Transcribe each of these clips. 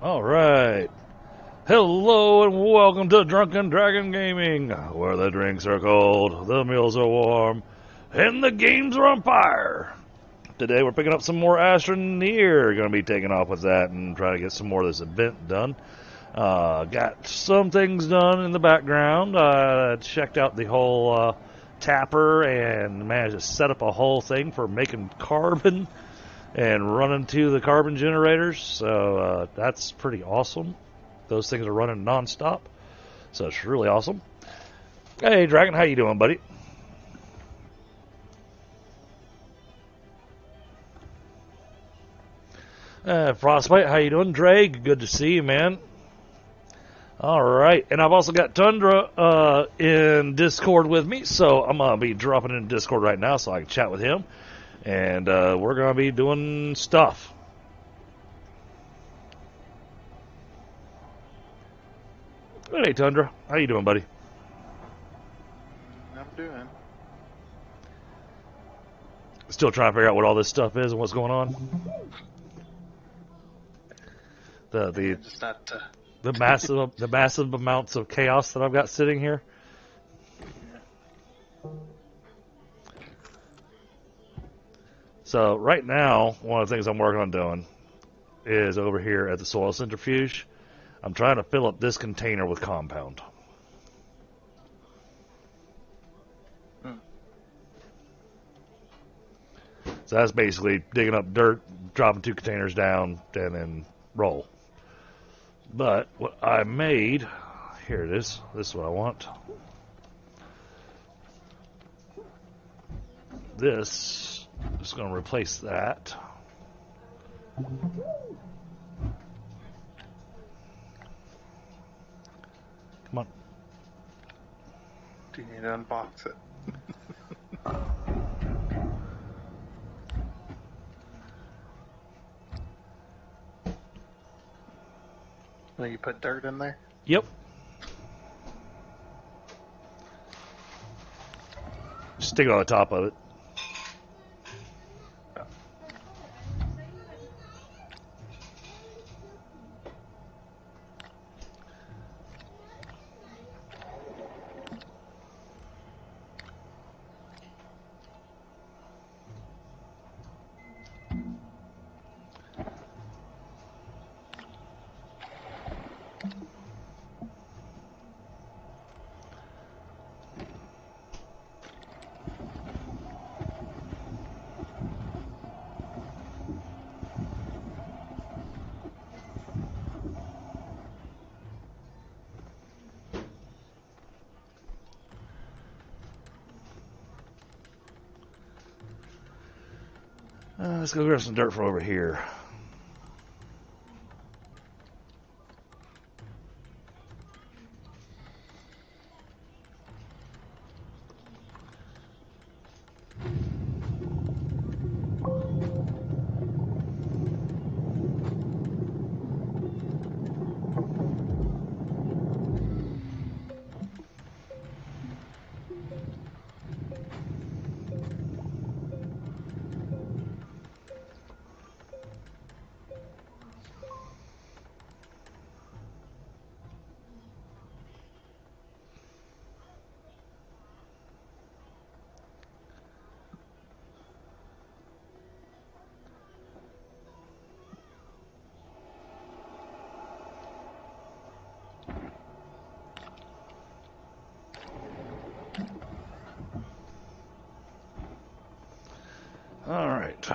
All right. Hello and welcome to Drunken Dragon Gaming, where the drinks are cold, the meals are warm, and the games are on fire. Today we're picking up some more Astroneer. Going to be taking off with that and try to get some more of this event done. Got some things done in the background. Checked out the whole tapper and managed to set up a whole thing for making carbon and running to the carbon generators. So that's pretty awesome. Those things are running non-stop, so it's really awesome. Hey, Dragon, how you doing, buddy? Frostbite, how you doing? Drake, good to see you, man. All right, and I've also got Tundra in Discord with me, so I'm going to be dropping in Discord right now so I can chat with him, and we're going to be doing stuff. Hey, Tundra, how you doing, buddy? I'm doing. Still trying to figure out what all this stuff is and what's going on. Just not. The massive amounts of chaos that I've got sitting here. So right now, one of the things I'm working on doing is over here at the soil centrifuge. I'm trying to fill up this container with compound. So that's basically digging up dirt, dropping 2 containers down, and then roll. But what I made, here it is. This is what I want. This is going to replace that. Come on. Do you need to unbox it? Will you put dirt in there? Yep. Stick it on the top of it. Let's go grab some dirt from over here. All right.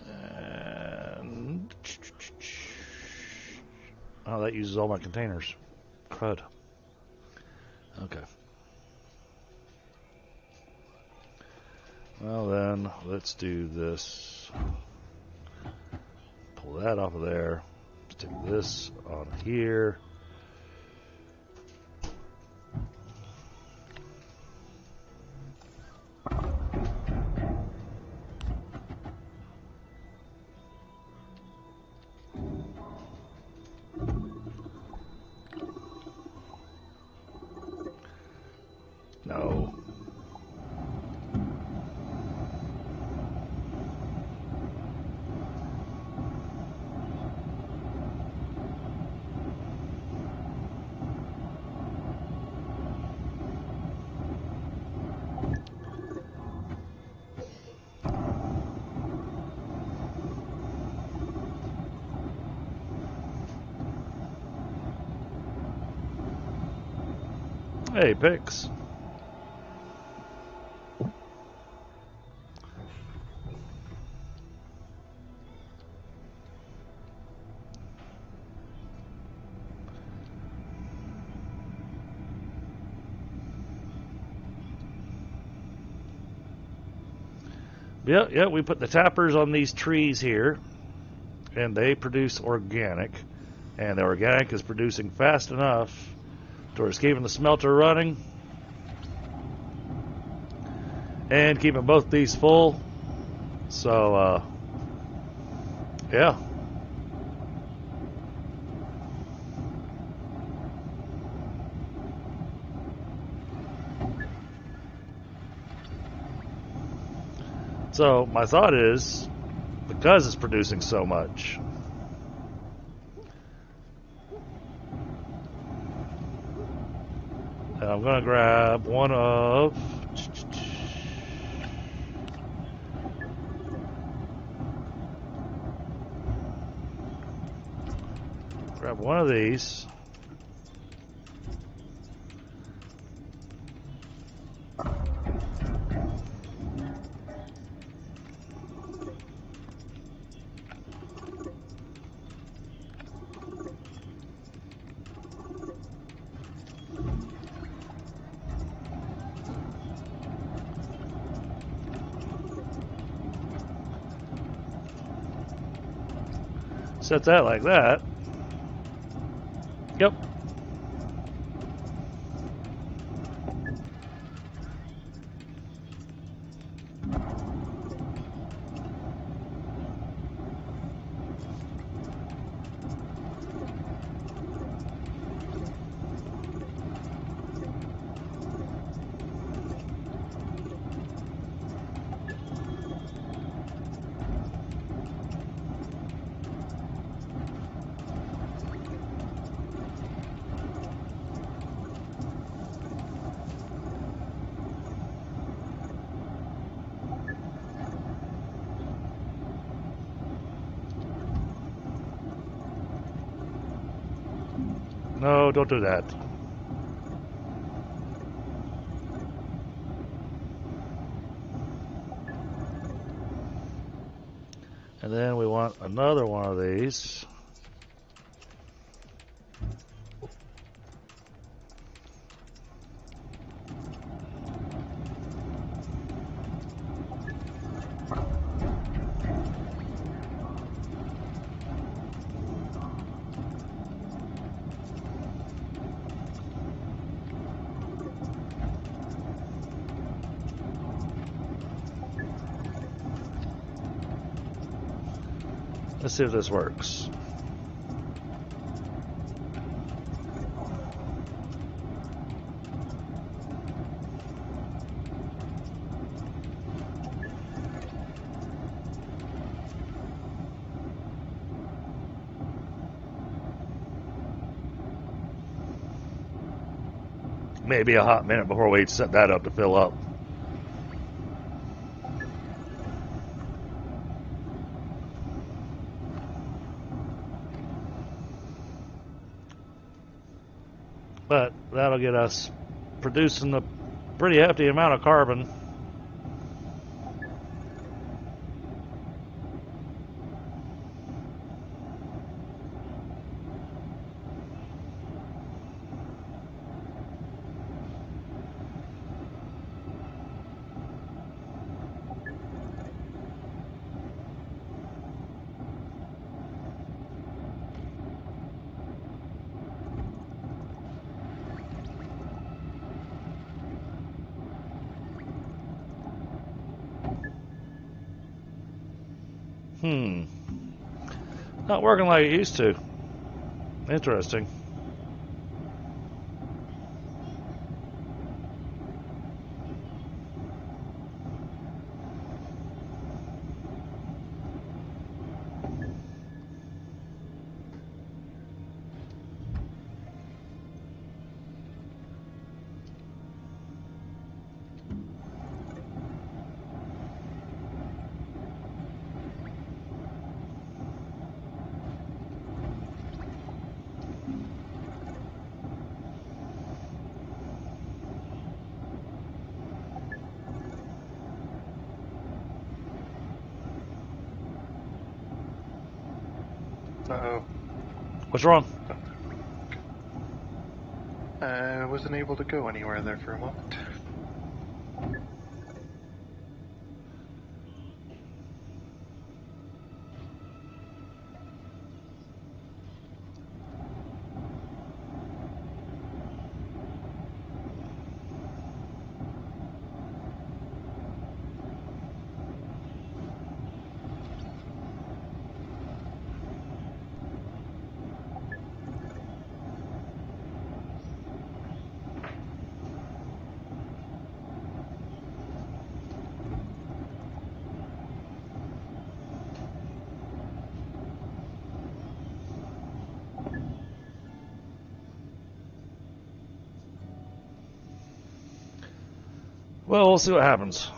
And oh, that uses all my containers. Crud. Okay. Well then, let's do this. Pull that off of there. Stick this on here. No. Hey, Pix. Yep, we put the tappers on these trees here, and they produce organic. And the organic is producing fast enough towards keeping the smelter running and keeping both these full. So, yeah. So my thought is, because it's producing so much, I'm going to grab one of... Grab one of these. Set that like that. Yep. No, don't do that. And then we want another one of these. Let's see if this works. Maybe a hot minute before we set that up to fill up. But that'll get us producing a pretty hefty amount of carbon. Not working like it used to. Interesting. Uh-oh. What's wrong? I wasn't able to go anywhere there for a moment. Well, we'll see what happens.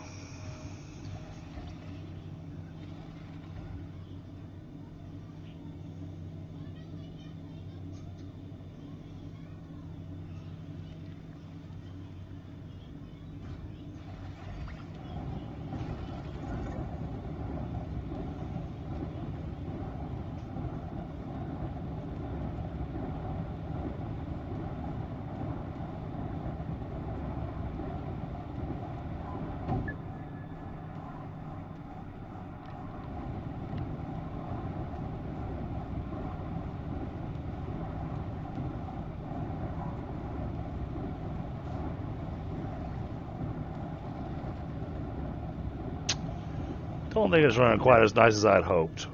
Don't think it's running quite as nice as I'd hoped.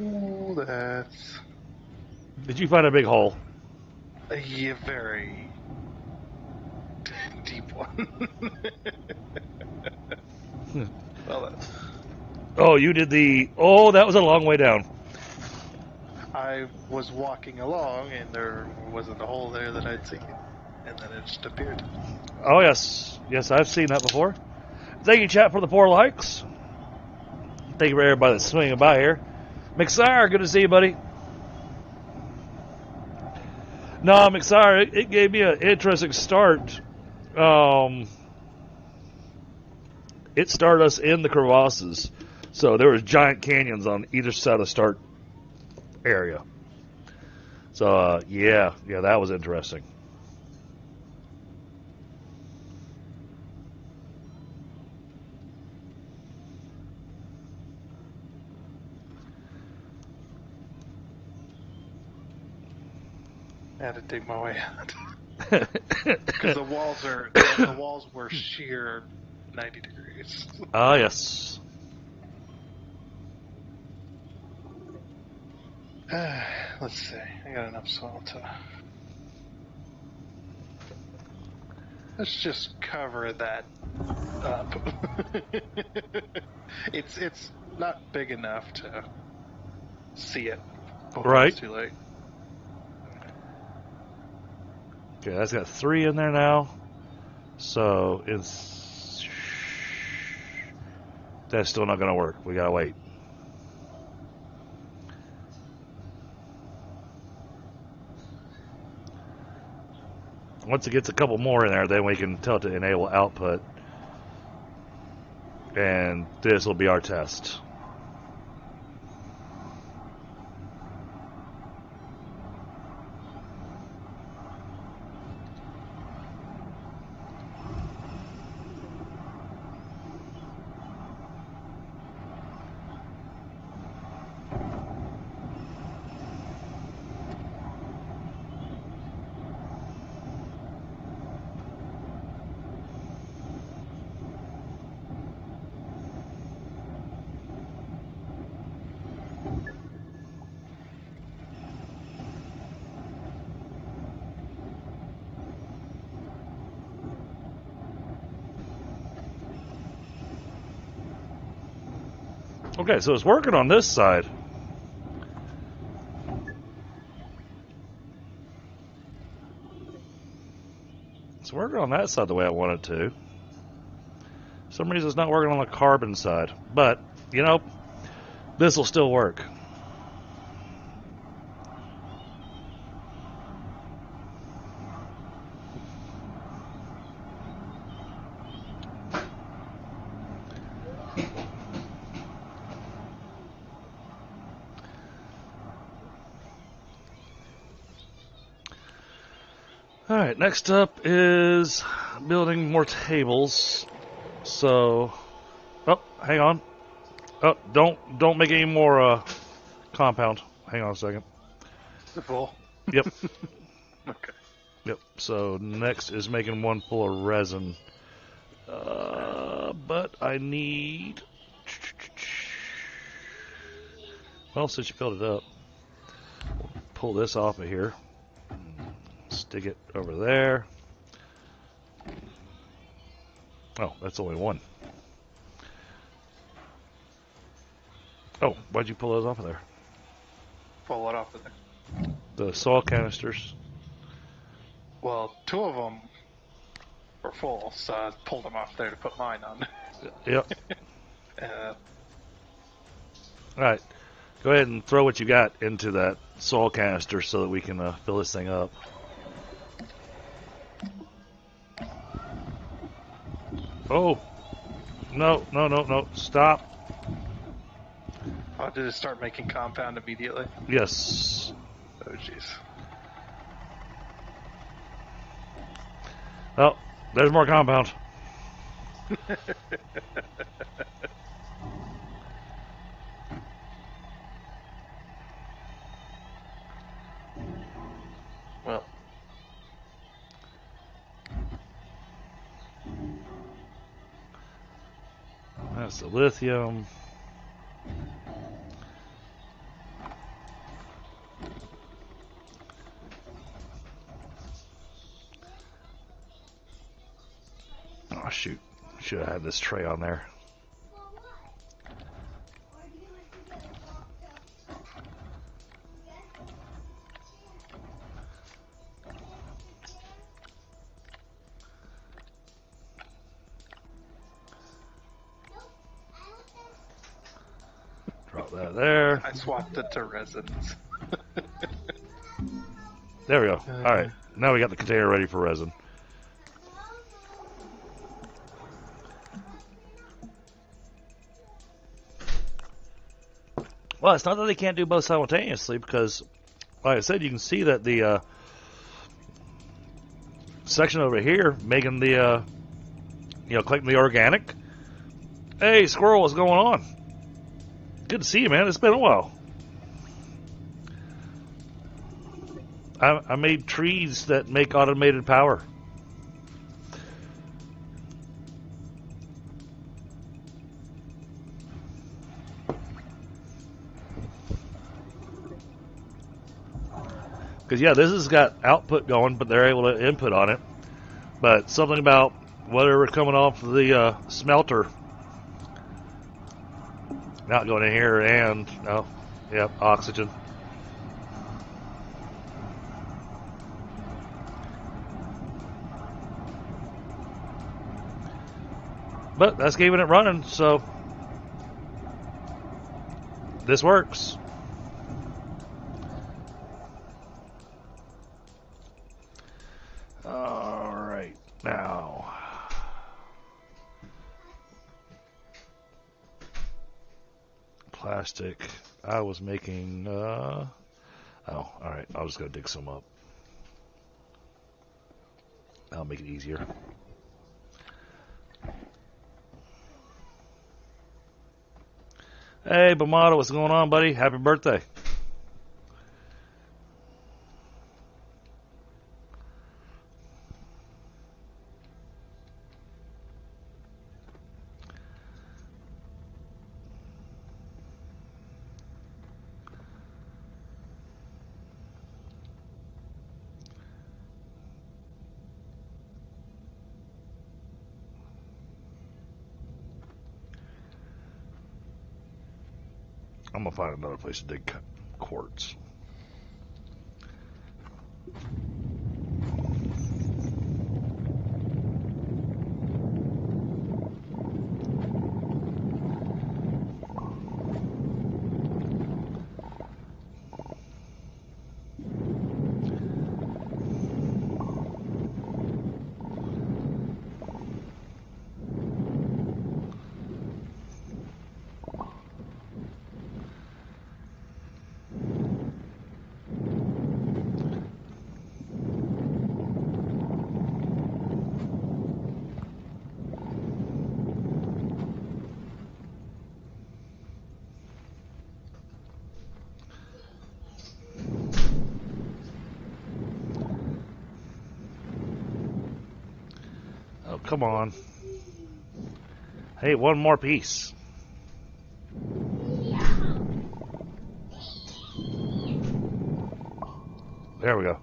Ooh, that's Did you find a big hole? a very deep one. Well, Oh, you did the... Oh, that was a long way down. I was walking along and there wasn't a hole there that I'd seen, and then it just appeared. Oh, yes. Yes, I've seen that before. Thank you, chat, for the 4 likes. Thank you for everybody that's swinging by here. McSire, good to see you, buddy. No, McSire, it gave me an interesting start. It started us in the crevasses. So there was giant canyons on either side of the start area. So, yeah, that was interesting. I had to dig my way out because the walls were sheer 90 degrees. Ah, yes. Let's see. I got enough soil to. Let's just cover that up. It's not big enough to see it before Right. it's too late. Okay, that's got 3 in there now. So it's... That's still not going to work. We got to wait. Once it gets a couple more in there, then we can tell it to enable output. And this will be our test. Okay, so it's working on this side. It's working on that side the way I want it to. For some reason it's not working on the carbon side. But, you know, this will still work. Alright, next up is building more tables. So, oh, hang on. Oh, don't make any more compound. Hang on a second. The full? Yep. Okay. Yep. So next is making one full of resin. But I need. Well, since you filled it up, pull this off of here. Stick it over there. Oh, that's only one. Oh, why'd you pull those off of there? Pull it off of there. The soil canisters. Well, 2 of them were full, so I pulled them off there to put mine on. Yep. uh, Alright. Go ahead and throw what you got into that soil canister so that we can fill this thing up. Oh. No. Stop. oh, did it start making compound immediately? Yes. Oh, jeez. Oh, there's more compound. Well, That's the lithium. Oh, shoot. Should have had this tray on there. Drop that there. I swapped it to resins. There we go. Alright. Now we got the container ready for resin. Well, it's not that they can't do both simultaneously because, like I said, you can see that the section over here making the, collecting the organic. Hey, squirrel, what's going on? Good to see you, man. It's been a while. I made trees that make automated power. Because, yeah, this has got output going, but they're able to input on it. But something about whatever coming off the smelter not going in here and, oh, yep, oxygen. But that's keeping it running, so this works. Alright, now. Plastic. I was making, oh, alright, I'll just go dig some up. That'll make it easier. Hey, Bamado, what's going on, buddy? Happy birthday. I'm going to find another place to dig quartz. Oh, come on. Hey, one more piece. There we go.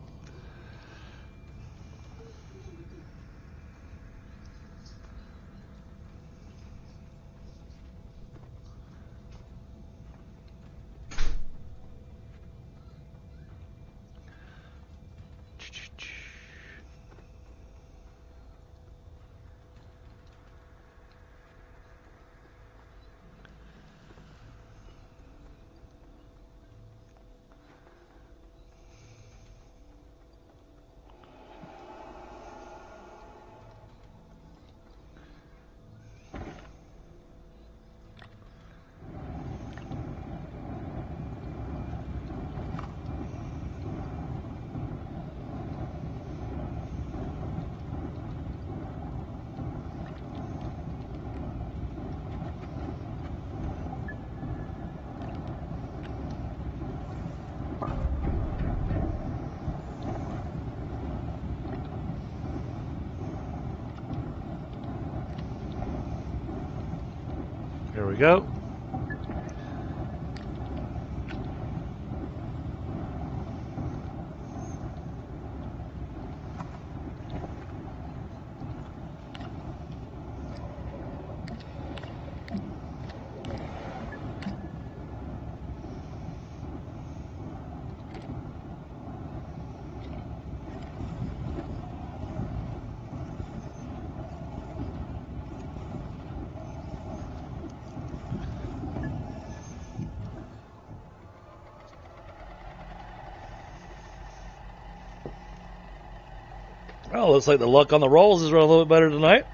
Here we go. Well, looks like the luck on the rolls is running a little bit better tonight.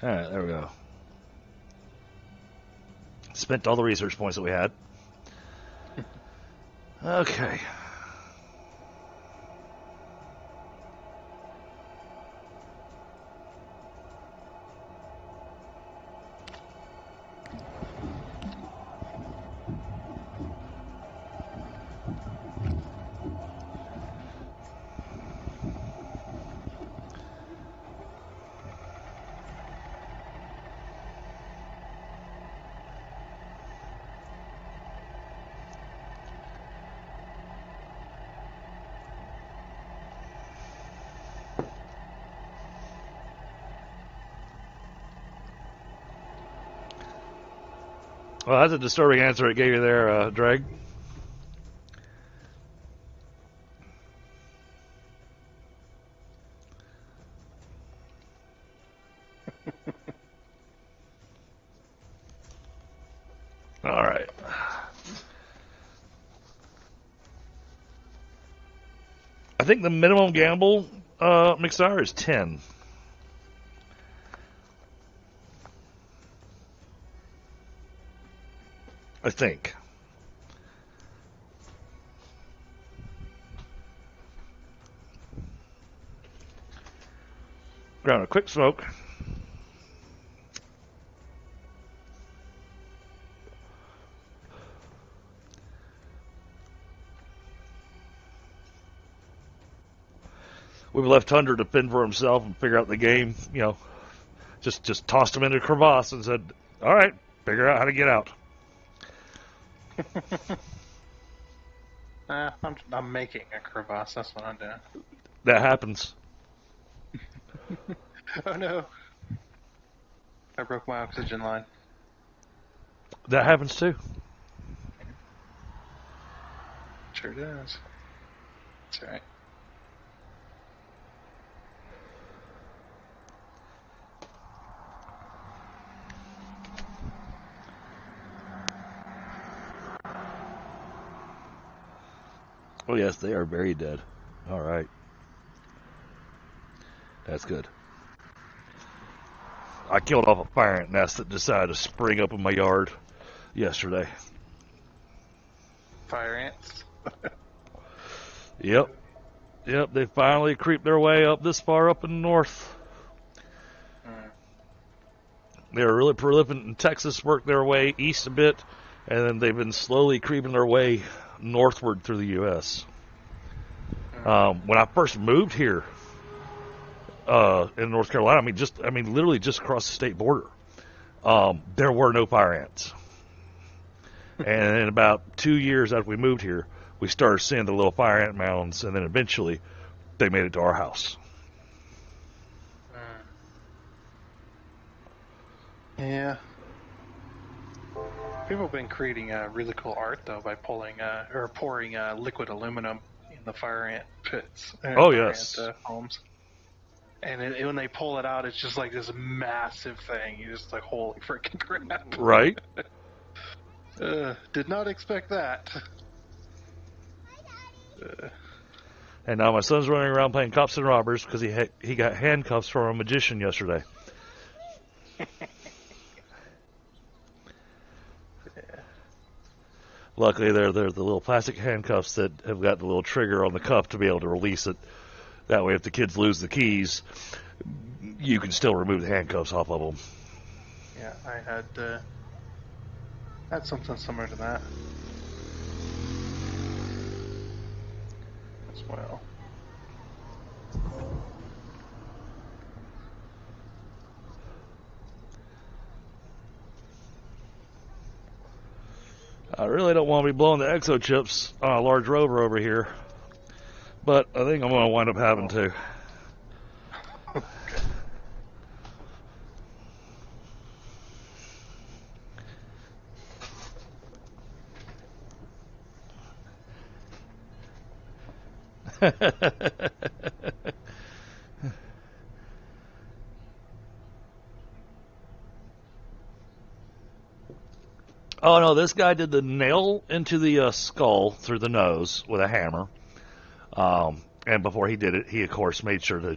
All right, there we go. Spent all the research points that we had. Okay. Well, that's a disturbing answer it gave you there, Dreg. All right. I think the minimum gamble, McStar, is 10. I think. Ground a quick smoke. we've left Hunter to fend for himself and figure out the game. You know, just tossed him into a crevasse and said, "All right, figure out how to get out." I'm making a crevasse. That's what I'm doing. That happens. Oh no! I broke my oxygen line. That happens too. Sure does. That's all right. Oh yes, they are very dead. All right, that's good. I killed off a fire ant nest that decided to spring up in my yard yesterday. Fire ants. Yep, they finally creeped their way up this far up in the north. They were really prolific in Texas, worked their way east a bit, and then they've been slowly creeping their way northward through the U.S. When I first moved here in North Carolina, literally just across the state border, there were no fire ants. And in about 2 years after we moved here, we started seeing the little fire ant mounds, and then eventually they made it to our house. Yeah. People have been creating really cool art though by pouring liquid aluminum in the fire ant pits. Oh yes. Ant, homes. And when they pull it out, it's just like this massive thing. You just like, holy freaking crap! Right? Did not expect that. And now my son's running around playing cops and robbers because he got handcuffs from a magician yesterday. Luckily, they're the little plastic handcuffs that have got the little trigger on the cuff to be able to release it. That way, if the kids lose the keys, you can still remove the handcuffs off of them. Yeah, I had something similar to that as well. I really don't want to be blowing the exo chips on a large rover over here, but I think I'm going to wind up having to. Oh no, this guy did the nail into the skull through the nose with a hammer. And before he did it, he of course made sure to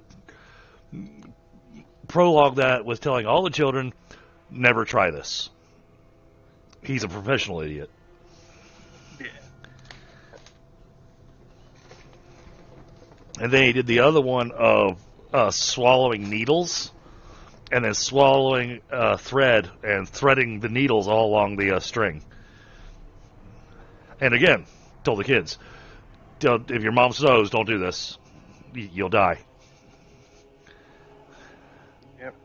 prologue that with telling all the children, never try this. He's a professional idiot. Yeah. And then he did the other one of swallowing needles and then swallowing thread and threading the needles all along the string. And again, told the kids, if your mom knows, don't do this. You'll die. Yep.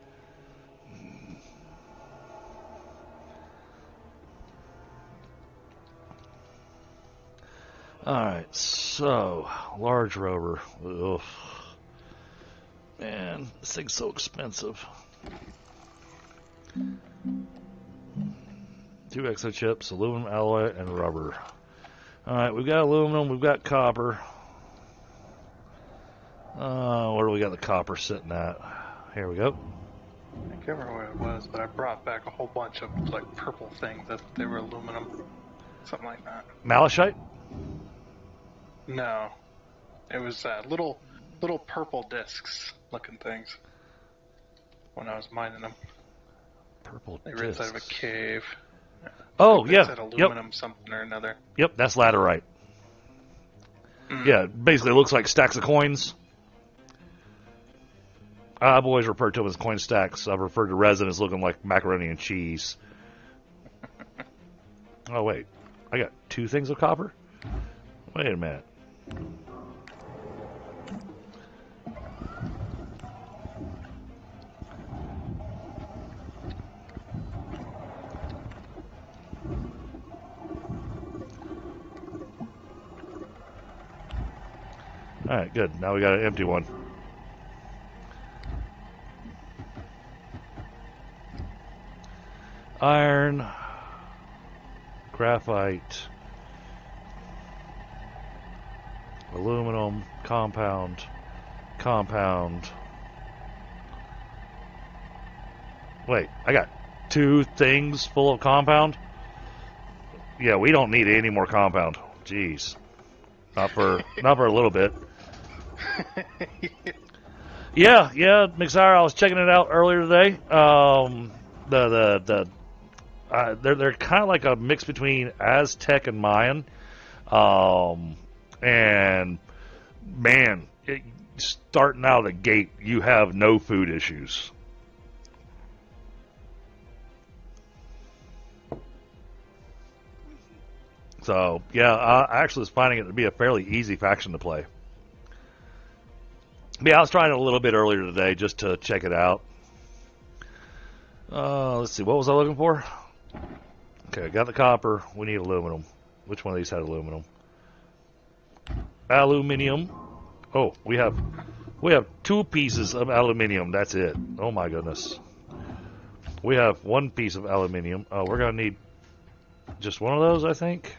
Alright, so, large rover. Ugh. Man, this thing's so expensive. 2 exo chips, aluminum alloy, and rubber. Alright, we've got aluminum, we've got copper. Where do we got the copper sitting at? Here we go. I can't remember what it was, but I brought back a whole bunch of like purple things that they were aluminum. Something like that. Malachite? No. It was little purple discs looking things. When I was mining them. Purple They were inside of a discs. cave. Oh, yeah. Said aluminum something or another. Yep, that's laterite. Yeah, basically it looks like stacks of coins. I've always referred to them as coin stacks. I've referred to resin as looking like macaroni and cheese. Oh, wait. I got 2 things of copper? Wait a minute. Alright, good. Now we got an empty one. Iron, graphite, aluminum, compound. Wait, I got 2 things full of compound? Yeah, we don't need any more compound. Jeez. Not for a little bit. Yeah, McSire, I was checking it out earlier today. They're kind of like a mix between Aztec and Mayan. And man, starting out of the gate, you have no food issues. So, yeah, I actually was finding it to be a fairly easy faction to play. Yeah, I was trying it a little bit earlier today just to check it out. Let's see, what was I looking for? Okay, got the copper. We need aluminum. Which one of these had aluminum? Aluminium. Oh, we have 2 pieces of aluminium. That's it. Oh my goodness. We have 1 piece of aluminium. Oh, we're gonna need just one of those, I think.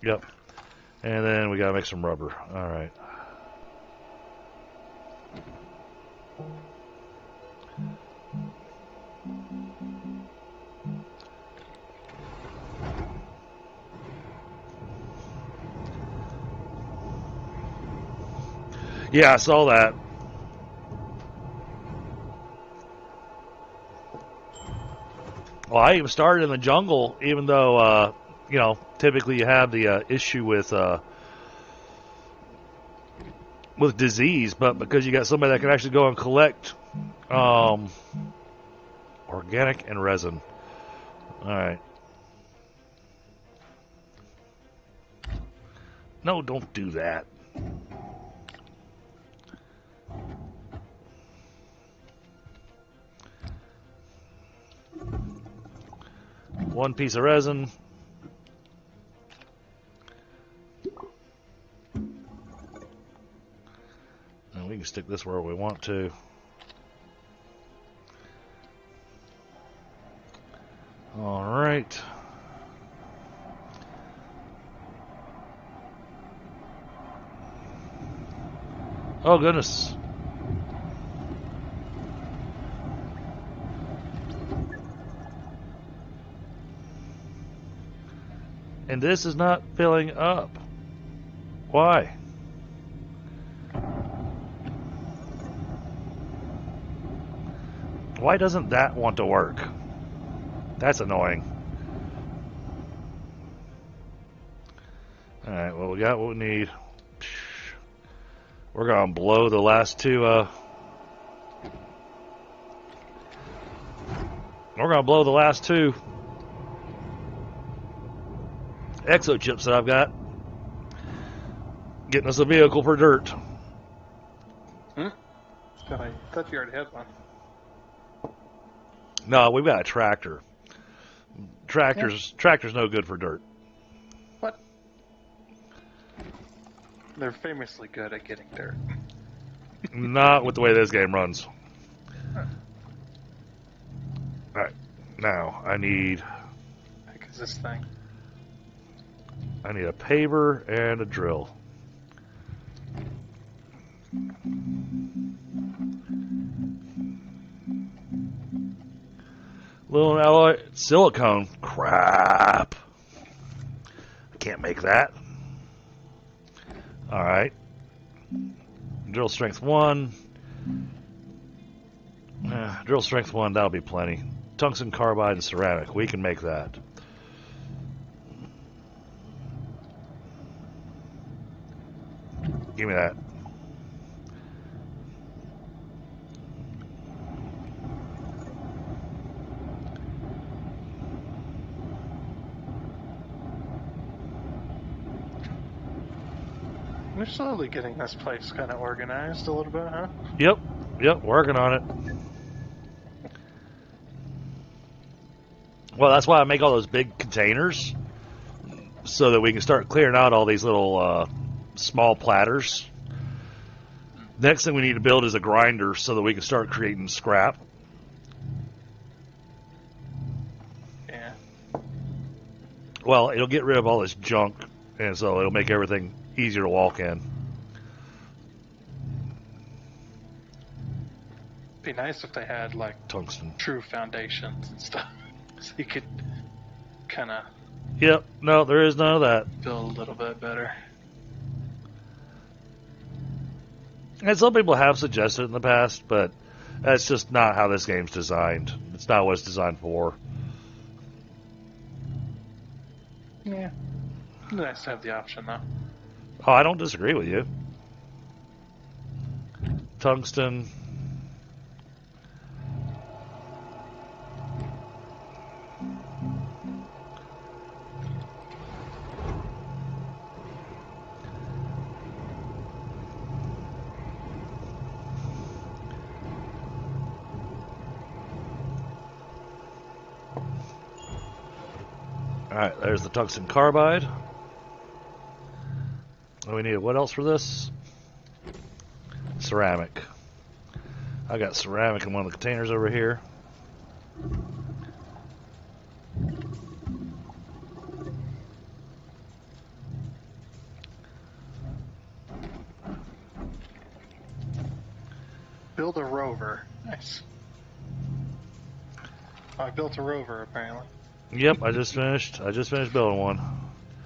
Yep. And then we gotta make some rubber. Alright. Yeah, I saw that. Well, I even started in the jungle, even though, typically you have the issue with disease, but because you got somebody that can actually go and collect organic and resin. Alright. No, don't do that. One piece of resin. And we can stick this where we want to. All right. Oh, goodness. And this is not filling up. Why? Why doesn't that want to work? That's annoying. Alright, well, we got what we need. We're going to blow the last 2, we're going to blow the last 2 exo chips that I've got. Getting us a vehicle for dirt. I thought you already had one. No, we've got a tractor. Tractor's no good for dirt. What? They're famously good at getting dirt. Not with the way this game runs. Huh. Alright, now I need... What the heck is this thing? I need a paver and a drill. Little alloy, silicone. Crap. I can't make that. Alright. Drill strength 1. Drill strength 1, that'll be plenty. Tungsten carbide and ceramic. We can make that. Give me that. We're slowly getting this place kind of organized a little bit, huh? Yep, working on it. Well, that's why I make all those big containers. so that we can start clearing out all these little small platters. Next thing we need to build is a grinder so that we can start creating scrap. Yeah. Well, it'll get rid of all this junk, and so it'll make everything easier to walk in. Be nice if they had like Tungsten. true foundations and stuff, so you could kind of. Yep. No, there is none of that. Build a little bit better. And some people have suggested it in the past, but that's just not how this game's designed. It's not what it's designed for. Yeah. Nice to have the option, though. Oh, I don't disagree with you. Tungsten. Alright, there's the tungsten carbide. Oh, we need what else for this? Ceramic. I got ceramic in one of the containers over here. Build a rover. Nice. Oh, I built a rover, apparently. Yep, I just finished building one.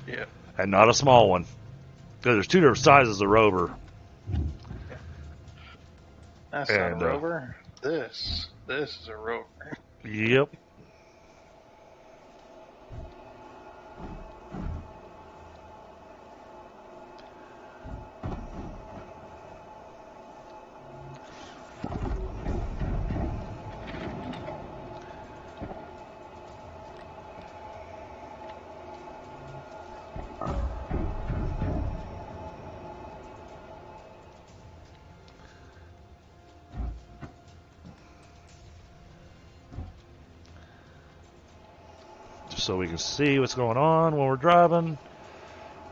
Yep. And not a small one. Because there's two different sizes of rover. That's not a rover. This is a rover. Yep. So we can see what's going on when we're driving.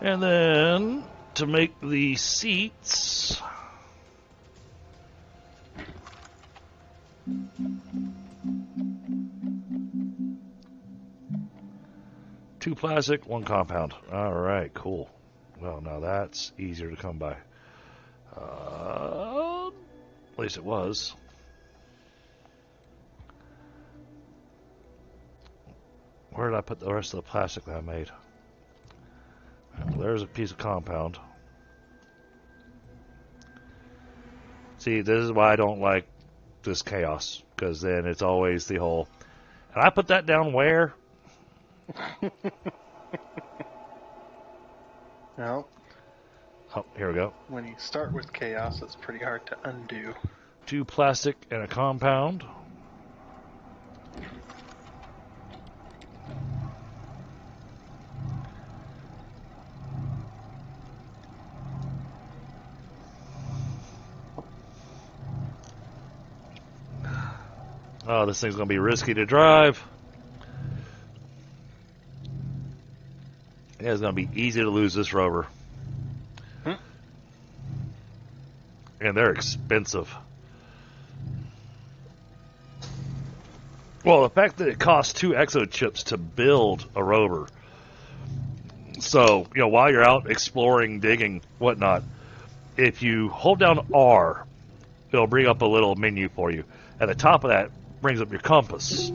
And then to make the seats, two plastic, one compound. All right, cool. Well, now that's easier to come by. At least it was. Where did I put the rest of the plastic that I made? There's a piece of compound. See, this is why I don't like this chaos, because then it's always the whole. And I put that down where? Well, oh, here we go. When you start with chaos, it's pretty hard to undo. Two plastic and a compound. Oh, this thing's going to be risky to drive. Yeah, it's going to be easy to lose this rover. And they're expensive. Well, the fact that it costs 2 exo chips to build a rover. So, while you're out exploring, digging, whatnot, if you hold down R, it'll bring up a little menu for you. At the top of that brings up your compass.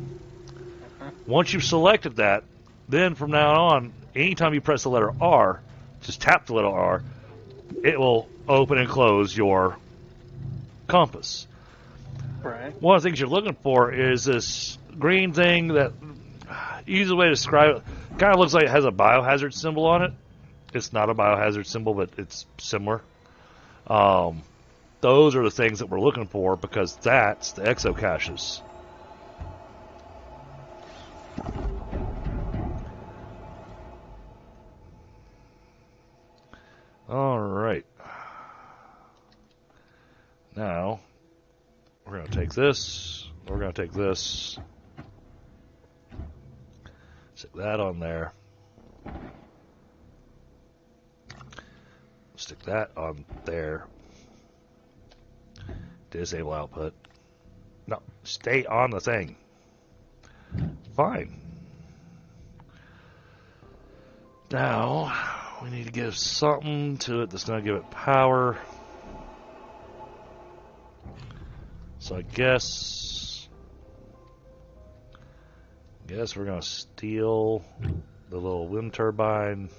Once you've selected that, then from now on, anytime you press the letter R, just tap the little R, it will open and close your compass. Right. One of the things you're looking for is this green thing that, easy way to describe it, kind of looks like it has a biohazard symbol on it. It's not a biohazard symbol, but it's similar. Those are the things that we're looking for because that's the exocaches. All right. Now, we're going to take this. We're going to take this. Stick that on there. Stick that on there. Disable output. No, stay on the thing. Fine. Now, we need to give something to it that's going to give it power. So I guess we're going to steal the little wind turbine.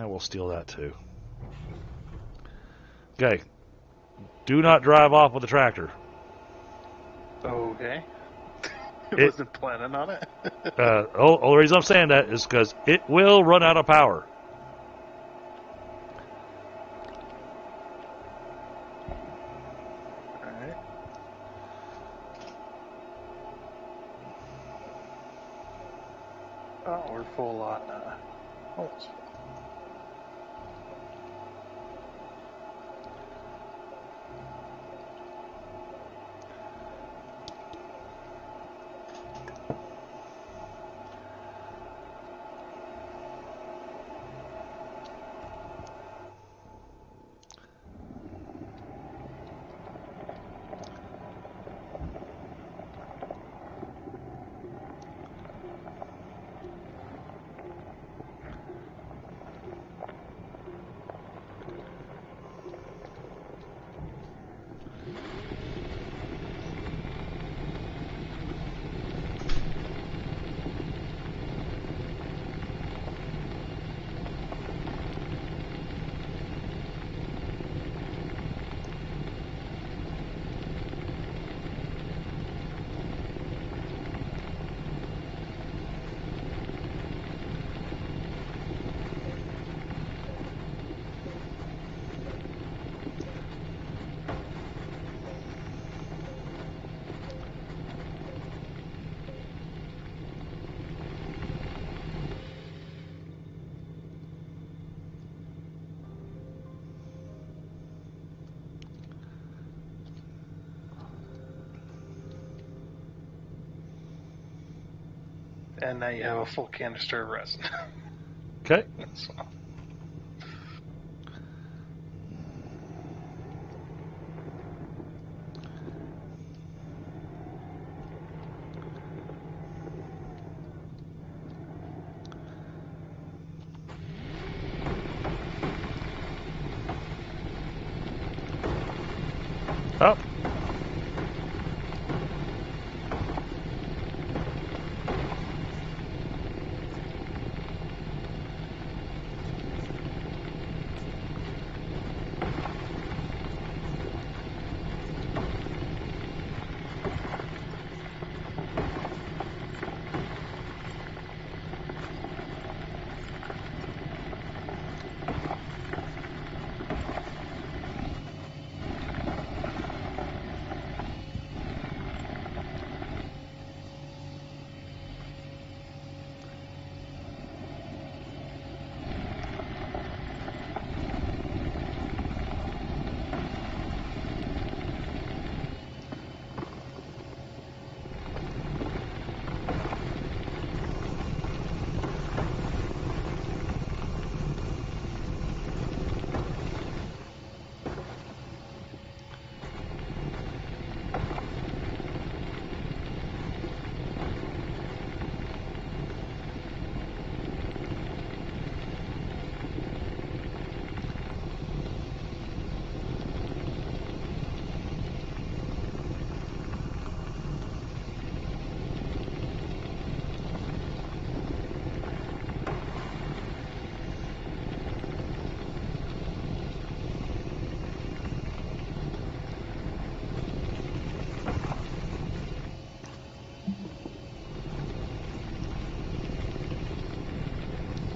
We'll steal that too. Okay. Do not drive off with the tractor. Okay. I wasn't planning on it. Only reason I'm saying that is because it will run out of power. Alright. Oh, we're full on, almost full. And now you have a full canister of resin. Okay. So. Up.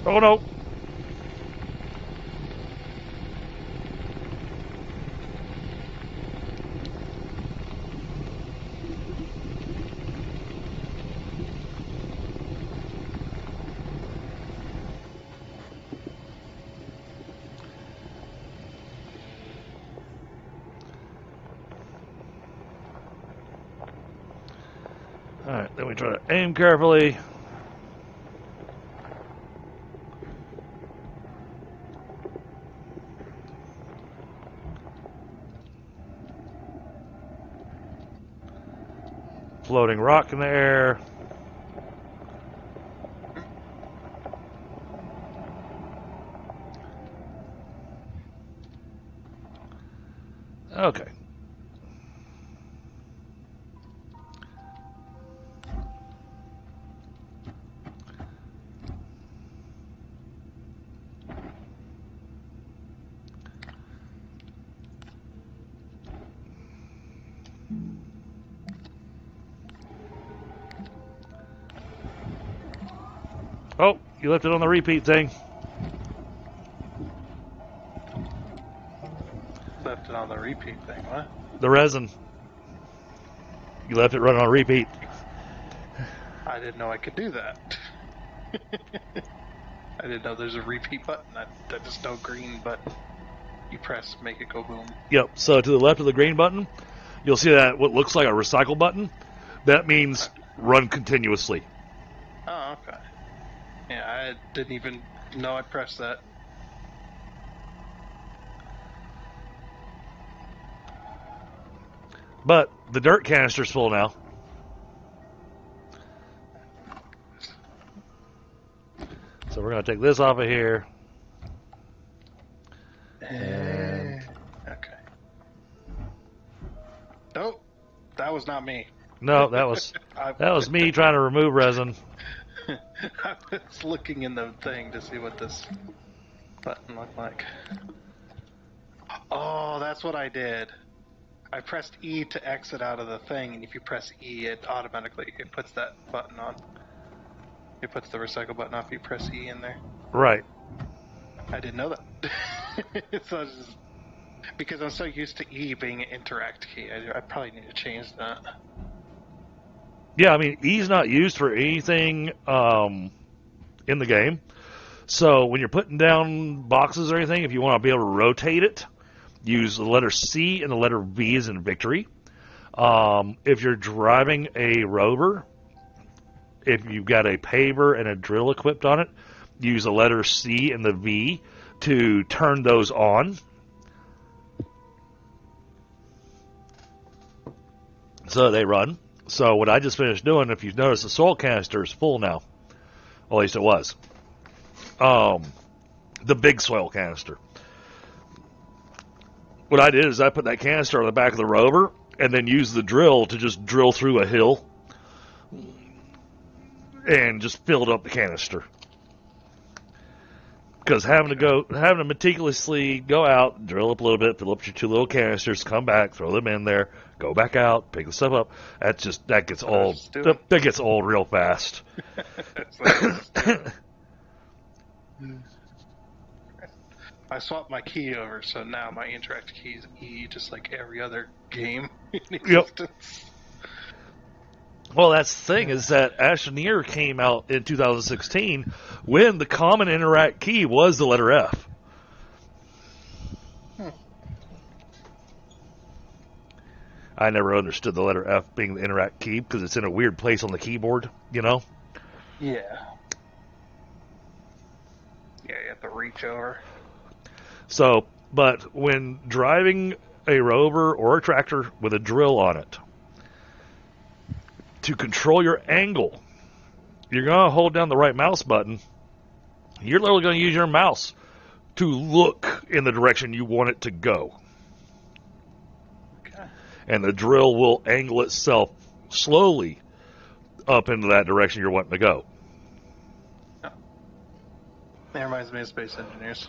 Oh no. Alright, then we try to aim carefully. floating rock in the air. Okay. Oh, you left it on the repeat thing. Left it on the repeat thing, what? The resin. You left it running on repeat. I didn't know I could do that. I didn't know there's a repeat button. That is no green button. You press, make it go boom. Yep, so to the left of the green button, you'll see that what looks like a recycle button. That means run continuously. Oh, okay. Yeah, I didn't even know I pressed that. But the dirt canister's full now. So we're going to take this off of here. And okay. Nope, that was not me. no, that was me trying to remove resin. I was looking in the thing to see what this button looked like. Oh, that's what I did. I pressed E to exit out of the thing, and if you press E, it puts that button on. It puts the recycle button off. You press E in there. Right. I didn't know that. So I was just, because I'm so used to E being an interact key, I probably need to change that. Yeah, I mean, E's not used for anything in the game. So when you're putting down boxes or anything, if you want to be able to rotate it, use the letter C and the letter V as in victory. If you're driving a rover, if you've got a paver and a drill equipped on it, use the letter C and the V to turn those on. So they run. So what I just finished doing, if you've noticed, the soil canister is full now. Well, at least it was. The big soil canister. What I did is I put that canister on the back of the rover and then used the drill to just drill through a hill and just filled up the canister. Because having to meticulously go out, drill up a little bit, fill up your two little canisters, come back, throw them in there, go back out, pick the stuff up. That gets old. That gets old real fast. I swapped my key over, so now my interact key is E, just like every other game in existence. Yep. Well, that's the thing, is that Astroneer came out in 2016 when the common interact key was the letter F. I never understood the letter F being the interact key because it's in a weird place on the keyboard, you know? Yeah. Yeah, you have to reach over. So, but when driving a rover or a tractor with a drill on it, to control your angle, you're going to hold down the right mouse button. You're literally going to use your mouse to look in the direction you want it to go. Okay. And the drill will angle itself slowly up into that direction you're wanting to go. Oh. That reminds me of Space Engineers.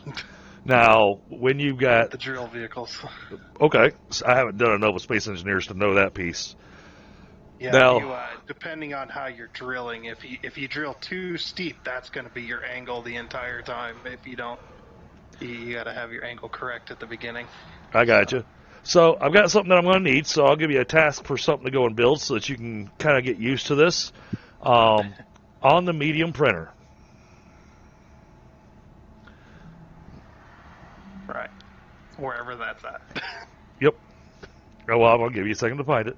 Now, when you've got the drill vehicles. Okay, so I haven't done enough with Space Engineers to know that piece. Yeah, now, depending on how you're drilling, if you drill too steep, that's going to be your angle the entire time. If you don't, you got to have your angle correct at the beginning. I got you. So I've got something that I'm going to need, so I'll give you a task for something to go and build so that you can kind of get used to this. On the medium printer. Right. Wherever that's at. Yep. Oh, well, I'll give you a second to find it.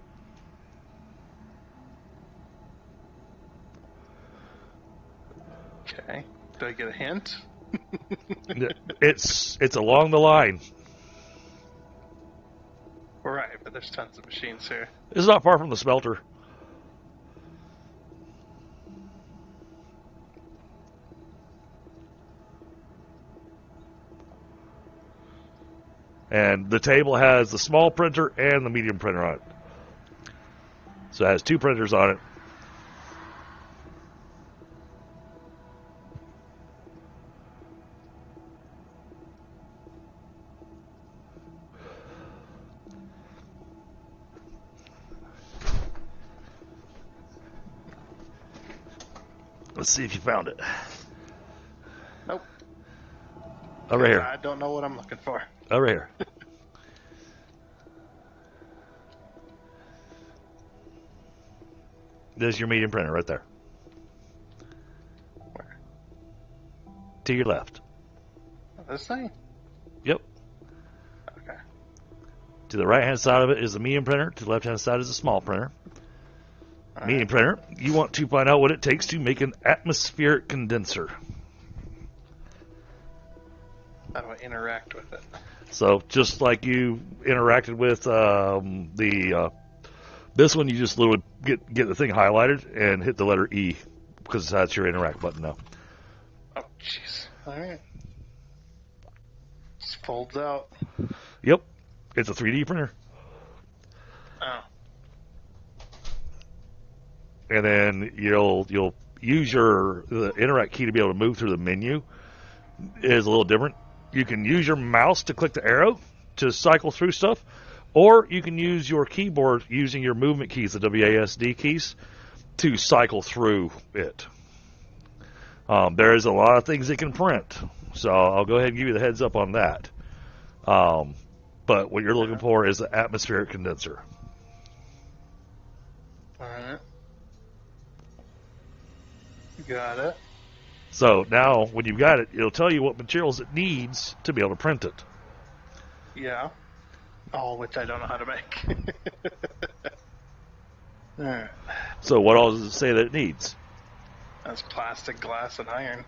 Okay. Do I get a hint? It's along the line. Right, but there's tons of machines here. It's not far from the smelter. And the table has the small printer and the medium printer on it. So it has 2 printers on it. Let's see if you found it. Nope. Over here. I don't know what I'm looking for. Over here. There's your medium printer right there. Where? To your left. This thing? Yep. Okay. To the right hand side of it is the medium printer. To the left hand side is the small printer. All Medium right. printer, you want to find out what it takes to make an atmospheric condenser. How do I interact with it? So just like you interacted with this one, you just literally get the thing highlighted and hit the letter E because that's your interact button now. Oh, jeez. All right. Just folds out. Yep, it's a 3D printer. Oh. And then you'll use the interact key to be able to move through the menu. It is a little different. You can use your mouse to click the arrow to cycle through stuff, or you can use your keyboard using your movement keys, the WASD keys, to cycle through it. There is a lot of things it can print, so I'll go ahead and give you the heads up on that. But what you're looking for is the atmospheric condenser. All right. Got it. So now, when you've got it, it'll tell you what materials it needs to be able to print it. Yeah. Oh, which I don't know how to make. All right. So what all does it say that it needs? That's plastic, glass, and iron.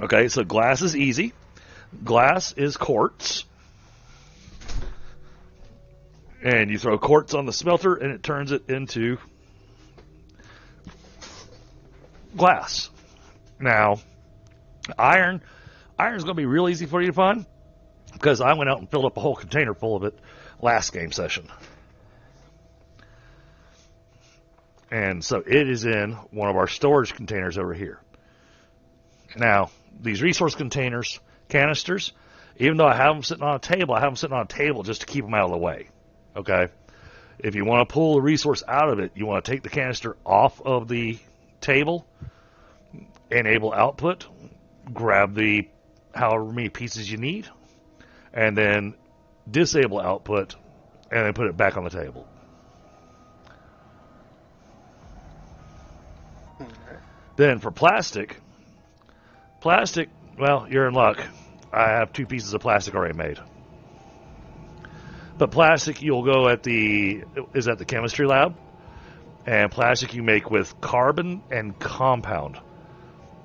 Okay, so glass is easy. Glass is quartz. And you throw quartz on the smelter, and it turns it into glass. Now, iron's going to be real easy for you to find because I went out and filled up a whole container full of it last game session. And so it is in one of our storage containers over here. Now, these resource containers, canisters, even though I have them sitting on a table, I have them sitting on a table just to keep them out of the way. Okay? If you want to pull the resource out of it, you want to take the canister off of the table, enable output, grab the however many pieces you need, and then disable output, and then put it back on the table. Then for plastic, well, you're in luck. I have 2 pieces of plastic already made. But plastic, you'll go at the chemistry lab, and plastic you make with carbon and compound.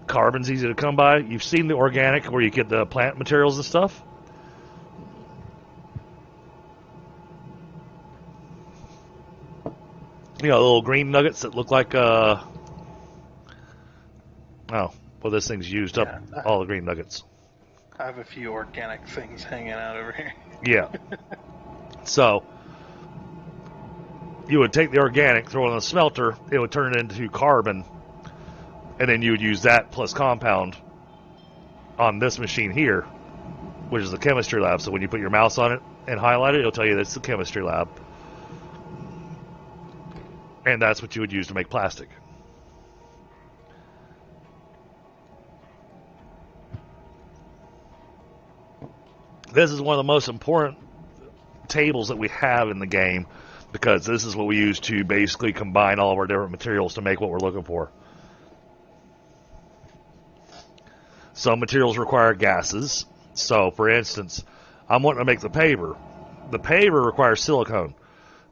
Carbon's easy to come by. You've seen the organic where you get the plant materials and stuff. You know, little green nuggets that look like this thing's used up all the green nuggets. I have a few organic things hanging out over here. Yeah. So you would take the organic, throw it in the smelter, it would turn it into carbon, and then you would use that plus compound on this machine here, which is the chemistry lab. So when you put your mouse on it and highlight it, it'll tell you that's the chemistry lab. And that's what you would use to make plastic. This is one of the most important tables that we have in the game because this is what we use to basically combine all of our different materials to make what we're looking for. Some materials require gases. So, for instance, I'm wanting to make the paver. The paver requires silicone.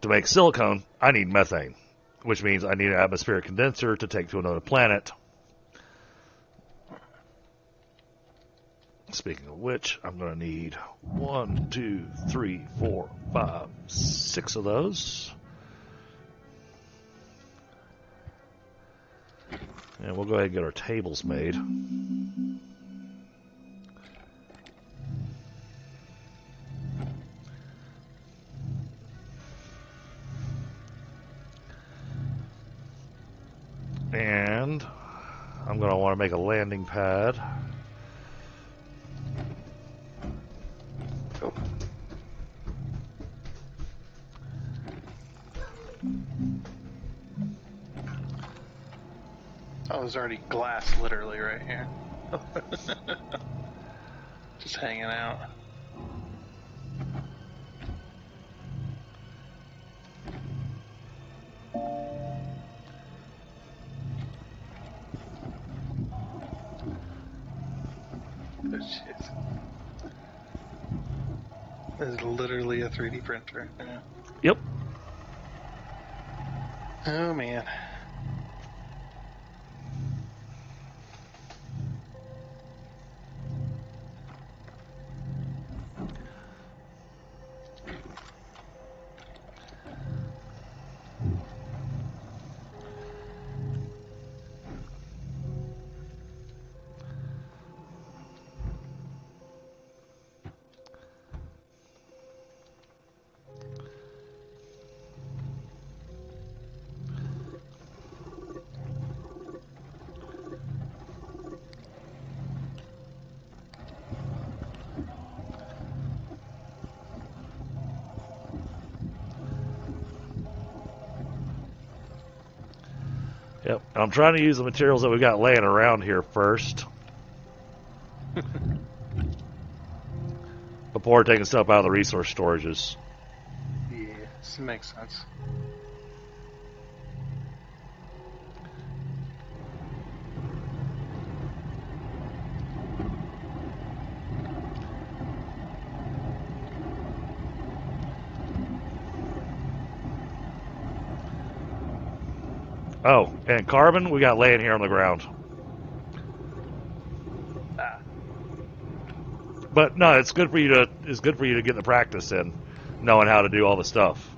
To make silicone, I need methane, which means I need an atmospheric condenser to take to another planet. Speaking of which, I'm going to need 1, 2, 3, 4, 5, 6 of those. And we'll go ahead and get our tables made. want to make a landing pad. Oh. Oh, there's already glass literally right here. Just hanging out. Oh, shit. This is literally a 3D printer. Yeah. Yep. Oh, man. Yep. And I'm trying to use the materials that we got laying around here first. Before taking stuff out of the resource storages. Yeah, this makes sense. Oh, and carbon we got laying here on the ground. Ah. But no, it's good for you to get the practice in, knowing how to do all the stuff.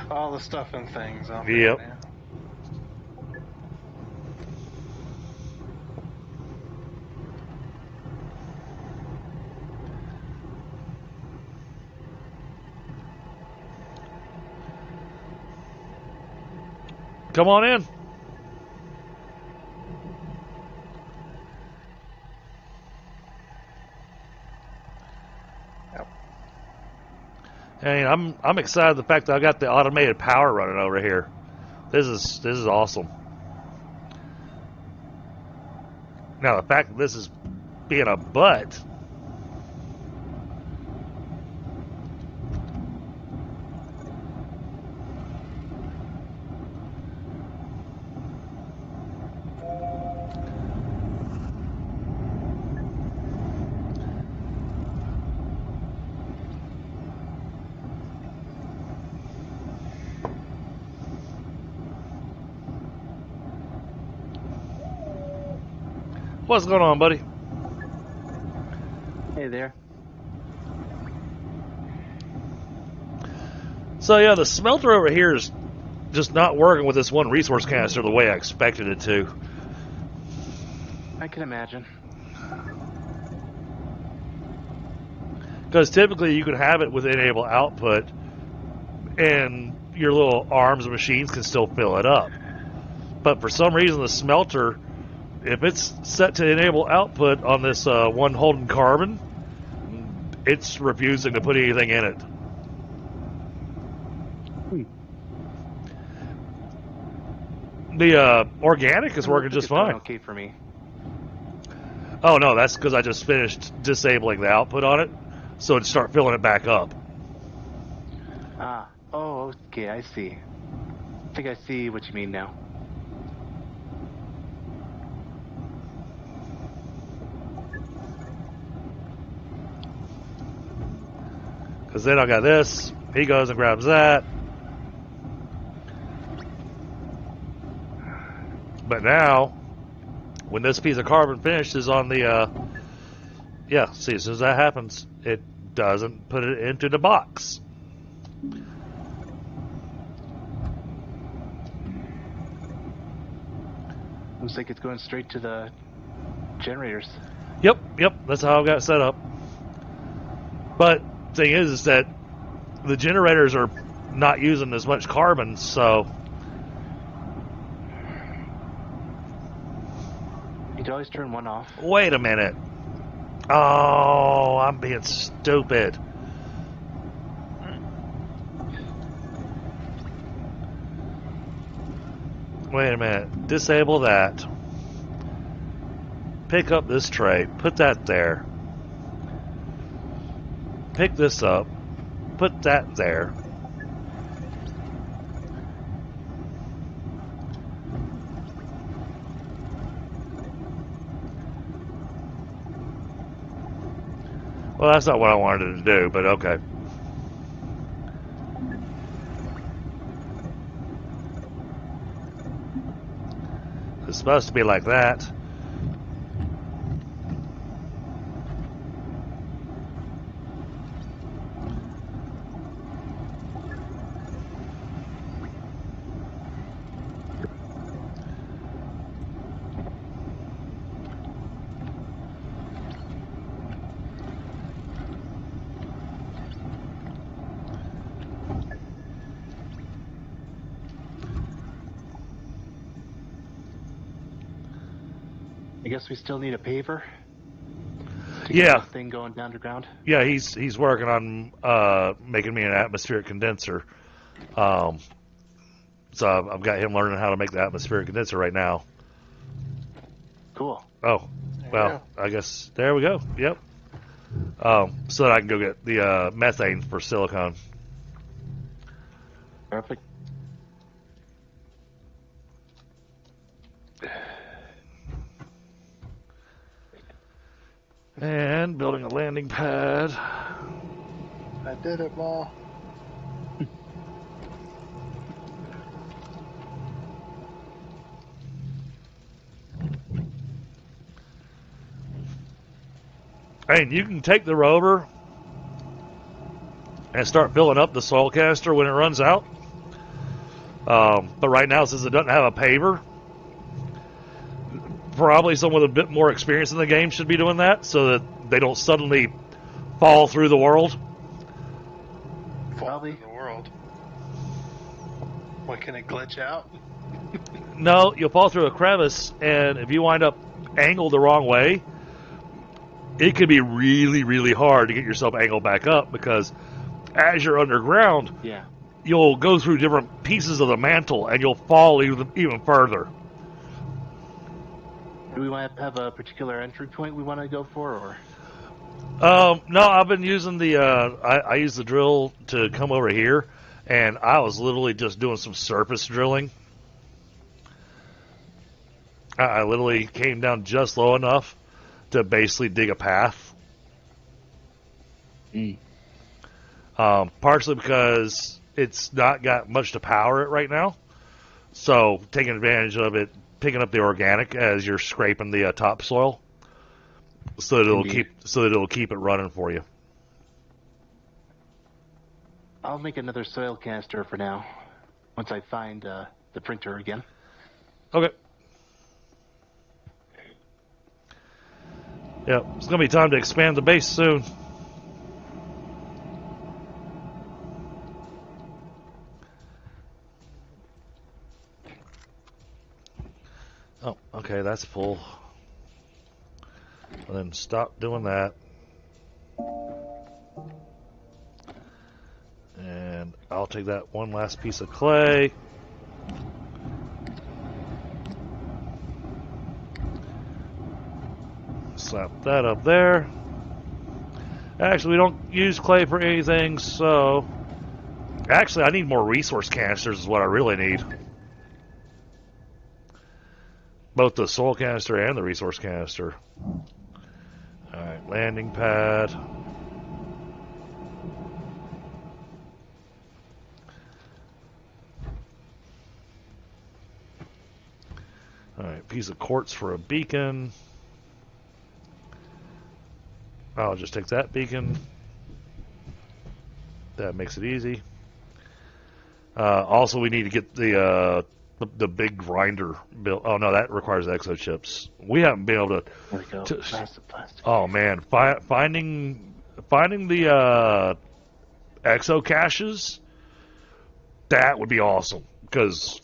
All the stuff and things. Oh, Yep. man. Come on in. Yep. Hey, I'm excited the fact that I got the automated power running over here. This is awesome. Now the fact that this is being a butt. What's going on, buddy? Hey there. So yeah, the smelter over here is just not working with this one resource canister the way I expected it to. I can imagine. Because typically you can have it with enable output, and your little arms and machines can still fill it up. But for some reason, the smelter, if it's set to enable output on this one holding carbon, it's refusing to put anything in it. The organic is working just fine. Okay for me. Oh no, that's because I just finished disabling the output on it, so it'd start filling it back up. Ah. Oh, okay. I see. I think I see what you mean now. Because then I got this. He goes and grabs that. But now, when this piece of carbon finishes on the, yeah, see, as soon as that happens, it doesn't put it into the box. Looks like it's going straight to the generators. Yep, that's how I've got it set up. But the thing is that the generators are not using as much carbon, so you always turn one off? Wait a minute. Oh, I'm being stupid. Wait a minute. Disable that. Pick up this tray. Put that there. Pick this up. Put that there. Well, that's not what I wanted to do, but okay. It's supposed to be like that. I guess we still need a paver. To Yeah. get this thing going down to ground. Yeah, he's working on making me an atmospheric condenser. So I've got him learning how to make the atmospheric condenser right now. Cool. Oh, well, I guess there we go. Yep. So that I can go get the methane for silicon. Perfect. And building a landing pad. I did it, Ma. Hey, you can take the rover and start filling up the soil canister when it runs out. But right now, since it doesn't have a paver, probably someone with a bit more experience in the game should be doing that so that they don't suddenly fall through the world. Fall in the world. What, can it glitch out? No, you'll fall through a crevice, and if you wind up angled the wrong way, it can be really, really hard to get yourself angled back up because as you're underground, Yeah. you'll go through different pieces of the mantle and you'll fall even further. Do we want to have a particular entry point we want to go for, or? No, I've been using the I use the drill to come over here, and I was literally just doing some surface drilling. I literally came down just low enough to basically dig a path. Partially because it's not got much to power it right now, so taking advantage of it, picking up the organic as you're scraping the topsoil, so that it'll keep it running for you. I'll make another soil canister for now, once I find the printer again. Okay. Yep, it's gonna be time to expand the base soon. Oh, okay, that's full. And then stop doing that. And I'll take that one last piece of clay. Slap that up there. Actually, we don't use clay for anything, so... Actually, I need more resource canisters is what I really need. Both the soil canister and the resource canister. Alright, landing pad. Alright, piece of quartz for a beacon. I'll just take that beacon. That makes it easy. Also, we need to get the big grinder built. Oh no, that requires exo chips. We haven't been able to. There we go. Plastic. Oh man, finding the exo caches. That would be awesome because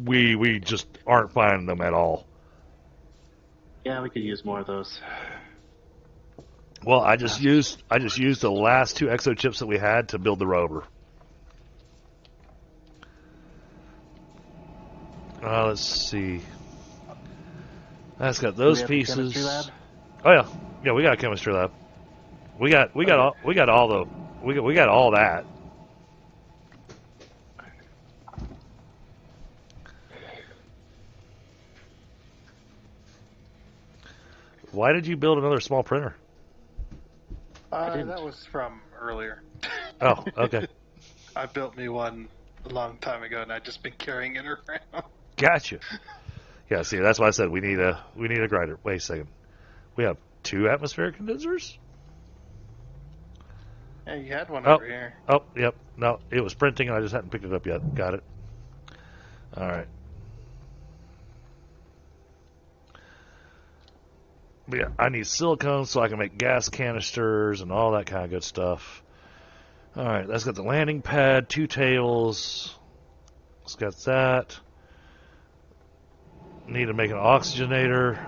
we just aren't finding them at all. Yeah, we could use more of those. Well, I just used the last 2 exo chips that we had to build the rover. Let's see. That's got those Do we have a pieces. chemistry lab? Oh yeah, we got a chemistry lab. We got all that. Why did you build another small printer? That was from earlier. Oh, okay. I built me one a long time ago, and I've just been carrying it around. Gotcha. Yeah, see, that's why I said we need a grinder. Wait a second. We have 2 atmospheric condensers? Yeah, you had one over here. Oh, yep. No, it was printing and I just hadn't picked it up yet. Got it. All right. But yeah, I need silicone so I can make gas canisters and all that kind of good stuff. All right, that's got the landing pad, 2 tails. It's got that. Need to make an oxygenator.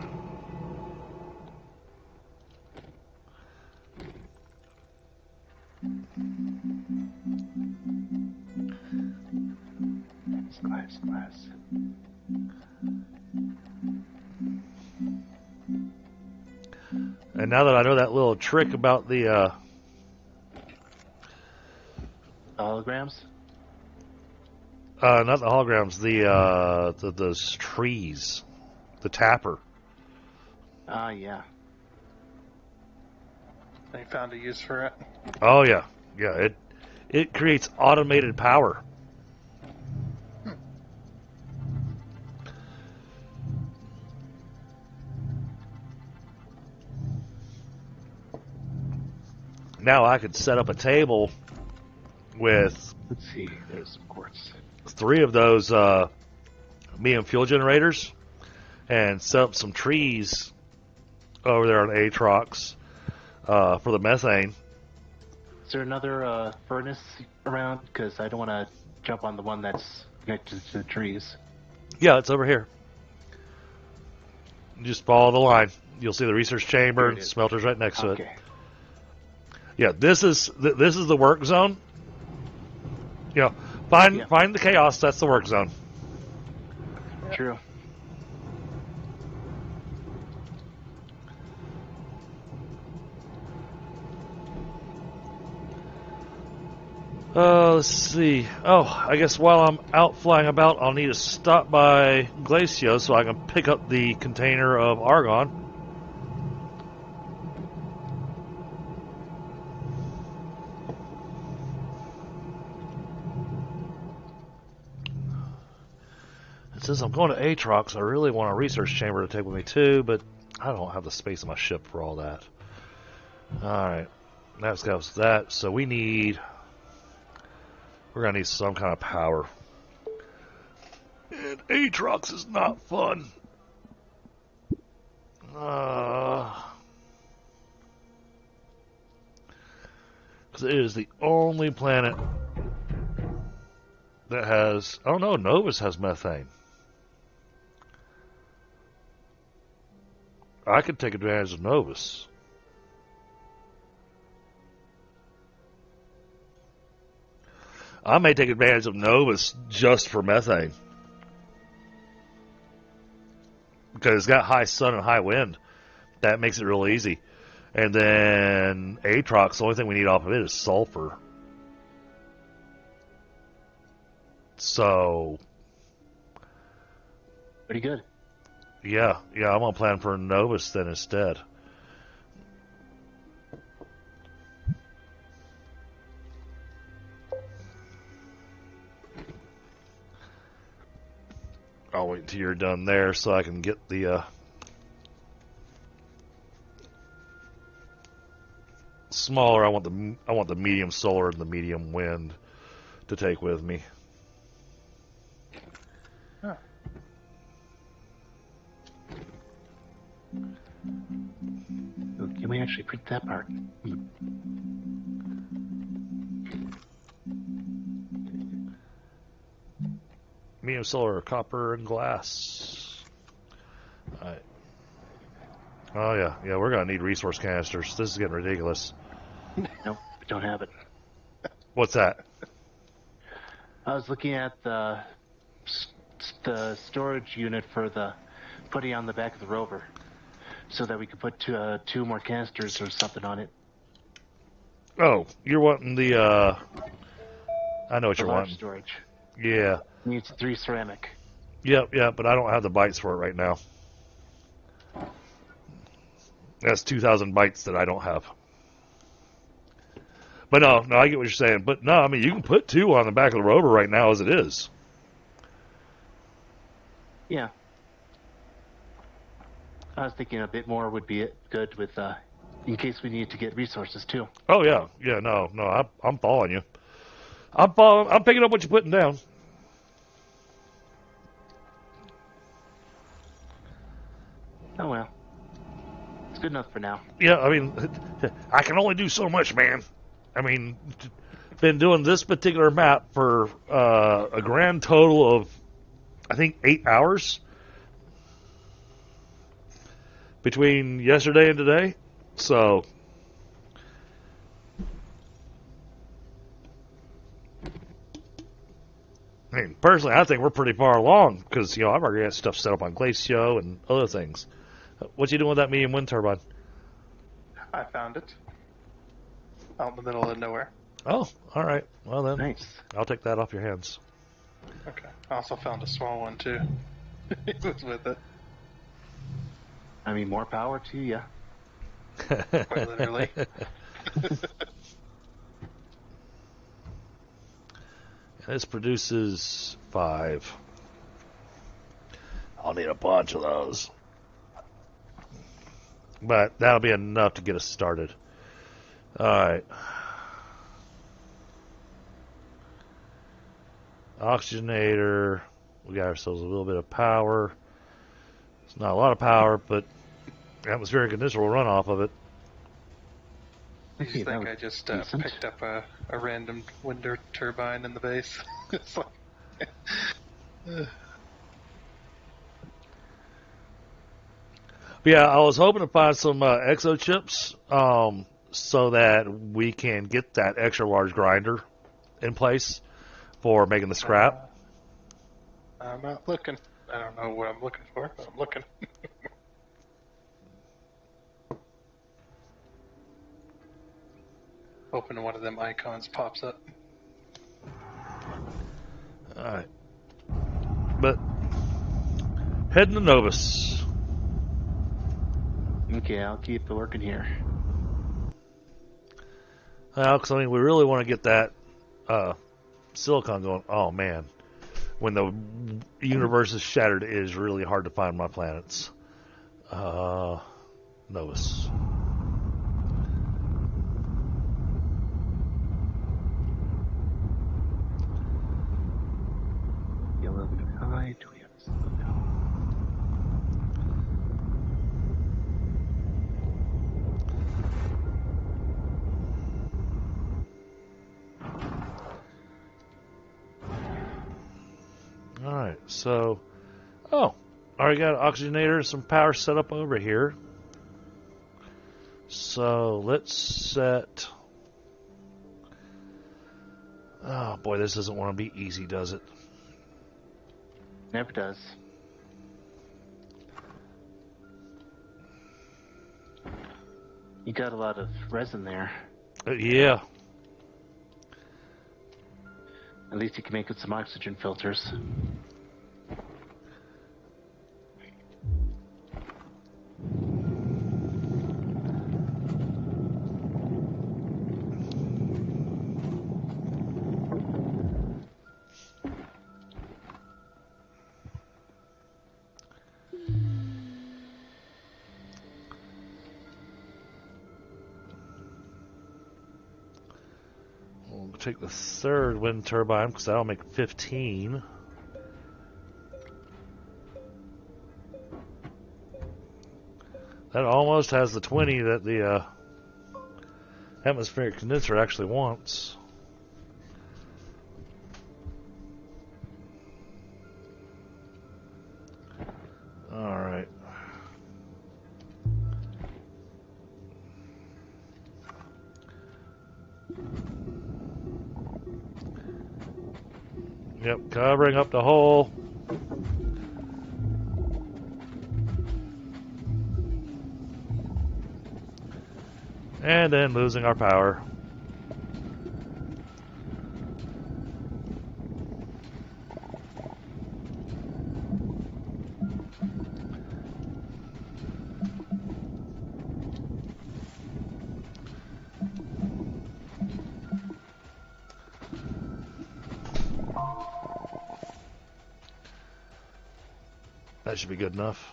Glass. And now that I know that little trick about the Holograms? not the holograms, the trees, the tapper. Yeah. They found a use for it. Oh yeah, it creates automated power. Now I could set up a table with, Let's see. There's some quartz. 3 of those medium fuel generators and set up some trees over there on Atrox for the methane. Is there another furnace around? Because I don't want to jump on the one that's connected to the trees. Yeah, it's over here. You just follow the line. You'll see the research chamber and smelters right next to it. Yeah, this is the work zone. You know, find the chaos. That's the work zone. True. Let's see. Oh, I guess while I'm out flying about, I'll need to stop by Glacio so I can pick up the container of argon. And since I'm going to Atrox, I really want a research chamber to take with me too, but I don't have the space on my ship for all that. Alright. That goes that. So we're going to need some kind of power. And Atrox is not fun. Because it is the only planet that has... Oh no, Novis has methane. I could take advantage of Novis. I may take advantage of Novis just for methane. Because it's got high sun and high wind. That makes it real easy. And then Atrox, the only thing we need off of it is sulfur. So... Pretty good. Yeah, I'm going to plan for Novis then instead. I'll wait until you're done there so I can get the smaller. I want the medium solar and the medium wind to take with me. Huh. Oh, can we actually print that part? Medium solar, copper, and glass. Alright. Oh, yeah. Yeah, we're going to need resource canisters. This is getting ridiculous. Nope, don't have it. What's that? I was looking at the storage unit for the putting on the back of the rover, so that we could put two more canisters or something on it. Oh, you're wanting the, I know what The you're large wanting. storage. Yeah. Needs 3 ceramic. Yep, but I don't have the bytes for it right now. That's 2,000 bytes that I don't have. But no, I get what you're saying. But no, I mean, you can put 2 on the back of the rover right now as it is. Yeah. I was thinking a bit more would be good with, in case we need to get resources too. Oh, yeah. Yeah, no, I'm following you. I'm picking up what you're putting down. Oh well. It's good enough for now. Yeah, I mean, I can only do so much, man. I mean, been doing this particular map for a grand total of, I think, 8 hours between yesterday and today. So, I mean, personally, I think we're pretty far along because, I've already got stuff set up on Glacio and other things. What you doing with that medium wind turbine? I found it. Out in the middle of nowhere. Oh, all right. Well, then, Nice. I'll take that off your hands. Okay. I also found a small one, too. It was with it. I mean, more power to you. Quite literally. This produces 5. I'll need a bunch of those. But that'll be enough to get us started. Alright. Oxygenator. We got ourselves a little bit of power. It's not a lot of power, but atmospheric condenser will run off of it. You just think I just picked up a random wind turbine in the base? It's like... But yeah, I was hoping to find some exo chips so that we can get that extra large grinder in place for making the scrap. I'm not looking. I don't know what I'm looking for, but I'm looking. Hoping one of them icons pops up. Alright. But heading to Novis. Okay, I'll keep working here. Well, because, I mean, we really want to get that silicon going. Oh, man. When the universe is shattered, it is really hard to find my planets. Novis. Yellow high. Do we have silicon? Alright, so... Oh, already got an oxygenator and some power set up over here. So, let's set... Oh, boy, this doesn't want to be easy, does it? Never does. You got a lot of resin there. Yeah. At least you can make it some oxygen filters. We'll take the third wind turbine because that'll make 15. That almost has the 20 that the atmospheric condenser actually wants. Alright. Yep, covering up the hole. And then losing our power. That should be good enough.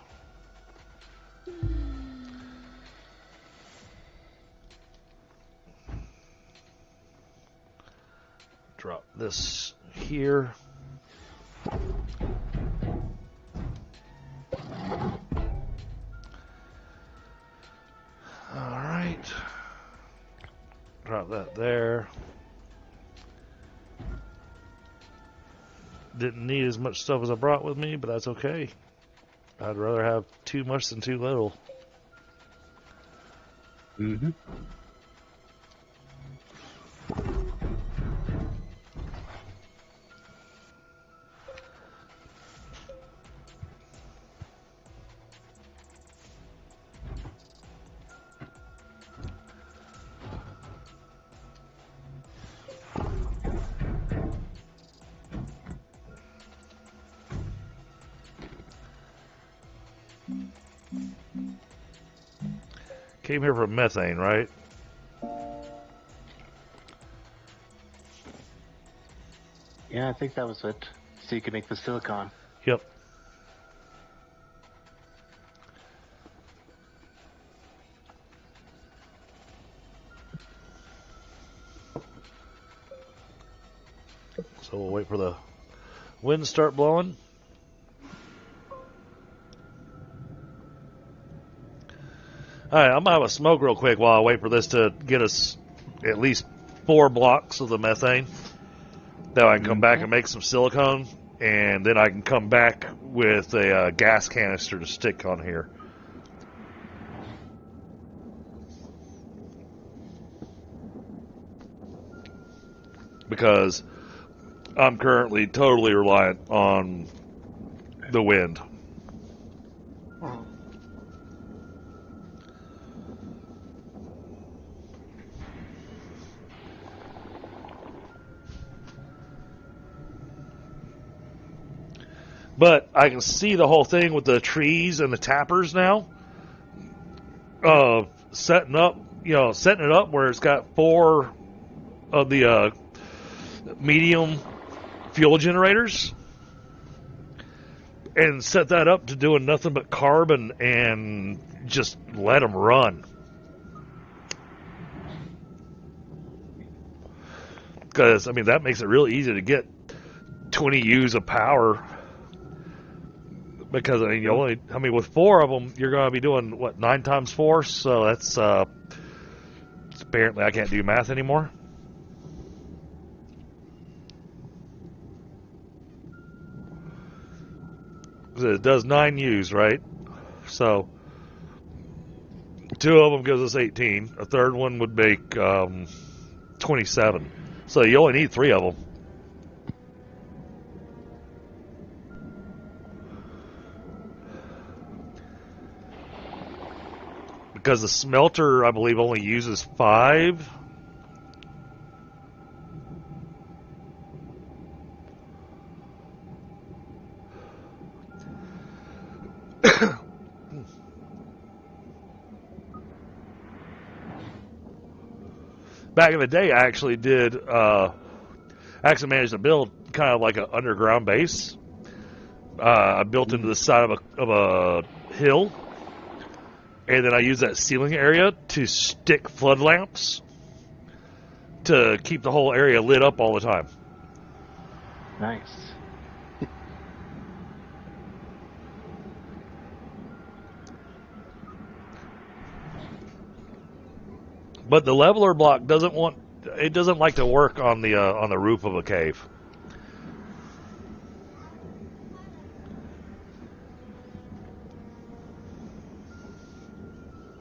Drop this here. Alright. Drop that there. Didn't need as much stuff as I brought with me, but that's okay. I'd rather have too much than too little. Mm-hmm. Came here for methane, right? Yeah, I think that was it. So you can make the silicon. Yep. So we'll wait for the wind to start blowing. Alright, I'm going to have a smoke real quick while I wait for this to get us at least 4 blocks of the methane. That I can come back and make some silicone, and then I can come back with a gas canister to stick on here. Because I'm currently totally reliant on the wind. But I can see the whole thing with the trees and the tappers now. Setting it up where it's got 4 of the medium fuel generators. And set that up to doing nothing but carbon and just let them run. Because, I mean, that makes it real easy to get 20 U's of power. Because, I mean, with 4 of them, you're going to be doing, 9 times 4? So that's, apparently I can't do math anymore. It does 9 U's, right? So, 2 of them gives us 18. A third one would make 27. So you only need 3 of them. Because the smelter, I believe, only uses 5. Back in the day, I actually managed to build kind of like an underground base. I built into the side of a hill. And then I use that ceiling area to stick flood lamps to keep the whole area lit up all the time. Nice. But the leveler block doesn't like to work on the roof of a cave.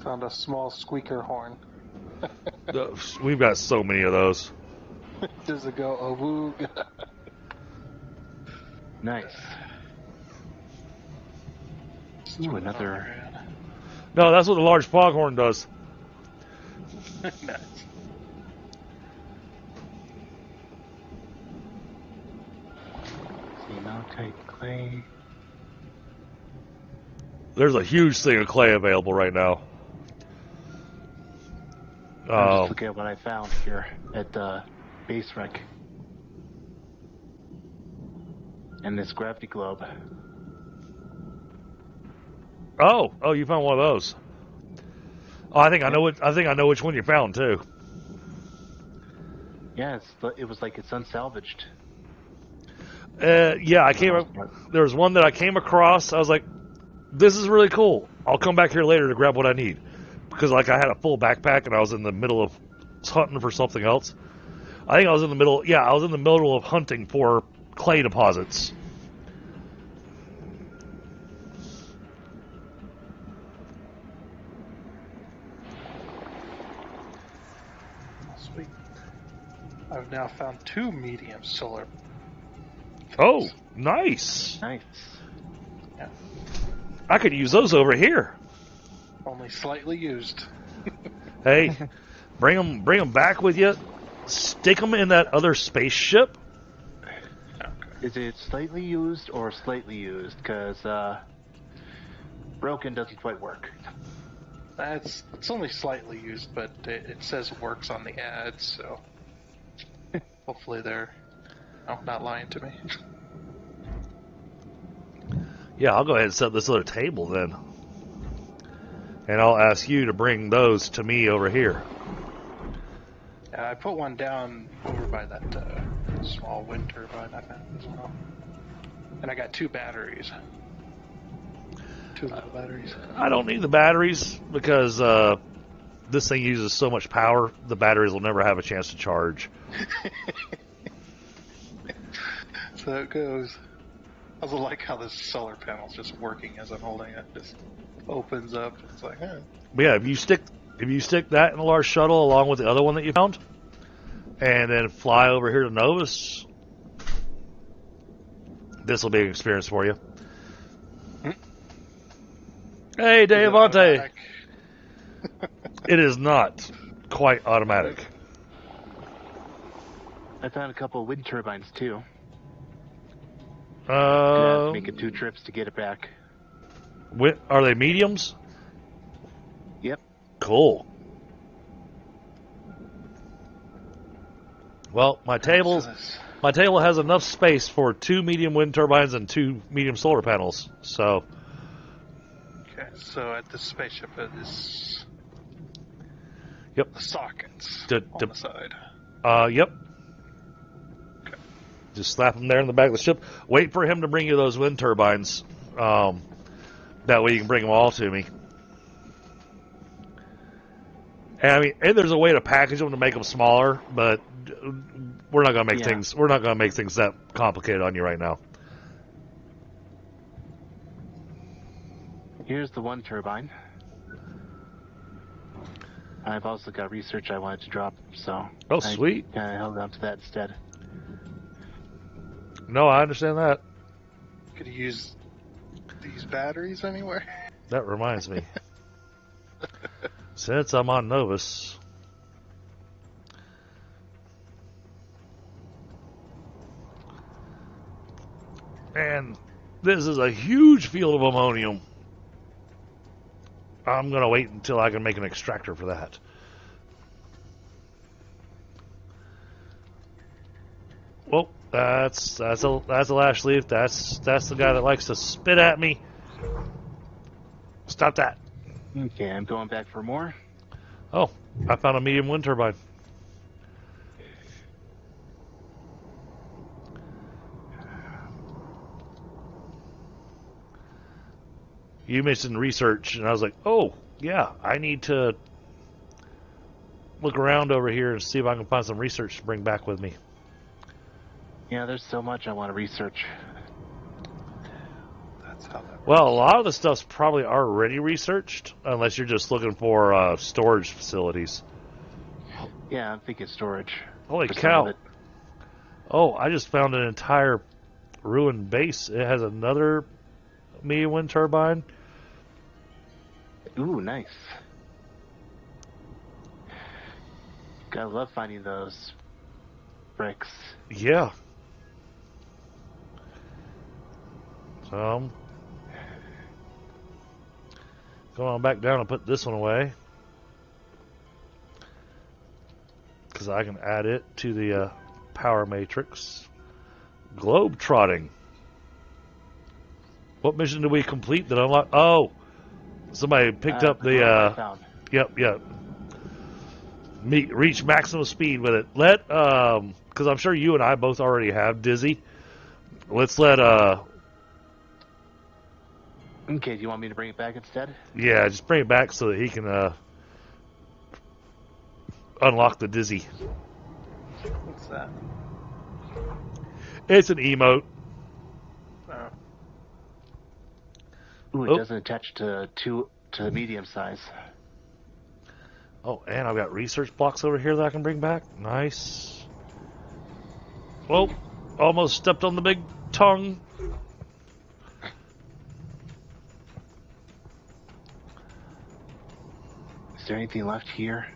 Found a small squeaker horn. We've got so many of those. Does it go, oh, woog? Nice. Ooh, another. No, that's what the large foghorn does. Nice. See, malachite clay. There's a huge thing of clay available right now. I'm just looking at what I found here at the base wreck. And this gravity globe. Oh, you found one of those. Oh, I think I know which one you found too. Yeah, it was like it's unsalvaged. Yeah, there was one that I came across. I was like, this is really cool. I'll come back here later to grab what I need. Because like I had a full backpack and I was in the middle of hunting for something else. I think I was in the middle of hunting for clay deposits. Sweet. I've now found 2 medium solar. Oh, nice. Nice. Yeah. I could use those over here. Only slightly used. Hey, bring them back with you. Stick them in that other spaceship. Okay. Is it slightly used or slightly used? Because broken doesn't quite work. It's only slightly used, but it says works on the ad, so hopefully they're not lying to me. Yeah, I'll go ahead and set this other table then. And I'll ask you to bring those to me over here. I put one down over by that small wind turbine I found as well. And I got 2 batteries. 2 little batteries. I don't need the batteries because this thing uses so much power, the batteries will never have a chance to charge. So it goes. I also like how this solar panel's just working as I'm holding it. Just opens up. It's like, But yeah, if you stick that in the large shuttle along with the other one that you found, and then fly over here to Novis, this will be an experience for you. Hey, Davante. It is not quite automatic. I found a couple of wind turbines too. Make it 2 trips to get it back. Are they mediums? Yep. Cool. Well, my table has enough space for 2 medium wind turbines and 2 medium solar panels. So. Okay, so at the spaceship it is. Yep. The sockets on the side. Yep. Okay. Just slap them there in the back of the ship. Wait for him to bring you those wind turbines. That way you can bring them all to me. And there's a way to package them to make them smaller, but we're not going to make things. We're not going to make things that complicated on you right now. Here's the one turbine. I've also got research I wanted to drop, so sweet. I kind of held on to that instead. No, I understand that. Could you use these batteries anywhere? That reminds me. Since I'm on Novis, and this is a huge field of ammonium, I'm going to wait until I can make an extractor for that. Well, that's a lash leaf. That's the guy that likes to spit at me. Stop that. Okay, I'm going back for more. Oh, I found a medium wind turbine. You mentioned research, and I was like, oh, yeah, I need to look around over here and see if I can find some research to bring back with me. Yeah, there's so much I want to research. That's how that works. Well, a lot of the stuff's probably already researched, unless you're just looking for storage facilities. Yeah, I'm thinking storage. Holy cow. Oh, I just found an entire ruined base. It has another medium wind turbine. Ooh, nice. Gotta love finding those bricks. Yeah. So, go on back down and put this one away. Because I can add it to the power matrix. Globe trotting. What mission did we complete that unlocked? Oh, somebody picked up the. I found. Yep. Reach maximum speed with it. Because I'm sure you and I both already have Dizzy. Let's let. Okay, do you want me to bring it back instead? Yeah, just bring it back so that he can unlock the Dizzy. What's that? It's an emote. Oh. Ooh, it doesn't attach to medium size. Oh, and I've got research blocks over here that I can bring back. Nice. Oh, almost stepped on the big tongue. Is there anything left here?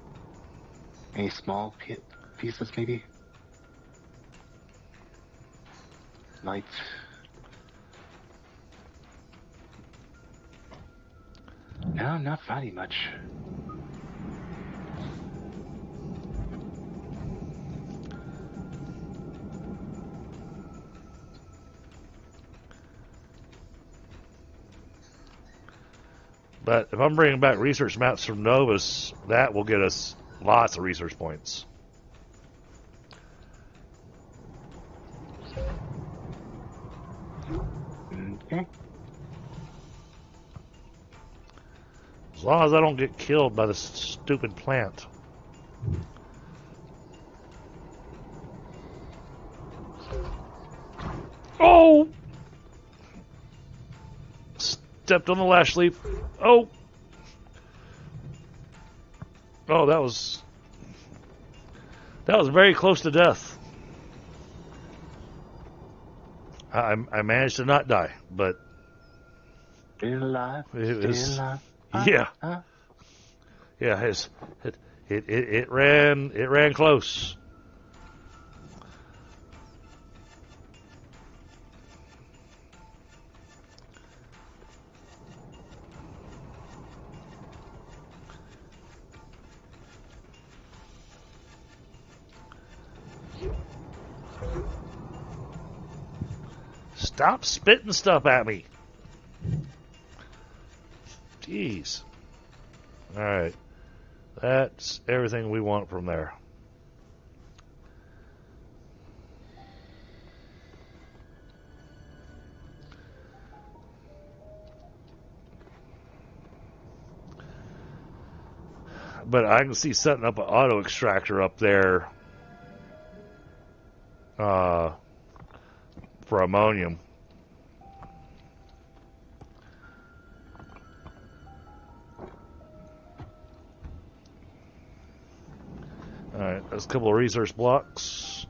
Any small pieces, maybe? Lights. No, I'm not finding much. But if I'm bringing back research maps from Novis, that will get us lots of research points. Okay. As long as I don't get killed by this stupid plant. Oh! Stepped on the lash leaf. Oh! Oh, that was very close to death. I managed to not die, but Still alive. it was, Still alive. yeah, yeah. It ran close. Stop spitting stuff at me. Jeez. Alright. That's everything we want from there. But I can see setting up an auto extractor up there for ammonium. Alright, there's a couple of research blocks.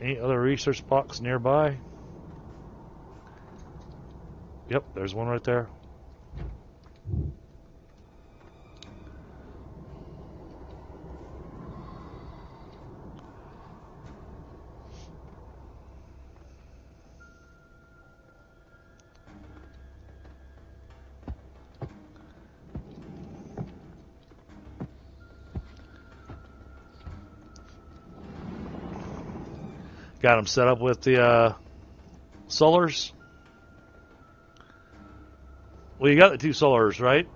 Any other research blocks nearby? Yep, there's one right there. Got them set up with the solars. Well, you got the two solars, right?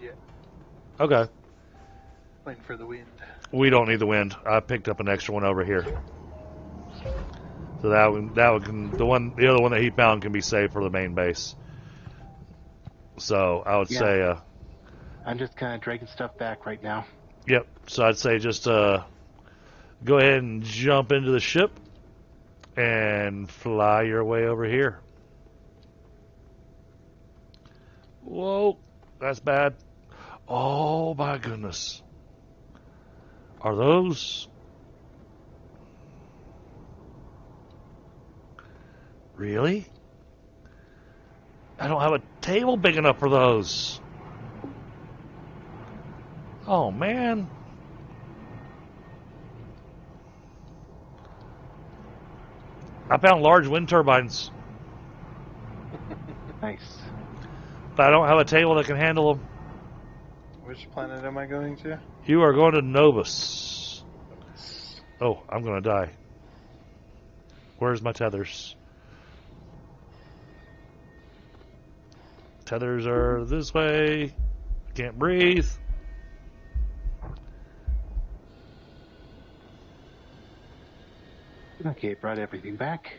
Yeah. Okay. Waiting for the wind. We don't need the wind. I picked up an extra one over here. So the other one that he found can be saved for the main base. So I would say, I'm just kind of dragging stuff back right now. yep. So I'd say just go ahead and jump into the ship and fly your way over here. Whoa, that's bad. Oh my goodness. Are those... Really? I don't have a table big enough for those. Oh man. I found large wind turbines. Nice. But I don't have a table that can handle them. Which planet am I going to? You are going to Novis. Oh, I'm going to die. Where's my tethers? Tethers are this way. Can't breathe. Okay, brought everything back.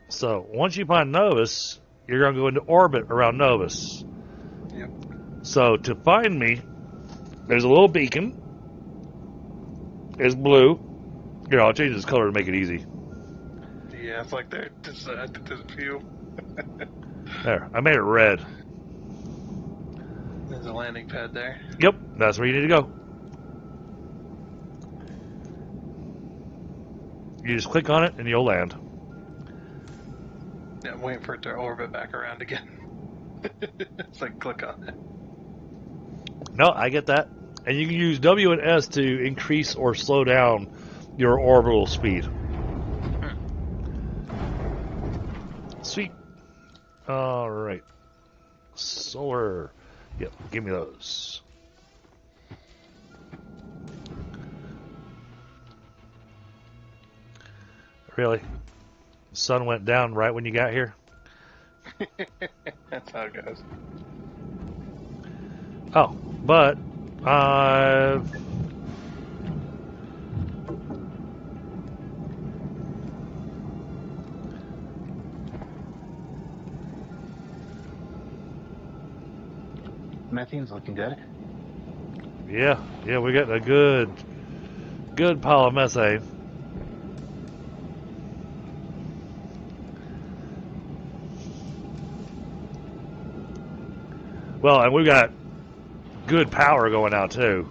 So, once you find Novis, you're going to go into orbit around Novis. Yep. So, to find me, there's a little beacon. It's blue. Here, I'll change its color to make it easy. Yeah, it's like there. There's a few. There, I made it red. There's a landing pad there. Yep, that's where you need to go. You just click on it and you'll land. Yeah, I'm waiting for it to orbit back around again. It's like click on it. No, I get that. And you can use W and S to increase or slow down your orbital speed. Sweet. All right. Solar. Yep, give me those. Really? The sun went down right when you got here? That's how it goes. Oh, but Methane's looking good. yeah, we got a good pile of methane. Well, and we've got good power going out too.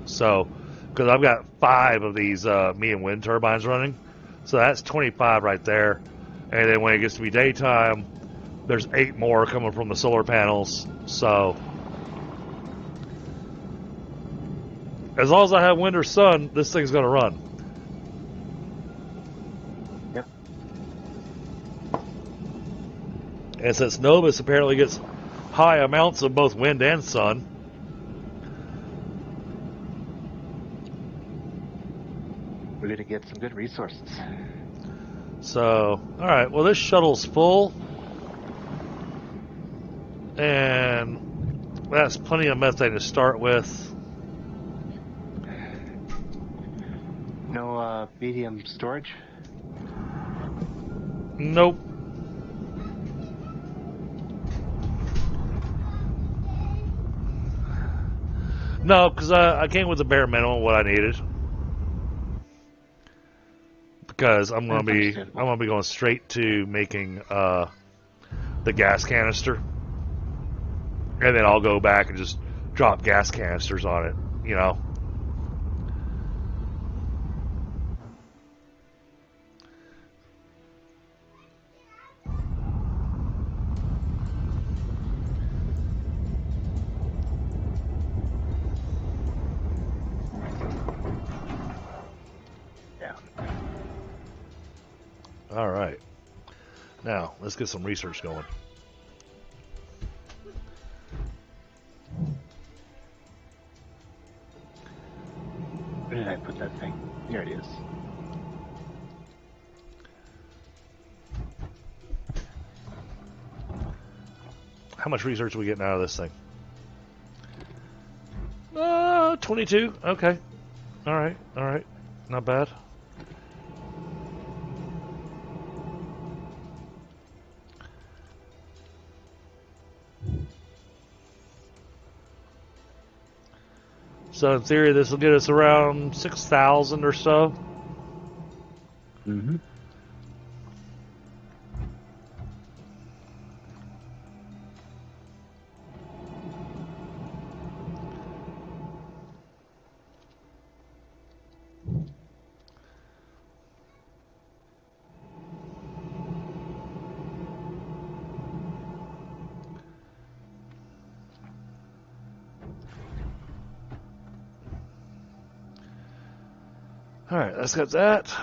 So, because I've got 5 of these medium wind turbines running, so that's 25 right there. And then when it gets to be daytime, there's 8 more coming from the solar panels. So, as long as I have wind or sun, this thing's going to run. Yep. And since Novis apparently gets high amounts of both wind and sun, We're going to get some good resources. so, alright, well this shuttle's full. And that's plenty of methane to start with. No medium storage? Nope. No, because I came with the bare minimum of what I needed. Because I'm gonna be going straight to making the gas canister, and then I'll go back and just drop gas canisters on it. You know. All right. Now, let's get some research going. Where did I put that thing? Here it is. How much research are we getting out of this thing? 22. Okay. All right. Not bad. So in theory, this will get us around 6,000 or so. Mm-hmm. All right, let's get that.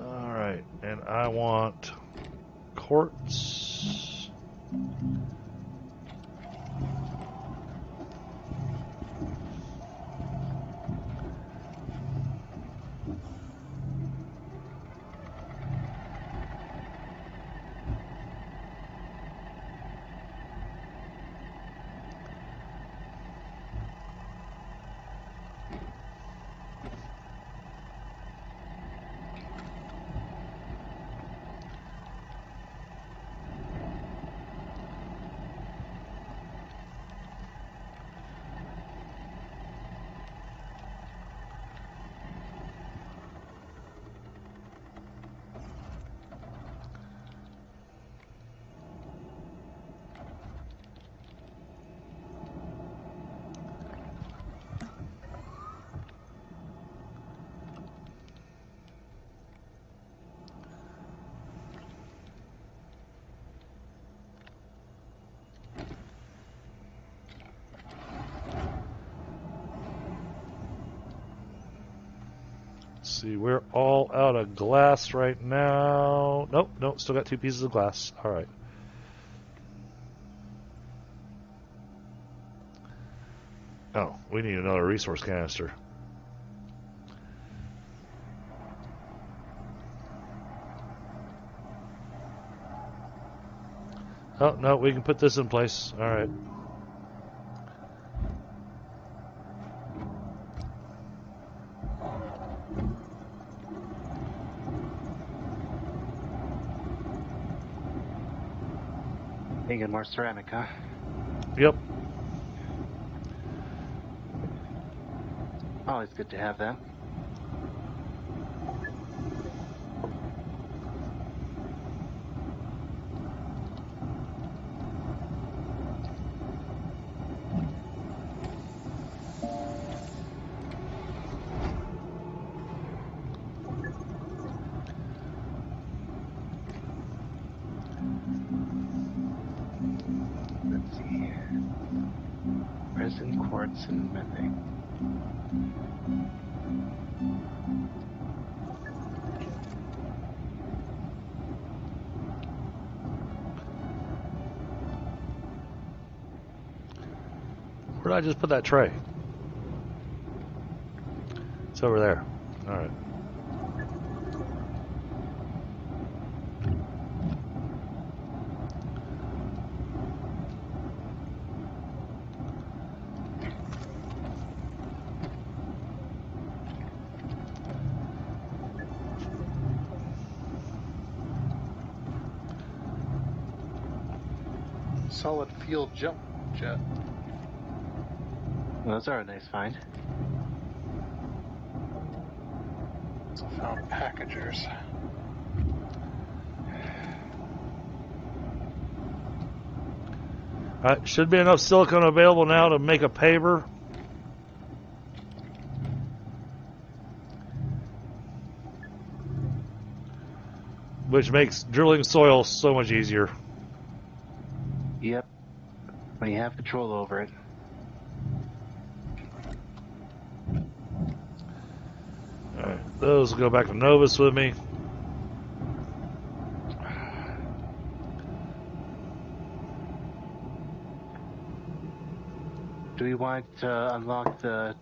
All right, and I want quartz. See, we're all out of glass right now. Nope, nope, still got 2 pieces of glass. All right. Oh, we need another resource canister. Oh, no, we can put this in place. All right. You get more ceramic, huh? Yep. Always good to have that. Let's see. Resin, quartz, and methane. Where did I just put that tray? It's over there. All right. Solid fuel jump jet. Well, those are a nice find. So I found packagers. All right, should be enough silicon available now to make a paver. Which makes drilling soil so much easier. Yep. When you have control over it. Alright, those will go back to Novis with me. want to unlock the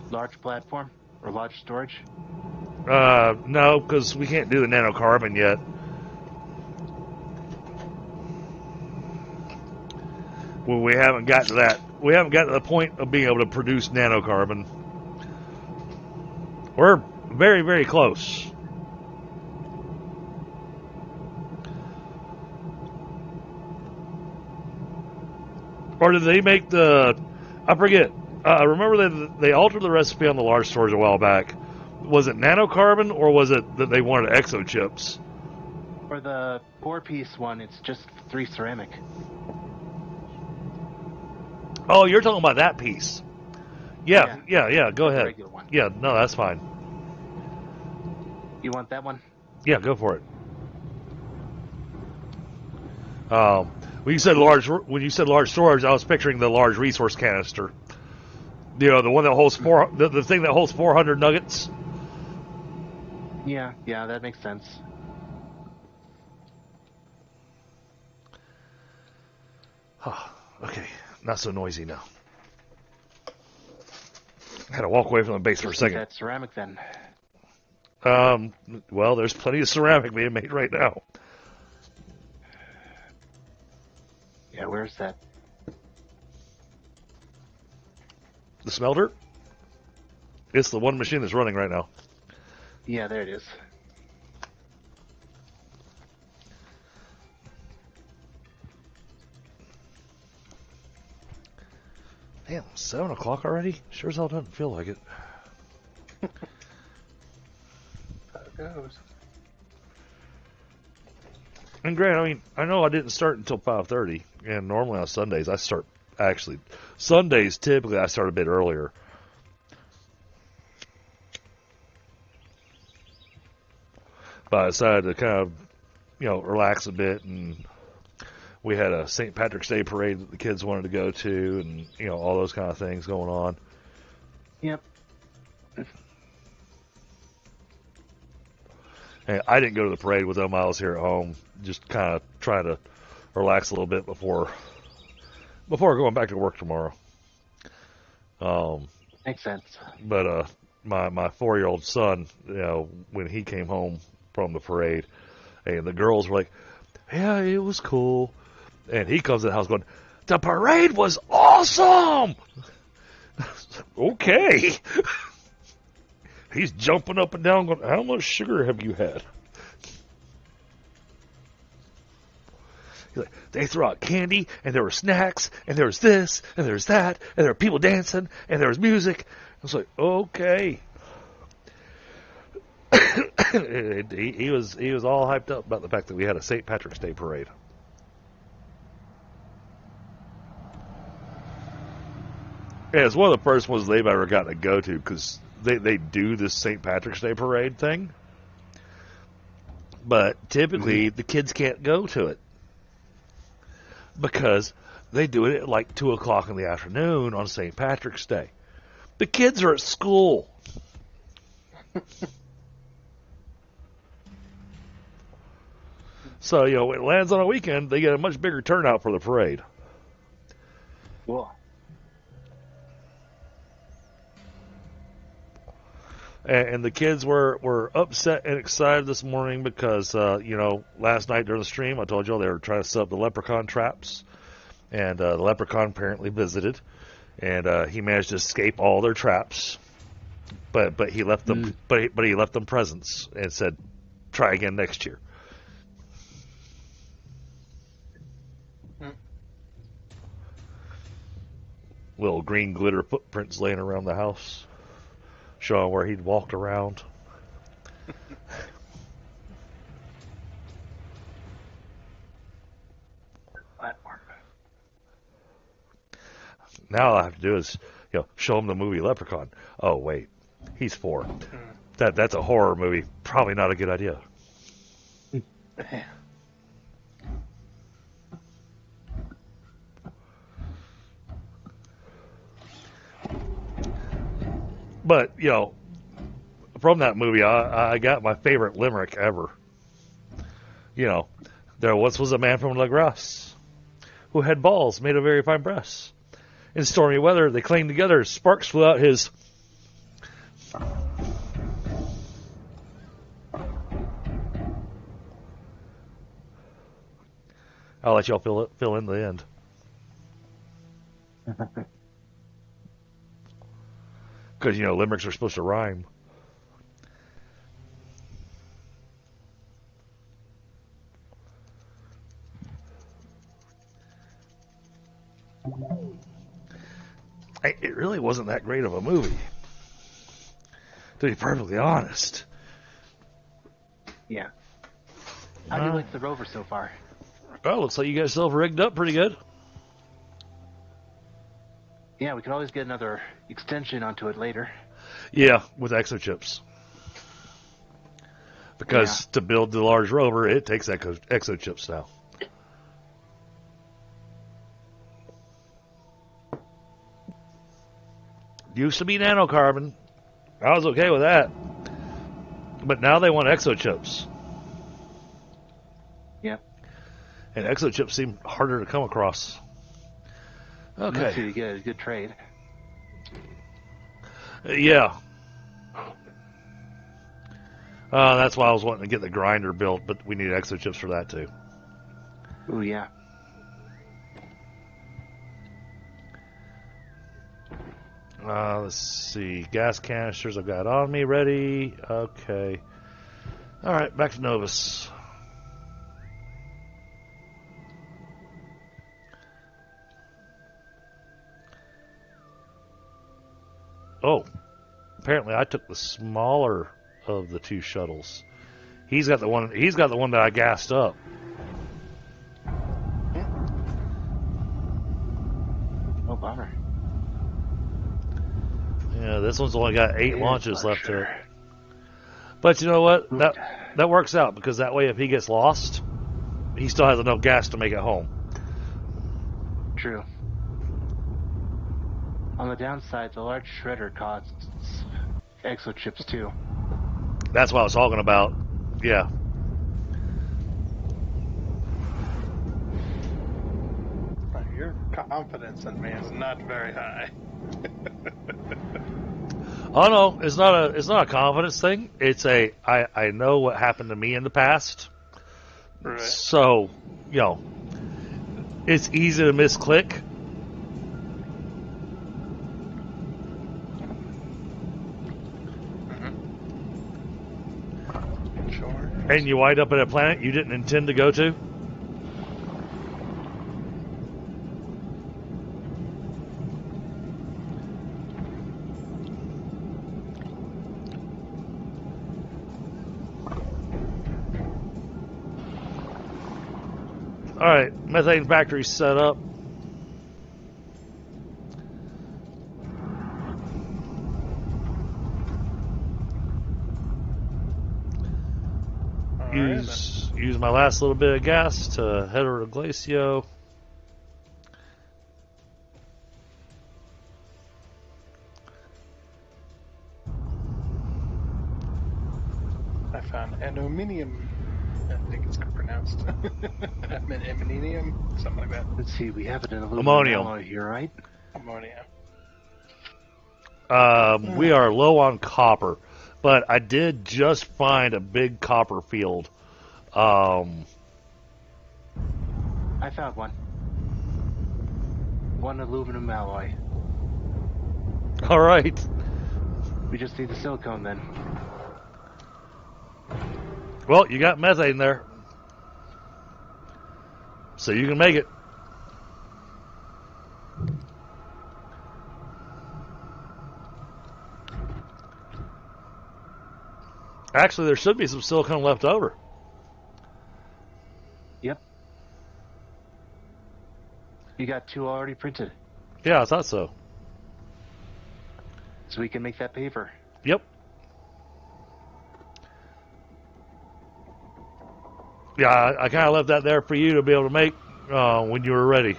large platform or large storage? No, because we can't do the nanocarbon yet. Well, we haven't got to that. We haven't got to the point of being able to produce nanocarbon. We're very, very close. Or did they make the... I forget. I remember they altered the recipe on the large storage a while back. Was it nanocarbon, or was it that they wanted exochips? For the 4-piece one, it's just 3 ceramic. Oh, you're talking about that piece. Yeah. Go ahead. Regular one. Yeah, no, that's fine. You want that one? Yeah, go for it. When you said large storage, I was picturing the large resource canister. You know, the one that holds the thing that holds 400 nuggets. Yeah, that makes sense. Okay, not so noisy now. I had to walk away from the base for a second. That ceramic then. Well, there's plenty of ceramic being made right now. Yeah, where's that? The smelter? It's the one machine that's running right now. Yeah, there it is. Damn, 7 o'clock already? Sure as hell doesn't feel like it. How it goes. And Grant, I mean, I know I didn't start until 5:30, and normally on Sundays I start, actually, Sundays typically I start a bit earlier. But I decided to kind of, relax a bit, and we had a St. Patrick's Day parade that the kids wanted to go to, and, all those kind of things going on. Yep. And I didn't go to the parade with them. I was here at home, just kind of trying to relax a little bit before going back to work tomorrow. Makes sense. But my 4-year-old son, when he came home from the parade, and the girls were like, "Yeah, it was cool," and he comes to the house going, "The parade was awesome." Okay. He's jumping up and down going, "How much sugar have you had?" He's like, "They threw out candy, and there were snacks, and there was this, and there was that, and there were people dancing, and there was music." I was like, okay. he was all hyped up about the fact that we had a St. Patrick's Day parade. Yeah, it's one of the first ones they've ever gotten to go to, because they do this St. Patrick's Day parade thing. But typically, the kids can't go to it, because they do it at like 2 o'clock in the afternoon on St. Patrick's Day. The kids are at school. So, when it lands on a weekend, they get a much bigger turnout for the parade. Cool. And the kids were upset and excited this morning because, last night during the stream, I told y'all they were trying to set up the leprechaun traps. And the leprechaun apparently visited. And he managed to escape all their traps. But he left them but he left them presents and said, "Try again next year." Little green glitter footprints laying around the house, showing where he'd walked around. Platform. Now all I have to do is, show him the movie Leprechaun. Oh wait, he's 4. That's a horror movie. Probably not a good idea. But, from that movie, I got my favorite limerick ever. There once was a man from La Grasse who had balls made of very fine brass. In stormy weather, they cling together. Sparks flew out his... I'll let y'all fill in the end. Because, you know, limericks are supposed to rhyme. It really wasn't that great of a movie, to be perfectly honest. Yeah. How do you like the Rover so far? Well, looks like you guys still have rigged up pretty good. Yeah, we could always get another extension onto it later. Yeah, with exochips. Because to build the large rover, it takes exochips now. Used to be nanocarbon. I was okay with that. But now they want exochips. Yeah. And exochips seem harder to come across. Okay. That's pretty good. Good trade. Yeah. That's why I was wanting to get the grinder built, but we need exochips for that too. Ooh, yeah. Let's see. Gas canisters I've got on me ready. Okay. Alright, back to Novis. Oh. Apparently I took the smaller of the two shuttles. He's got the one that I gassed up. Oh, bummer. Yeah, this one's only got 8 launches left to it. But you know what? That works out, because that way if he gets lost, he still has enough gas to make it home. True. On the downside, the large shredder costs exochips too. That's what I was talking about. Yeah. Your confidence in me is not very high. Oh no, it's not a confidence thing. It's I know what happened to me in the past. Right. So, you know, it's easy to misclick. Mm-hmm. Sure. And you wind up at a planet you didn't intend to go to. Alright, methane factory set up. Use my last little bit of gas to head over to Glacio. I found aluminium. I think it's pronounced. Ammonium, something like that. Let's see, we have it in aluminum Ammonium. alloy here, right? Ammonia. We are low on copper, but I did just find a big copper field. I found one. One aluminum alloy. All right. We just need the silicone then. Well, you got methane there, so you can make it. Actually, there should be some silicone left over. Yep. You got 2 already printed. Yeah, I thought so. So we can make that paper. Yep. Yeah, I kind of left that there for you to be able to make when you were ready.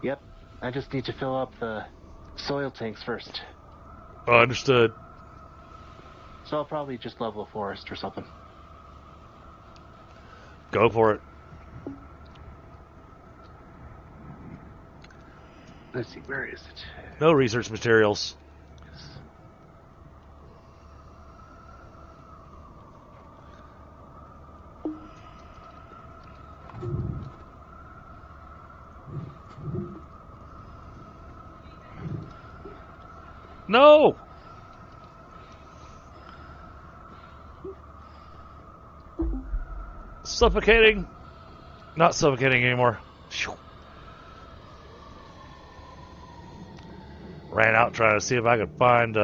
Yep. I just need to fill up the soil tanks first. Understood. So I'll probably just level a forest or something. Go for it. Let's see, where is it? No research materials. No! Suffocating. Not suffocating anymore. Ran out trying to see if I could find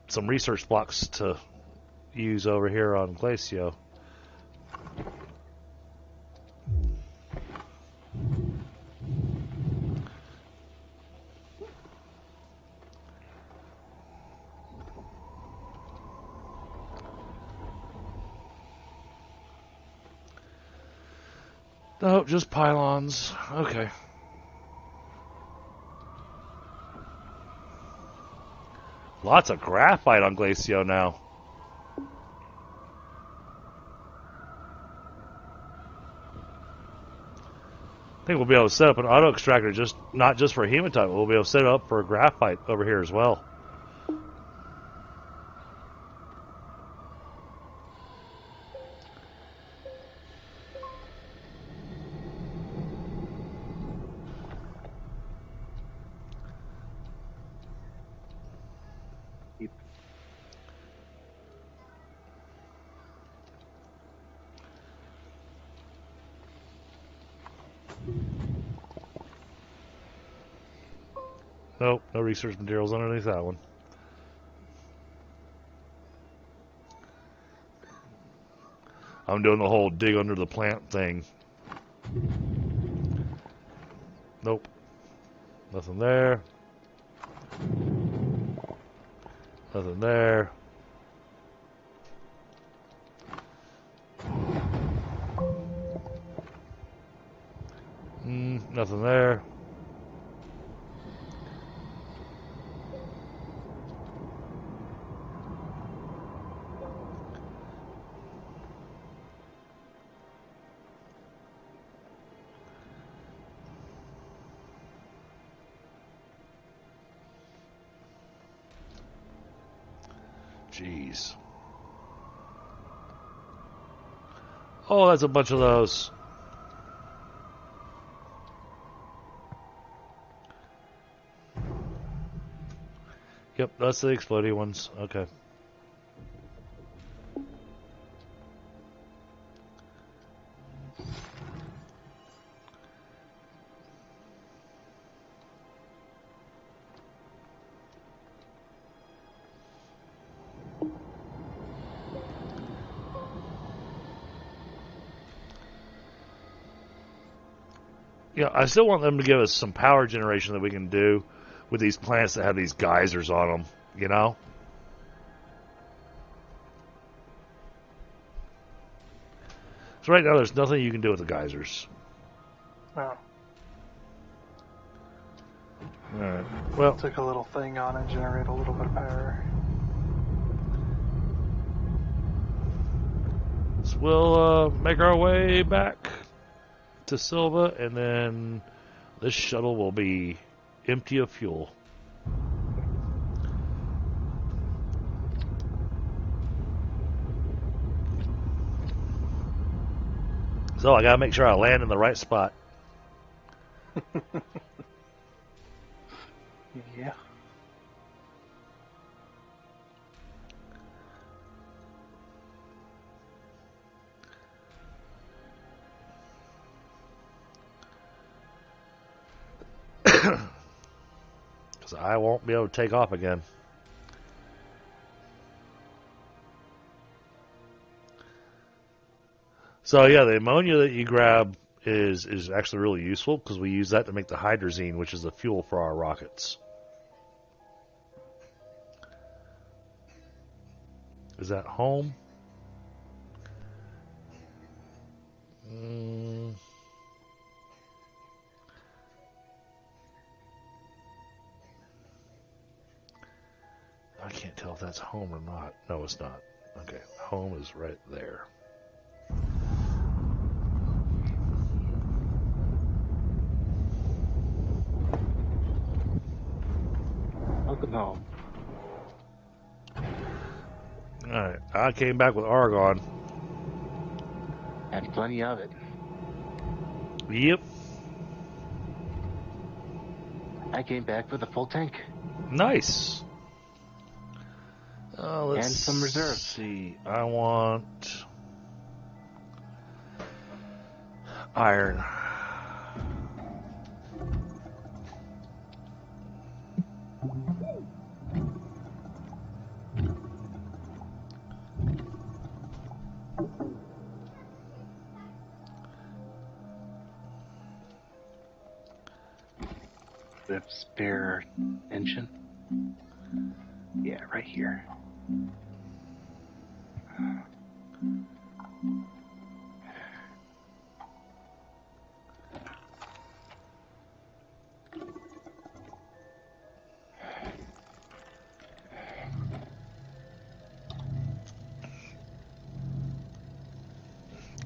some research blocks to use over here on Glacio. No, just pylons. Okay. Lots of graphite on Glacio now. I think we'll be able to set up an auto extractor not just for hematite, but we'll be able to set it up for graphite over here as well. Nope, no research materials underneath that one. I'm doing the whole dig under the plant thing. Nope. Nothing there. Nothing there. Nothing there. Jeez. Oh, that's a bunch of those. Yep, that's the exploding ones. Okay. Yeah, I still want them to give us some power generation that we can do with these plants that have these geysers on them, you know? So right now there's nothing you can do with the geysers. Oh. Alright, well... Took a little thing on and generate a little bit of power. So we'll make our way back to Silva, and then this shuttle will be empty of fuel. So I gotta make sure I land in the right spot. Yeah. Because I won't be able to take off again. So yeah, the ammonia that you grab is actually really useful because we use that to make the hydrazine, which is the fuel for our rockets. Is that home? I can't tell if that's home or not. No, it's not. Okay, home is right there. Oh, Alright, I came back with argon. and plenty of it. Yep. I came back with a full tank. Nice. Let's And some reserves. see. I want iron. We have spare engine. Yeah, right here.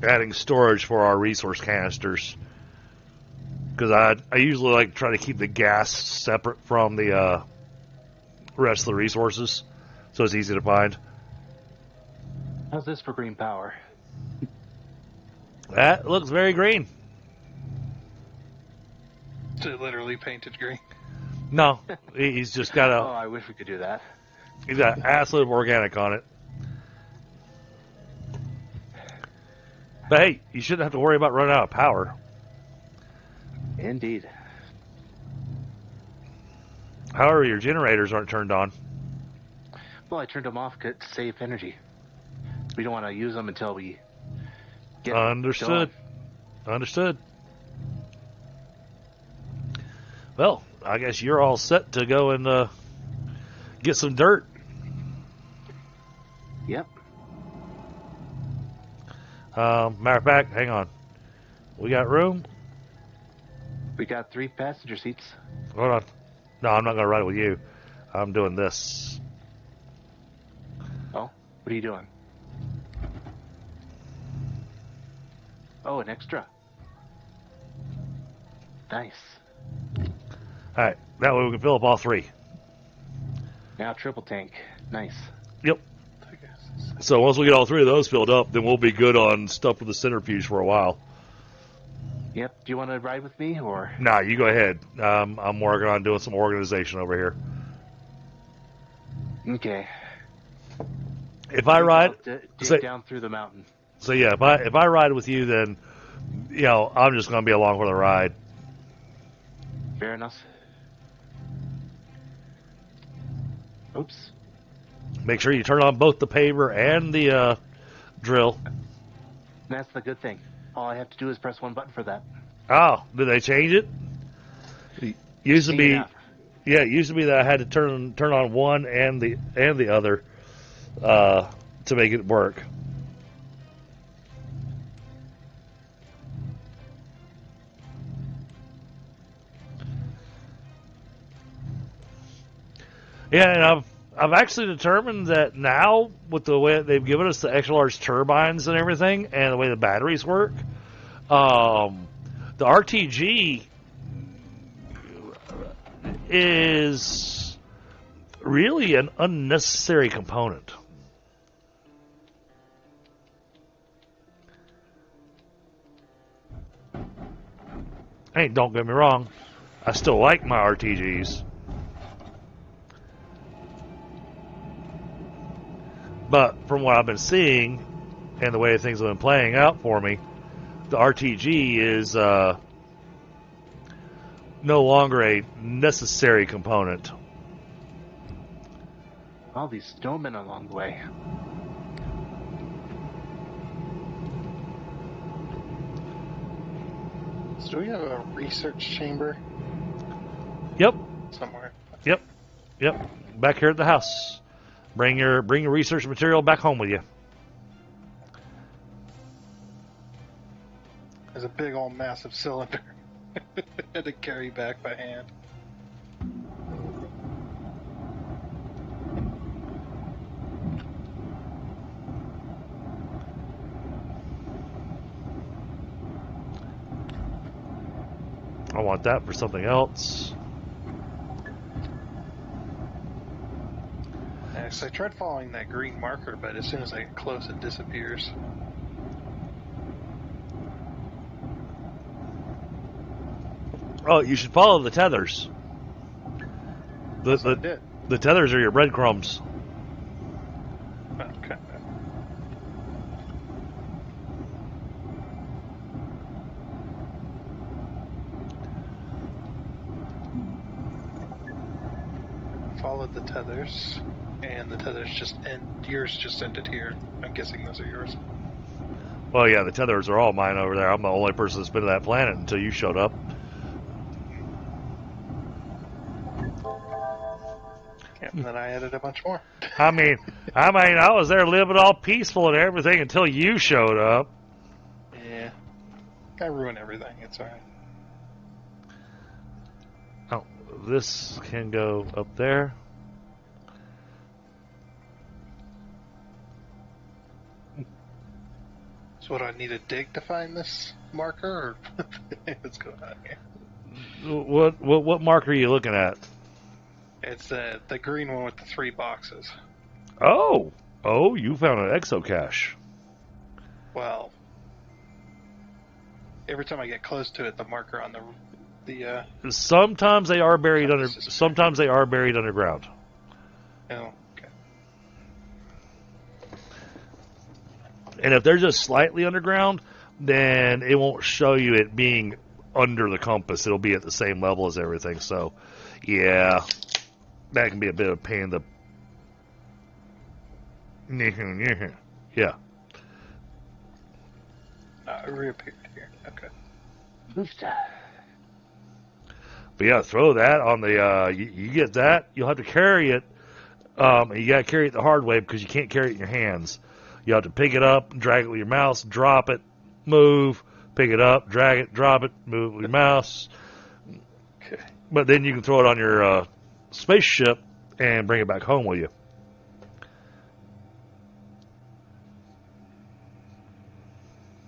Adding storage for our resource canisters. Because I usually like to try to keep the gas separate from the rest of the resources. So it's easy to find. How's this for green power? That looks very green. It literally painted green. No, he's just got Oh, a I wish we could do that. he's got absolute organic on it. But hey, you shouldn't have to worry about running out of power. Indeed. However, your generators aren't turned on. Well, I turned them off to save energy. We don't want to use them until we get Understood. going. Understood. Well, I guess you're all set to go and get some dirt. Yep. Matter of fact, hang on. We got room? We got 3 passenger seats. Hold on. No, I'm not going to ride it with you. I'm doing this. Oh, what are you doing? Oh, an extra. Nice. All right. That way we can fill up all 3. Now triple tank. Nice. Yep. So once we get all 3 of those filled up, then we'll be good on stuff for the centrifuge for a while. Yep. Do you want to ride with me or? Nah, you go ahead. I'm working on doing some organization over here. Okay. If I ride, dig down through the mountain. so yeah, if I ride with you, then I'm just going to be along for the ride. Fair enough. Oops. Make sure you turn on both the paver and the drill. That's the good thing. All I have to do is press one button for that. Oh, did they change it? It used to be, Enough. yeah, it used to be that I had to turn on one and the other to make it work. Yeah, and I've actually determined that now with the way they've given us the extra large turbines and everything, and the way the batteries work, the RTG is really an unnecessary component. Hey, don't get me wrong, I still like my RTGs. But from what I've been seeing and the way things have been playing out for me, the RTG is no longer a necessary component. All these snowmen along the way. So do we have a research chamber Yep, somewhere? yep. Back here at the house. Bring your research material back home with you. There's a big old massive cylinder to carry back by hand. I want that for something else. So I tried following that green marker, but as soon as I get close, it disappears. Oh, you should follow the tethers. That's what I did. The tethers are your breadcrumbs. Okay. Followed the tethers, and the tethers just end. Yours just ended here. I'm guessing those are yours. Well, yeah, the tethers are all mine over there. I'm the only person that's been to that planet until you showed up. Yeah, and then I added a bunch more. I mean, I was there living all peaceful and everything until you showed up. Yeah. I ruin everything. It's alright. Oh, this can go up there. So, what do I need to dig to find this marker? Or what's going on here? What marker are you looking at? It's the green one with the 3 boxes. Oh, you found an exocache. Well, every time I get close to it, the marker on the Sometimes they are buried under. Novis is Sometimes they are buried underground. oh, okay. And if they're just slightly underground, then it won't show you it being under the compass. It'll be at the same level as everything. So, yeah, that can be a bit of a pain in the. Yeah. It reappeared here. Okay. Booster. But yeah, throw that on the. You get that, you'll have to carry it. And you got to carry it the hard way because you can't carry it in your hands. You have to pick it up, drag it with your mouse, drop it, move, pick it up, drag it, drop it, move with your mouse. Okay. But then you can throw it on your spaceship and bring it back home with you.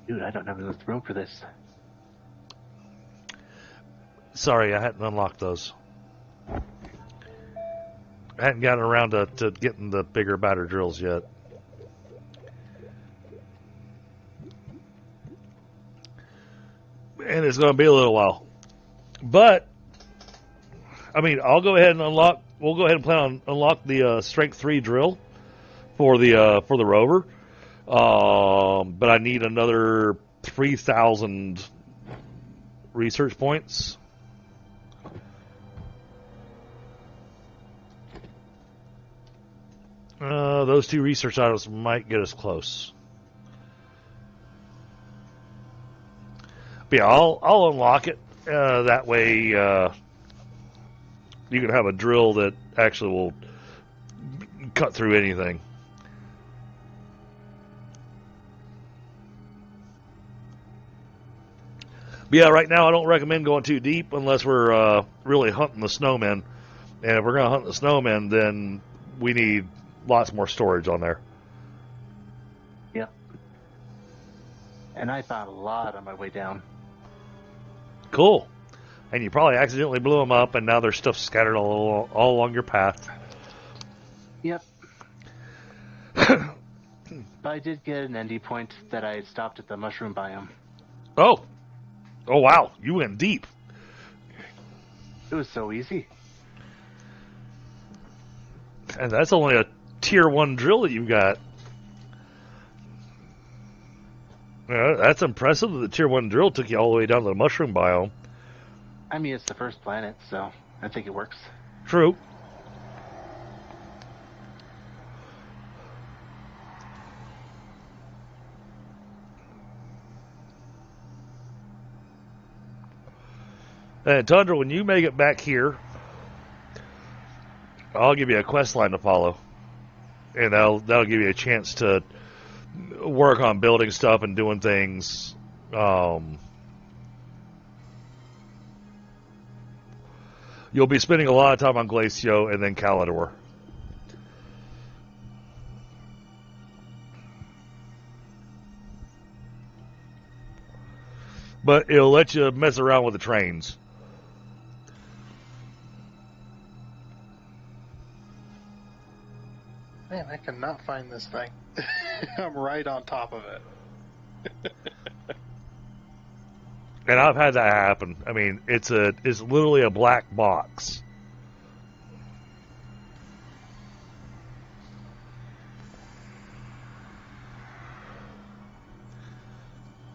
Dude, I don't have enough room for this. Sorry, I hadn't unlocked those. I hadn't gotten around to getting the bigger, badder drills yet. And it's going to be a little while. But, I mean, I'll go ahead and unlock. We'll go ahead and plan on unlock the Strength 3 drill for the Rover. But I need another 3,000 research points. Those 2 research items might get us close. But yeah, I'll unlock it. That way, you can have a drill that actually will cut through anything. But yeah, right now I don't recommend going too deep unless we're really hunting the snowmen. And if we're going to hunt the snowmen, then we need lots more storage on there. Yep. And I found a lot on my way down. Cool. And you probably accidentally blew them up, and now there's stuff scattered all along your path. Yep. But I did get an ND point that I stopped at the mushroom biome. Oh, wow. You went deep. It was so easy. And that's only a tier 1 drill that you've got. Yeah, that's impressive that the tier 1 drill took you all the way down to the mushroom biome. I mean, it's the first planet, so I think it works. True. And Tundra, when you make it back here, I'll give you a quest line to follow. And that'll give you a chance to work on building stuff and doing things. You'll be spending a lot of time on Glacio and then Calidor. But it'll let you mess around with the trains. Man, I cannot find this thing. I'm right on top of it. And I've had that happen. I mean, it's literally a black box.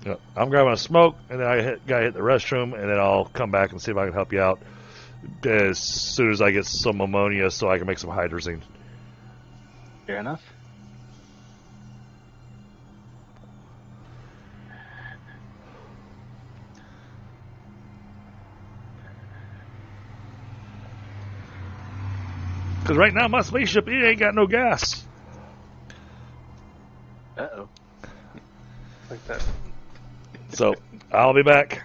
Yep. I'm grabbing a smoke, and then gotta hit the restroom, and then I'll come back and see if I can help you out as soon as I get some ammonia so I can make some hydrazine. Fair enough. Because right now my spaceship, it ain't got no gas. Uh-oh. Like that. So, I'll be back.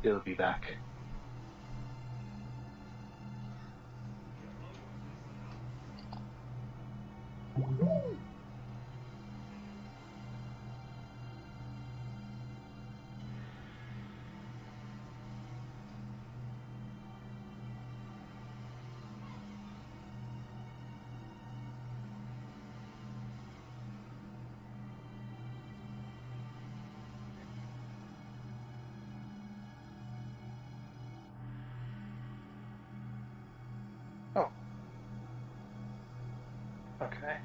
It'll be back. Oh. Okay.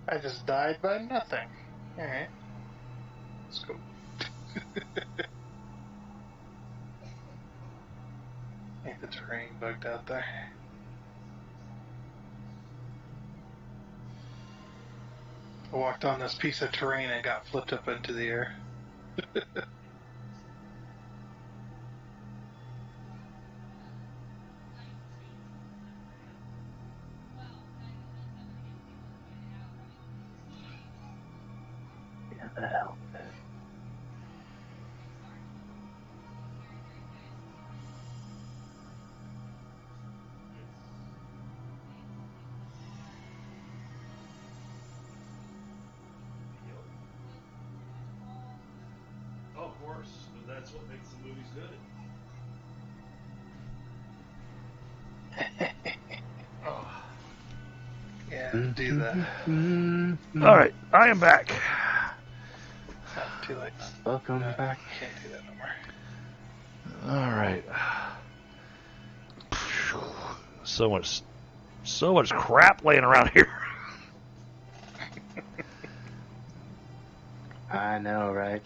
I just died by nothing. Alright. Let's go. Ain't the terrain bugged out there? I walked on this piece of terrain and got flipped up into the air. Yeah, that helped. Oh, of course. That's what makes the movies good. Oh. Yeah, do that. All right, I am back. Oh, too late. Welcome back. Can't do that no more. All right. So much crap laying around here. I know, right?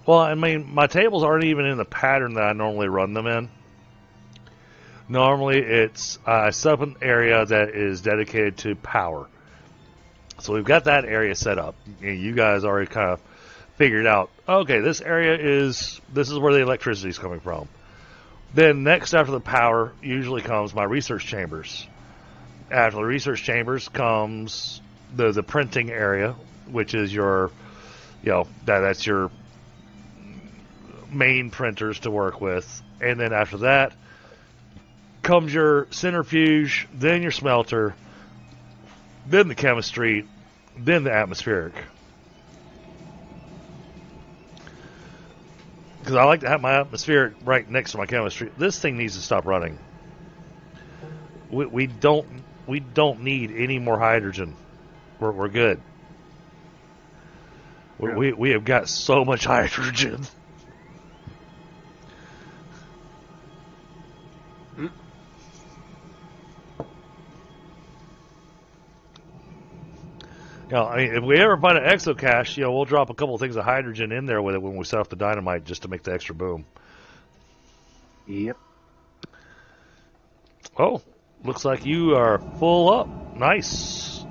Well, I mean, my tables aren't even in the pattern that I normally run them in. Normally, it's a separate area that is dedicated to power. So we've got that area set up. You guys already kind of figured out, okay, this is where the electricity is coming from. Then next after the power usually comes my research chambers. After the research chambers comes the printing area, which is your, that's your main printers to work with. And then after that comes your centrifuge, then your smelter, then the chemistry, then the atmospheric. Because I like to have my atmospheric right next to my chemistry. This thing needs to stop running. We don't need any more hydrogen. We're good. We have got so much hydrogen. I mean, if we ever find an exocache, we'll drop a couple of things of hydrogen in there with it when we set off the dynamite just to make the extra boom. Yep. Oh, looks like you are full up. Nice.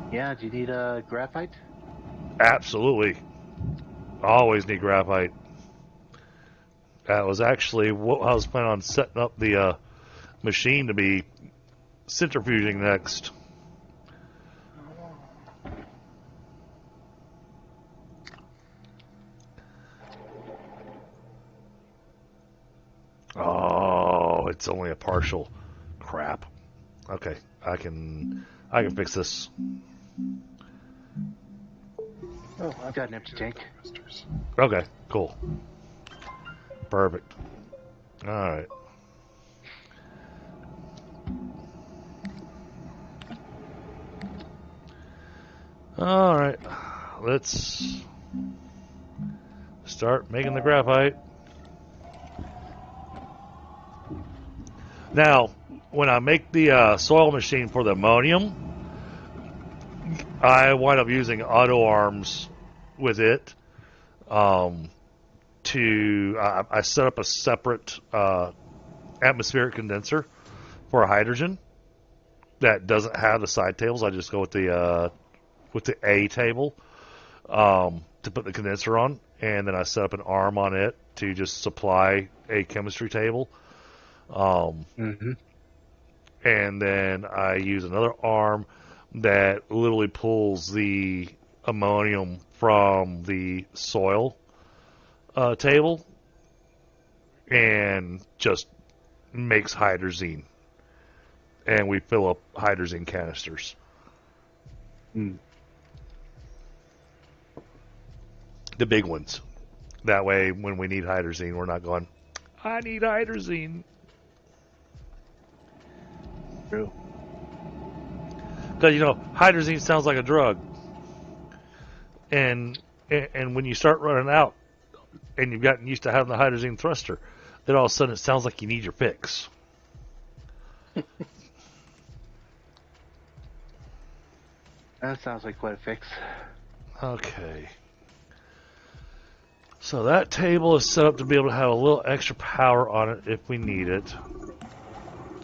Yeah, do you need a graphite? Absolutely. Always need graphite. That was actually what I was planning on setting up the machine to be centrifuging next. Oh, it's only a partial. Crap. Okay, I can I can fix this. Oh, I've got an empty tank. Okay, cool. Perfect. Alright. Alright. Let's start making the graphite. Now, when I make the soil machine for the ammonium, I wind up using auto arms with it. I set up a separate atmospheric condenser for hydrogen that doesn't have the side tables. I just go with the A table to put the condenser on, and then I set up an arm on it to just supply a chemistry table. And then I use another arm that literally pulls the ammonium from the soil table and just makes hydrazine. And we fill up hydrazine canisters. Mm. The big ones. That way, when we need hydrazine, we're not going, I need hydrazine. True. Because, hydrazine sounds like a drug. And when you start running out and you've gotten used to having the hydrazine thruster, then all of a sudden it sounds like you need your fix. That sounds like quite a fix. Okay. So that table is set up to be able to have a little extra power on it if we need it.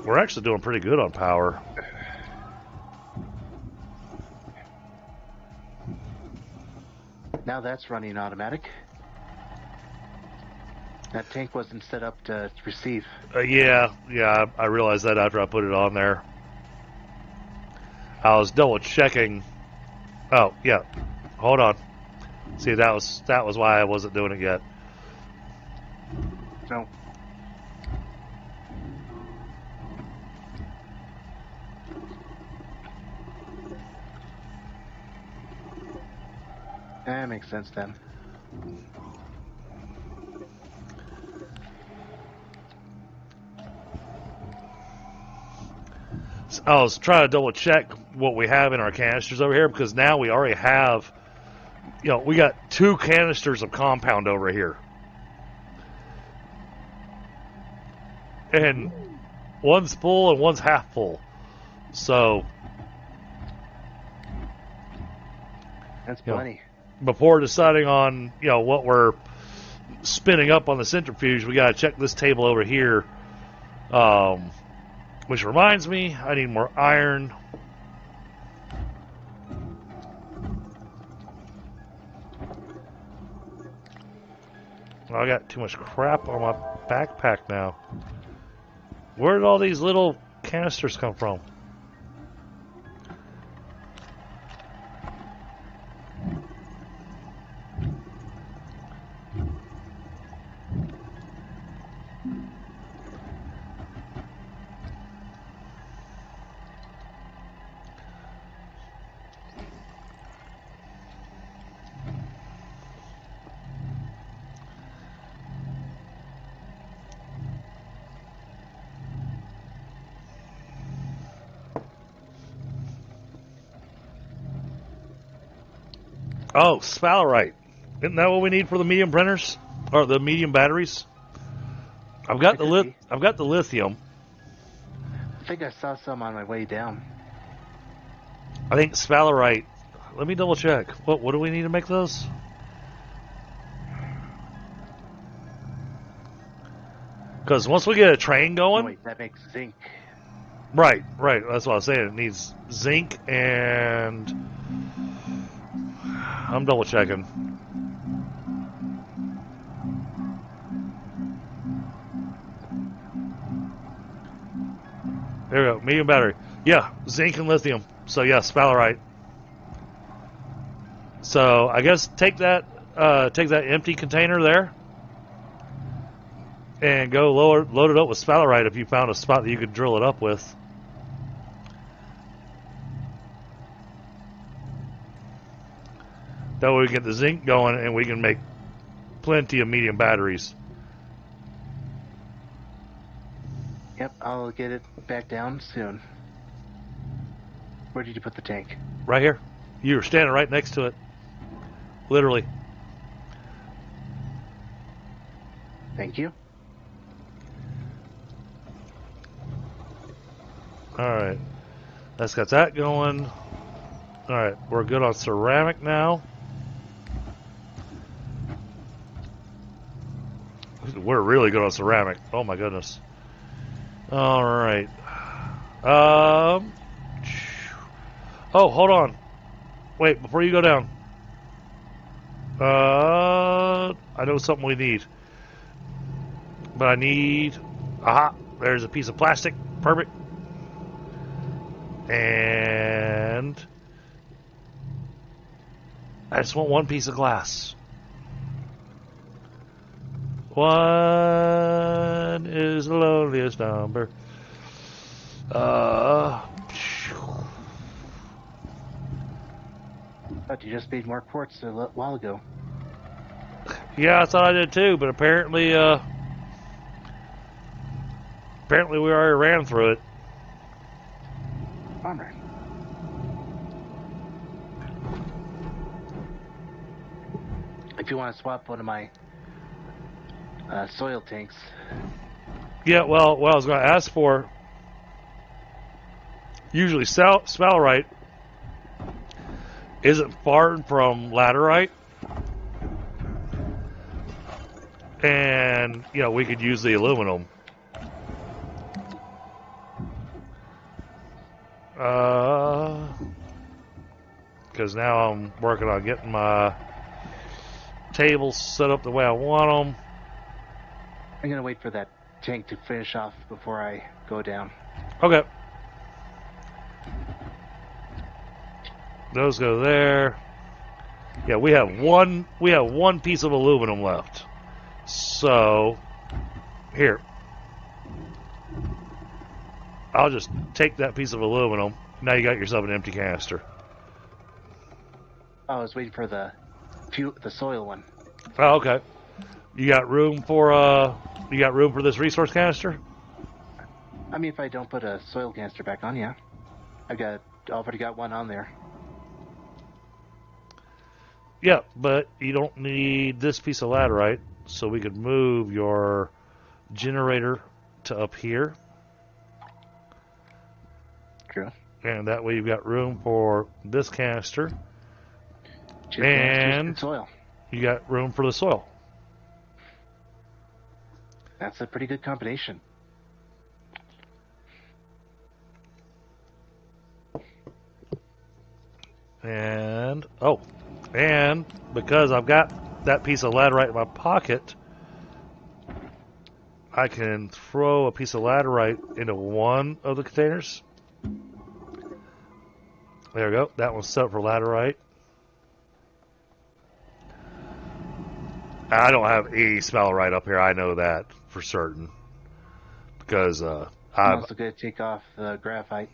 We're actually doing pretty good on power. Now that's running automatic. That tank wasn't set up to receive. Yeah, I realized that after I put it on there. I was double checking. Oh, yeah. Hold on. See, that was why I wasn't doing it yet. No. That makes sense then. I was trying to double check what we have in our canisters over here because now we already have, we got 2 canisters of compound over here. And one's full and one's half full. So, That's plenty. Before deciding on, what we're spinning up on the centrifuge, we got to check this table over here. Which reminds me, I need more iron. Oh, I got too much crap on my backpack now. Where did all these little canisters come from? Oh, sphalerite. Isn't that what we need for the medium printers? Or the medium batteries? I've got the lithium. I think I saw some on my way down. I think sphalerite. Let me double check. What do we need to make those? Because once we get a train going... Oh, wait, that makes zinc. Right. That's what I was saying. It needs zinc and... I'm double checking. There we go. Medium battery. Yeah, zinc and lithium. So yeah, sphalerite. So I guess take that empty container there and go load it up with sphalerite if you found a spot that you could drill it up with. That way we get the zinc going and we can make plenty of medium batteries. Yep, I'll get it back down soon. Where did you put the tank? Right here. You were standing right next to it. Literally. Thank you. Alright. That's got that going. Alright, we're good on ceramic now. We're really good on ceramic. Oh my goodness. Alright. Oh, hold on. Wait, before you go down. I know something we need. But I need... Aha! There's a piece of plastic. Perfect. And... I just want one piece of glass. One is the loneliest number. Thought you just made more quartz a while ago. Yeah, I thought I did too, but apparently we already ran through it. Alright. If you want to swap one of my soil tanks. Yeah, well, what I was going to ask for, usually sphalerite isn't far from laterite. And, you know, we could use the aluminum. Because now I'm working on getting my tables set up the way I want them. I'm going to wait for that tank to finish off before I go down. Okay. Those go there. Yeah, we have one piece of aluminum left. So here. I'll just take that piece of aluminum. Now you got yourself an empty canister. Oh, I was waiting for the soil one. Oh, okay. You got room for this resource canister? I mean, if I don't put a soil canister back on, yeah. I've already got one on there. Yeah, but you don't need this piece of laterite, so we could move your generator to up here. True. And that way you've got room for this canister. Two And canisters and soil. You got room for the soil. That's a pretty good combination. And because I've got that piece of laterite in my pocket, I can throw a piece of laterite into one of the containers. There we go. That one's set up for laterite. I don't have any sphalerite up here. I know that for certain. Because I'm also going to take off the graphite.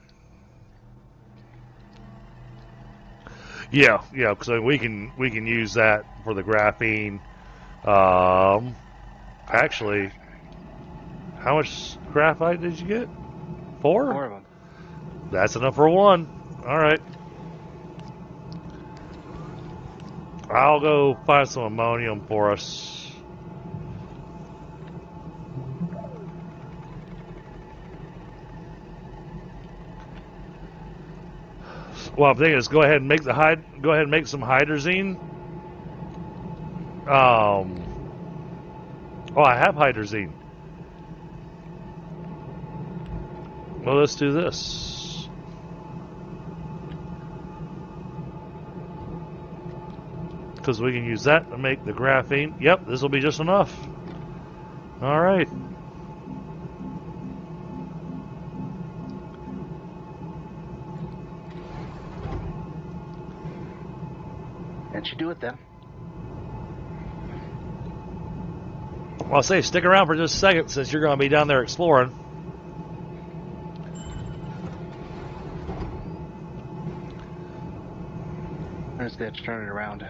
Yeah, because we can use that for the graphene. Actually, how much graphite did you get? 4? 4 of them. That's enough for one. All right. I'll go find some ammonium for us. Well, I'm thinking is go ahead and make some hydrazine. Oh, I have hydrazine. Well, let's do this. Because we can use that to make the graphene. Yep, this will be just enough. All right. That should do it then. Well, I'll say stick around for just a second since you're going to be down there exploring. I'm just going to turn it around.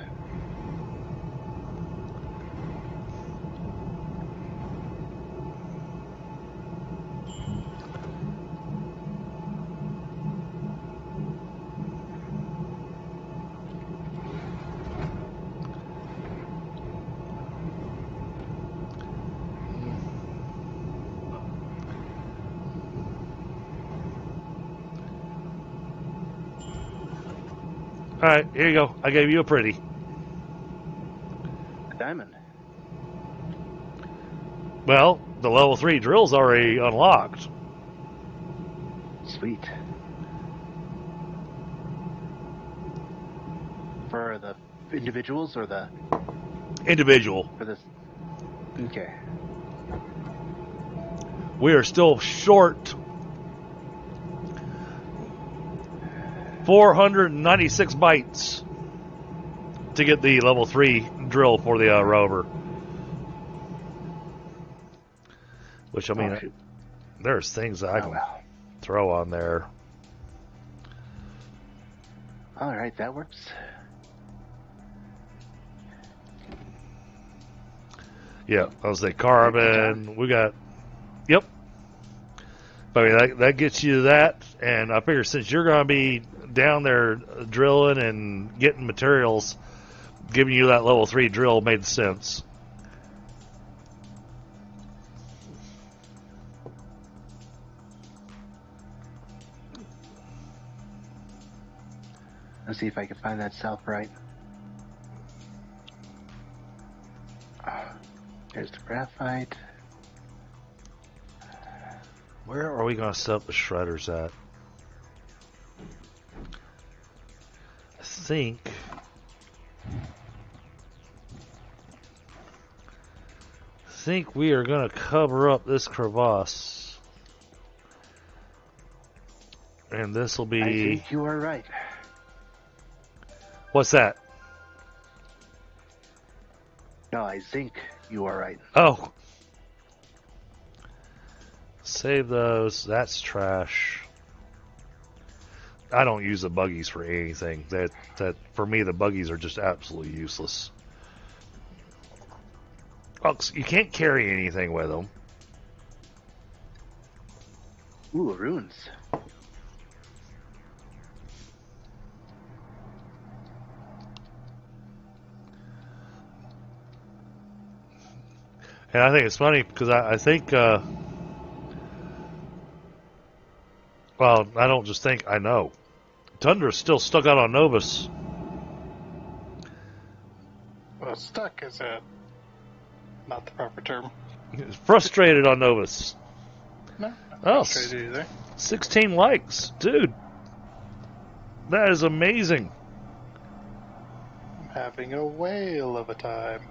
Alright, here you go. I gave you a pretty. A diamond. Well, the level 3 drill's already unlocked. Sweet. For the individuals or the... Individual. For this... Okay. We are still short 496 bytes to get the level 3 drill for the rover. Which, I mean, there's things that I can throw on there. Alright, that works. Yeah, I was like carbon. We got, yep. But I mean, that gets you that. And I figure since you're going to be down there drilling and getting materials, giving you that level 3 drill made sense. Let's see if I can find that south right. There's the graphite. Where are we going to set up the shredders at? I think we are going to cover up this crevasse. And this will be... I think you are right. What's that? No, I think you are right. Oh. Save those. That's trash. I don't use the buggies for anything. That for me, the buggies are just absolutely useless. Oh, you can't carry anything with them. Ooh, runes. And I think it's funny because I think, well, I don't just think, I know. Tundra's still stuck out on Novis. Well, stuck is not the proper term. He's frustrated on Novis. No, Oh, not frustrated either. 16 likes. Dude, that is amazing. I'm having a whale of a time.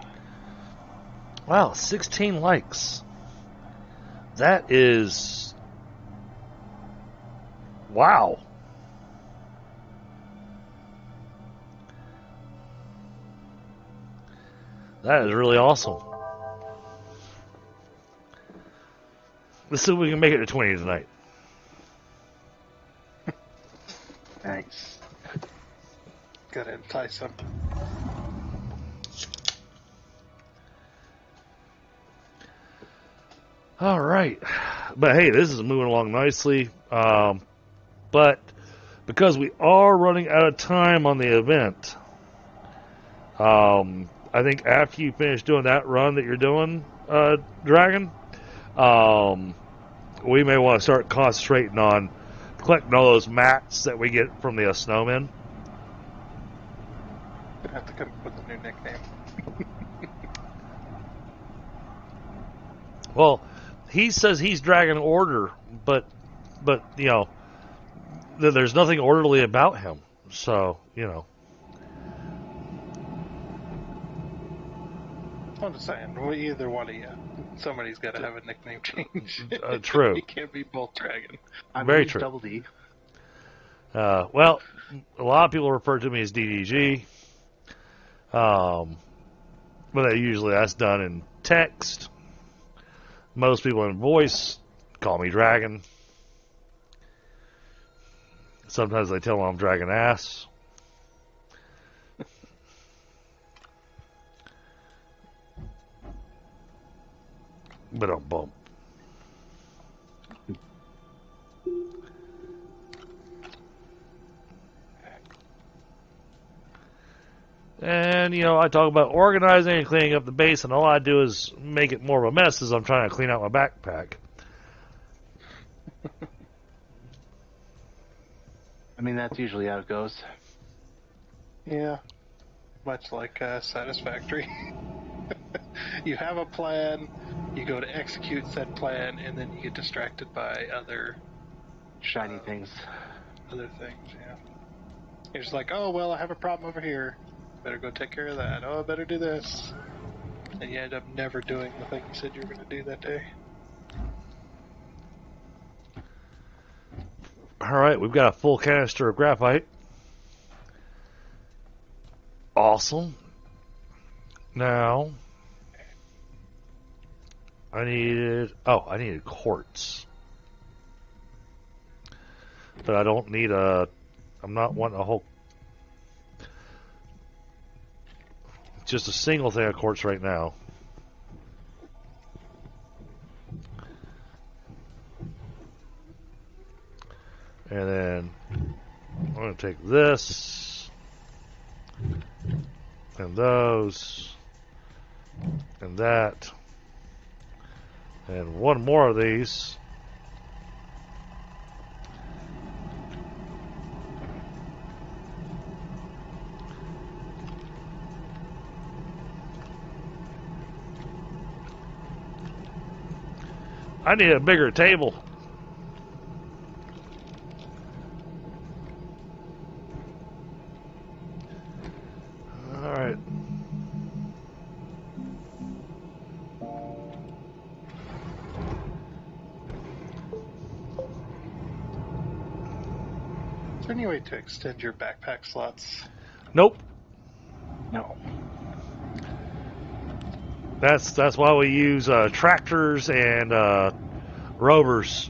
Wow, 16 likes. That is... Wow. That is really awesome. Let's see if we can make it to 20 tonight. Nice. Gotta entice him. All right. But hey, this is moving along nicely. But because we are running out of time on the event, I think after you finish doing that run that you're doing, Dragon, we may want to start concentrating on collecting all those mats that we get from the snowmen. Gonna have to come up with a new nickname. Well, he says he's Dragon Order, but you know, there's nothing orderly about him. So, you know. I'm just saying, either one of you, somebody's got to have a nickname change. True. You can't be both Dragon. I'm Very always true. Double D. Well, a lot of people refer to me as DDG. But usually that's done in text. Most people in voice call me Dragon. Sometimes they tell them I'm Dragon Ass. But I'm bump. And, you know, I talk about organizing and cleaning up the base, and all I do is make it more of a mess as I'm trying to clean out my backpack. I mean, that's usually how it goes. Yeah, much like Satisfactory. You have a plan, you go to execute said plan, and then you get distracted by other Shiny things. things. Yeah, you're just like, oh well, I have a problem over here. Better go take care of that. Oh, I better do this. And you end up never doing the thing you said you were going to do that day. Alright, we've got a full canister of graphite. Awesome. Now, I needed quartz. But I don't need I'm not wanting a whole, just a single thing of quartz right now. And then I'm going to take this and those and that and one more of these. I need a bigger table. All right. Is there any way to extend your backpack slots? Nope. No. That's why we use tractors and rovers.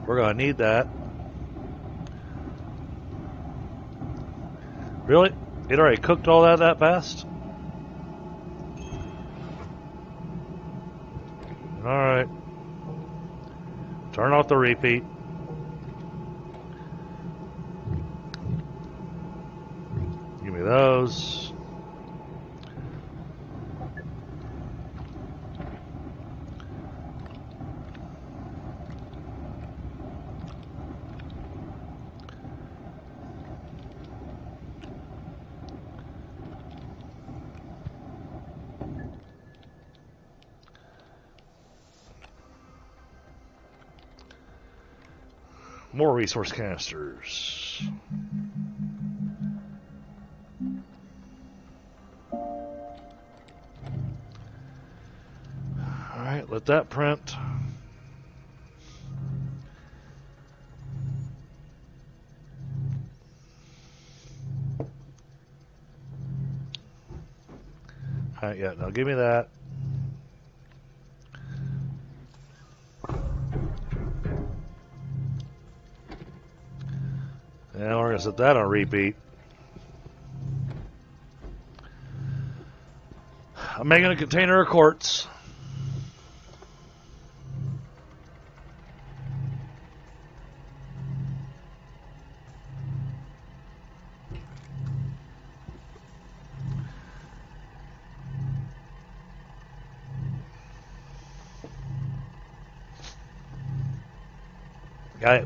We're gonna need that. Really? It already cooked all that fast? Alright. Turn off the repeat. Give me those. More resource canisters. Alright, let that print. Alright, yeah, now give me that. And we're going to set that on repeat. I'm making a container of quartz.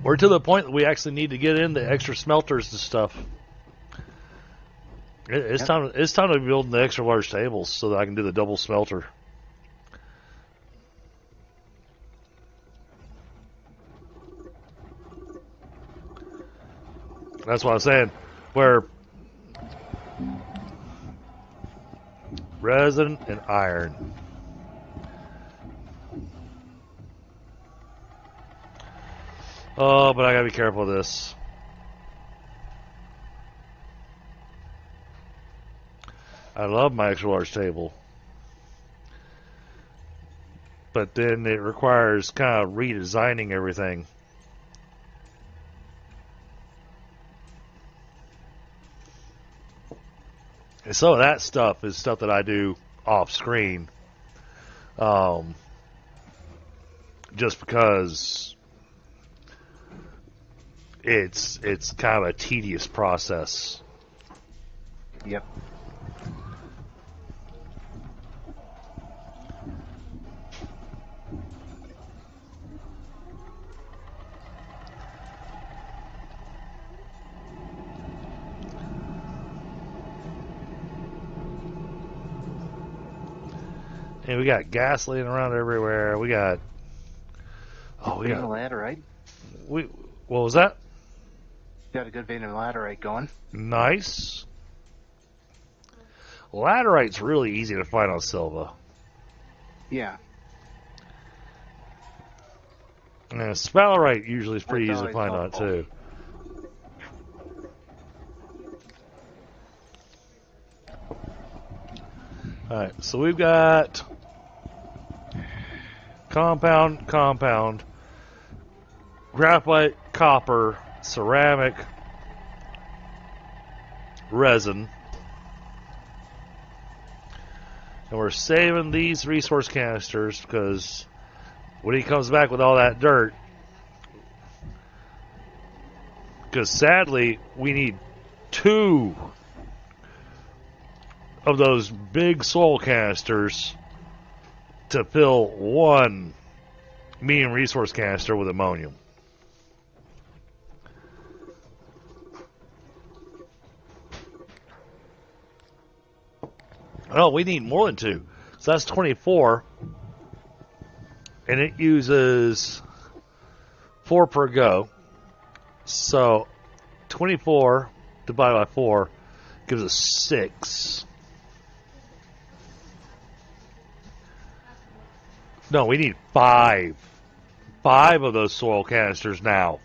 We're to the point that we actually need to get in the extra smelters and stuff. It's time. It's time to be building the extra large tables so that I can do the double smelter. That's what I'm saying. Where resin and iron. Oh, but I gotta be careful with this. I love my extra large table. But then it requires kind of redesigning everything. And some of that stuff is stuff that I do off screen. Just because it's kind of a tedious process. Yep. And we got gas laying around everywhere. We got... Oh, we Vein of got... laterite. What was that? Got a good vein of laterite going. Nice. Laterite's really easy to find on Silva. Yeah. And sphalerite usually is pretty That's easy to always find on it, helpful. too. Alright, so we've got compound, graphite, copper, ceramic, resin. And we're saving these resource canisters because when he comes back with all that dirt, because sadly we need 2 of those big soil canisters to fill 1 medium resource canister with ammonium. Oh, we need more than 2. So that's 24. And it uses 4 per go. So 24 divided by 4 gives us 6. No, we need 5. 5 of those soil canisters now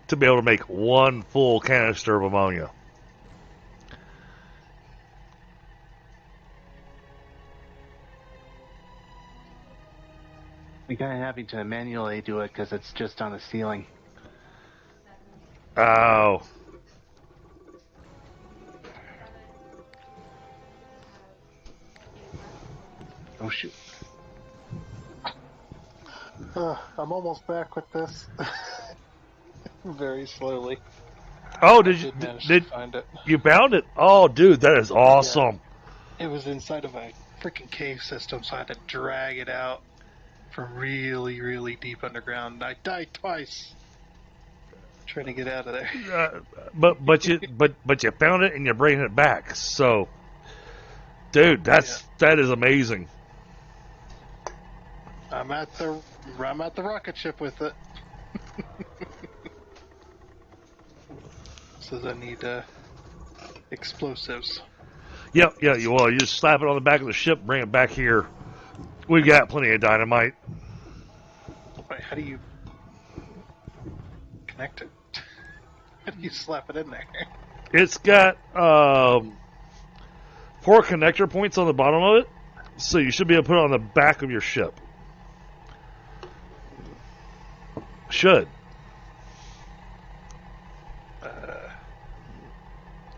to be able to make 1 full canister of ammonia. We're kind of having to manually do it because it's just on the ceiling. Oh. Oh, shoot. I'm almost back with this. Very slowly. Oh, I did manage to find it. You found it? Oh, dude, that is awesome. Yeah. It was inside of a freaking cave system, so I had to drag it out from really, really deep underground. I died twice trying to get out of there. But you found it and you're bringing it back. So, dude, that is amazing. I'm at the rocket ship with it. Says I need explosives. Yeah. You just slap it on the back of the ship, bring it back here. We've got plenty of dynamite. Wait, how do you connect it? How do you slap it in there? It's got 4 connector points on the bottom of it, so you should be able to put it on the back of your ship. Should.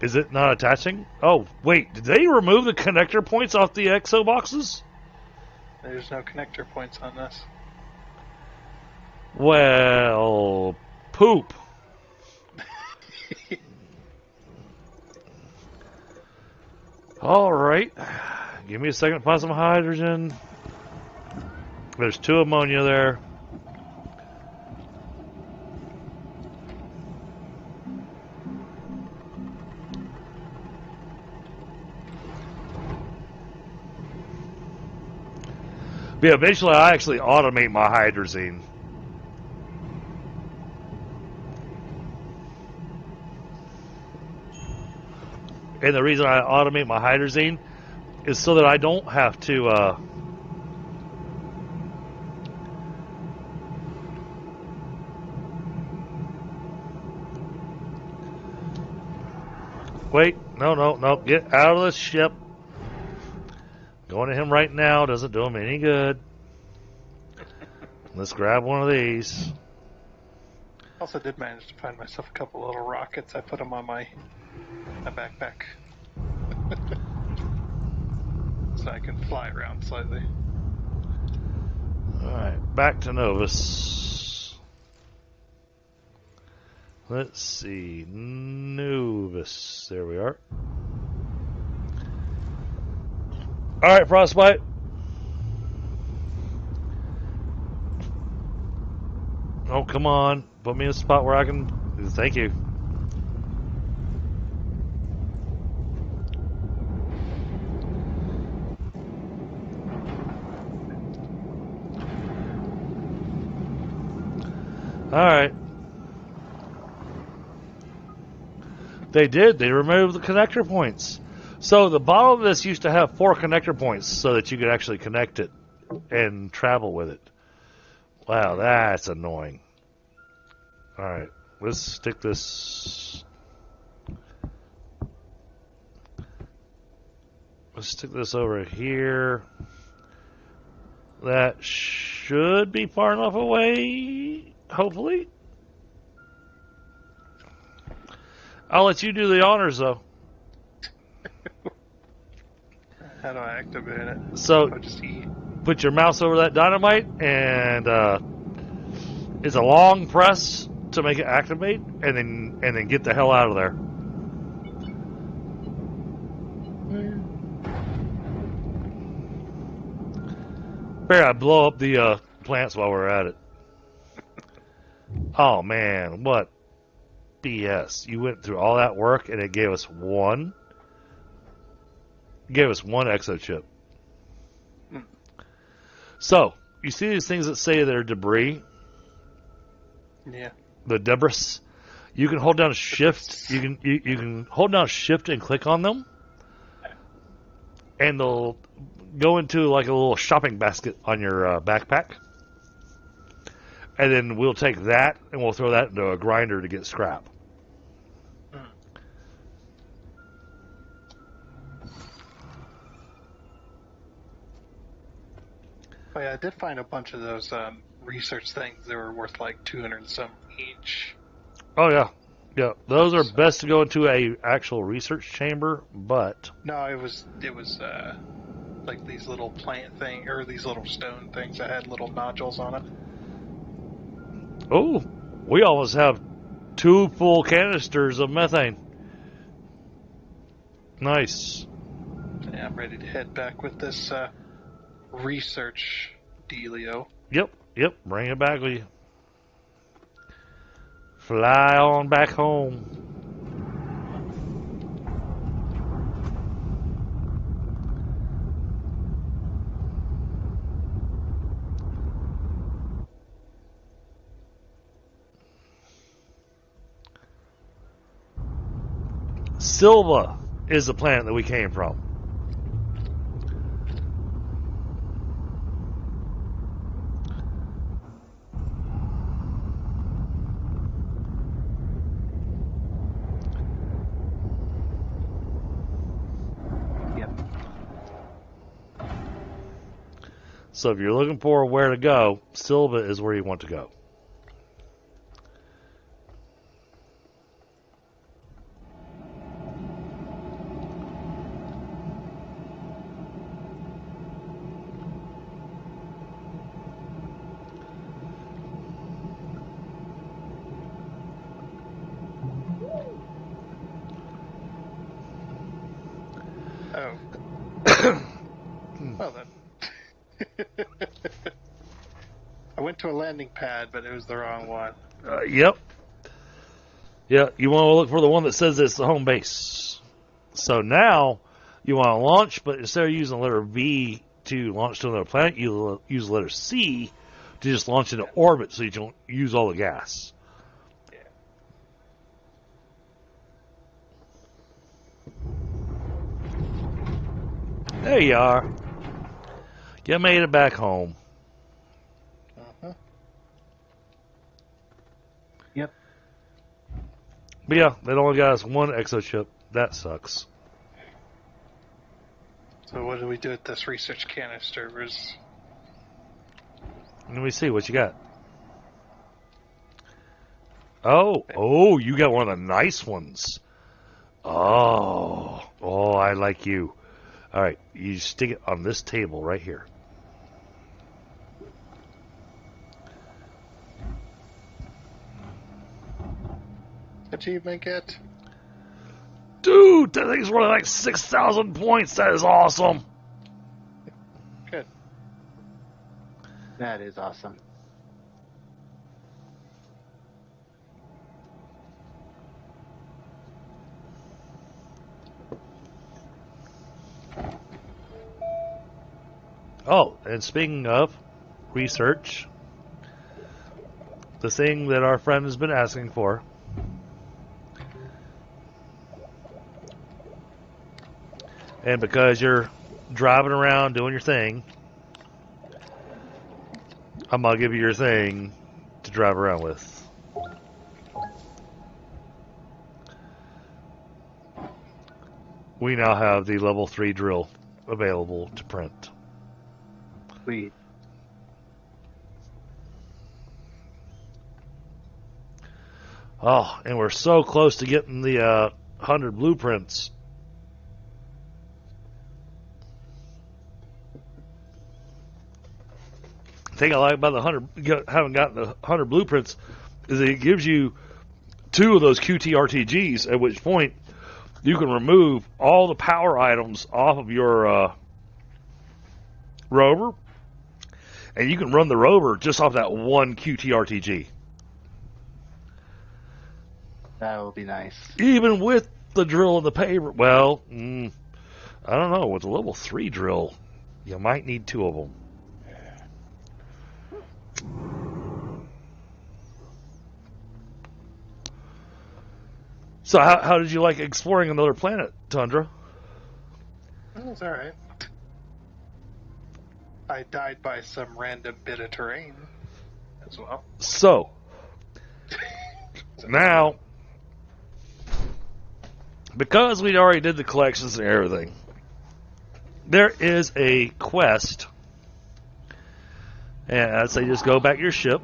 Is it not attaching? Oh, wait. Did they remove the connector points off the exo boxes? There's no connector points on this. Well, poop. All right. Give me a second to find some hydrogen. There's 2 ammonia there. But eventually I actually automate my hydrazine. And the reason I automate my hydrazine is so that I don't have to wait, no, get out of the ship. Going to him right now doesn't do him any good. Let's grab one of these. Also did manage to find myself a couple little rockets. I put them on my backpack. So I can fly around slightly. Alright, back to Novis. Let's see. Novis. There we are. Alright, Frostbite. Oh, come on. Put me in a spot where I can... Thank you. Alright. They did. They removed the connector points. So the bottom of this used to have 4 connector points so that you could actually connect it and travel with it. Wow, that's annoying. Alright, let's stick this... Let's stick this over here. That should be far enough away, hopefully. I'll let you do the honors, though. How do I activate it? So, Just E. put your mouse over that dynamite, and it's a long press to make it activate, and then get the hell out of there. Better I blow up the plants while we're at it. Oh man, what BS! You went through all that work, and it gave us one. It gave us one exochip. So, you see these things that say they're debris? Yeah. The debris. You can hold down shift. You can hold down shift and click on them, and they'll go into like a little shopping basket on your backpack. And then we'll take that and we'll throw that into a grinder to get scrap. Oh yeah, I did find a bunch of those research things. They were worth like 200 and some each. Oh yeah, yeah. Those are best to go into a actual research chamber, but No, it was like these little plant thing or these little stone things that had little nodules on it. oh, we always have 2 full canisters of methane. Nice. Yeah, I'm ready to head back with this research dealio. Yep. Bring it back with you. Fly on back home. Silva is the planet that we came from. Yep. So if you're looking for where to go, Silva is where you want to go. Oh. Well then. I went to a landing pad, but it was the wrong one. Yep. Yeah, you want to look for the one that says it's the home base. So now you want to launch, but instead of using the letter V to launch to another planet, you use the letter C to just launch into orbit so you don't use all the gas. Yeah. There you are. You made it back home. Uh-huh. Yep. But yeah, they only got us one exochip. That sucks. So what do we do with this research canister? Let me see what you got. Oh, you got one of the nice ones. Oh, I like you. All right, you stick it on this table right here. Achievement get? Dude, that thing's running like 6,000 points. That is awesome. Good. That is awesome. Oh, and speaking of research, the thing that our friend has been asking for. And because you're driving around doing your thing, I'm going to give you your thing to drive around with. We now have the level 3 drill available to print. Sweet. Oh, and we're so close to getting the 100 blueprints. The thing I like about the 100, having gotten the 100 blueprints, is that it gives you 2 of those QTRTGs, at which point you can remove all the power items off of your rover, and you can run the rover just off that one QTRTG. That will be nice. Even with the drill and the paver, well, I don't know. With the level 3 drill, you might need 2 of them. So how did you like exploring another planet, Tundra? It was alright. I died by some random bit of terrain as well. So, now, because we already did the collections and everything, there is a quest. And I'd say just go back to your ship.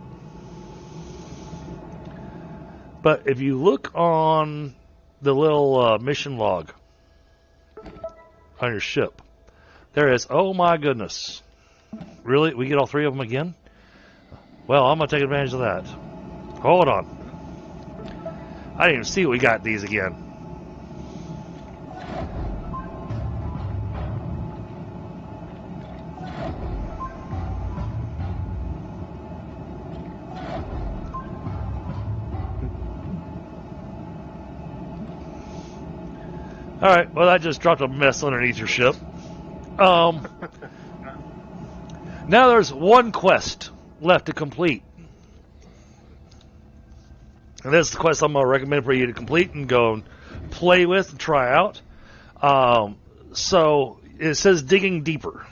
But if you look on the little mission log on your ship, there is, oh my goodness. Really? We get all 3 of them again? Well, I'm going to take advantage of that. Hold on. I didn't even see we got these again. Alright, well, that just dropped a mess underneath your ship. Now there's one quest left to complete. And this is the quest I'm going to recommend for you to complete and go and play with and try out. So, it says digging deeper.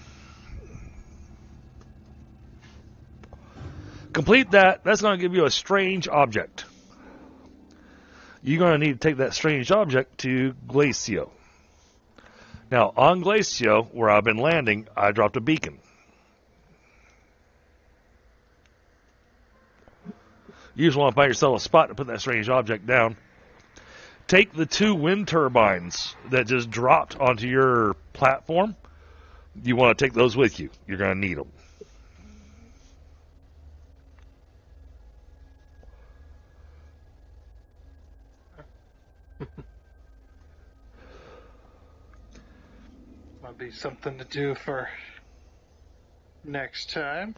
Complete that. That's going to give you a strange object. You're going to need to take that strange object to Glacio. Now, on Glacio, where I've been landing, I dropped a beacon. You just want to find yourself a spot to put that strange object down. Take the 2 wind turbines that just dropped onto your platform. You want to take those with you. You're going to need them. Might be something to do for next time.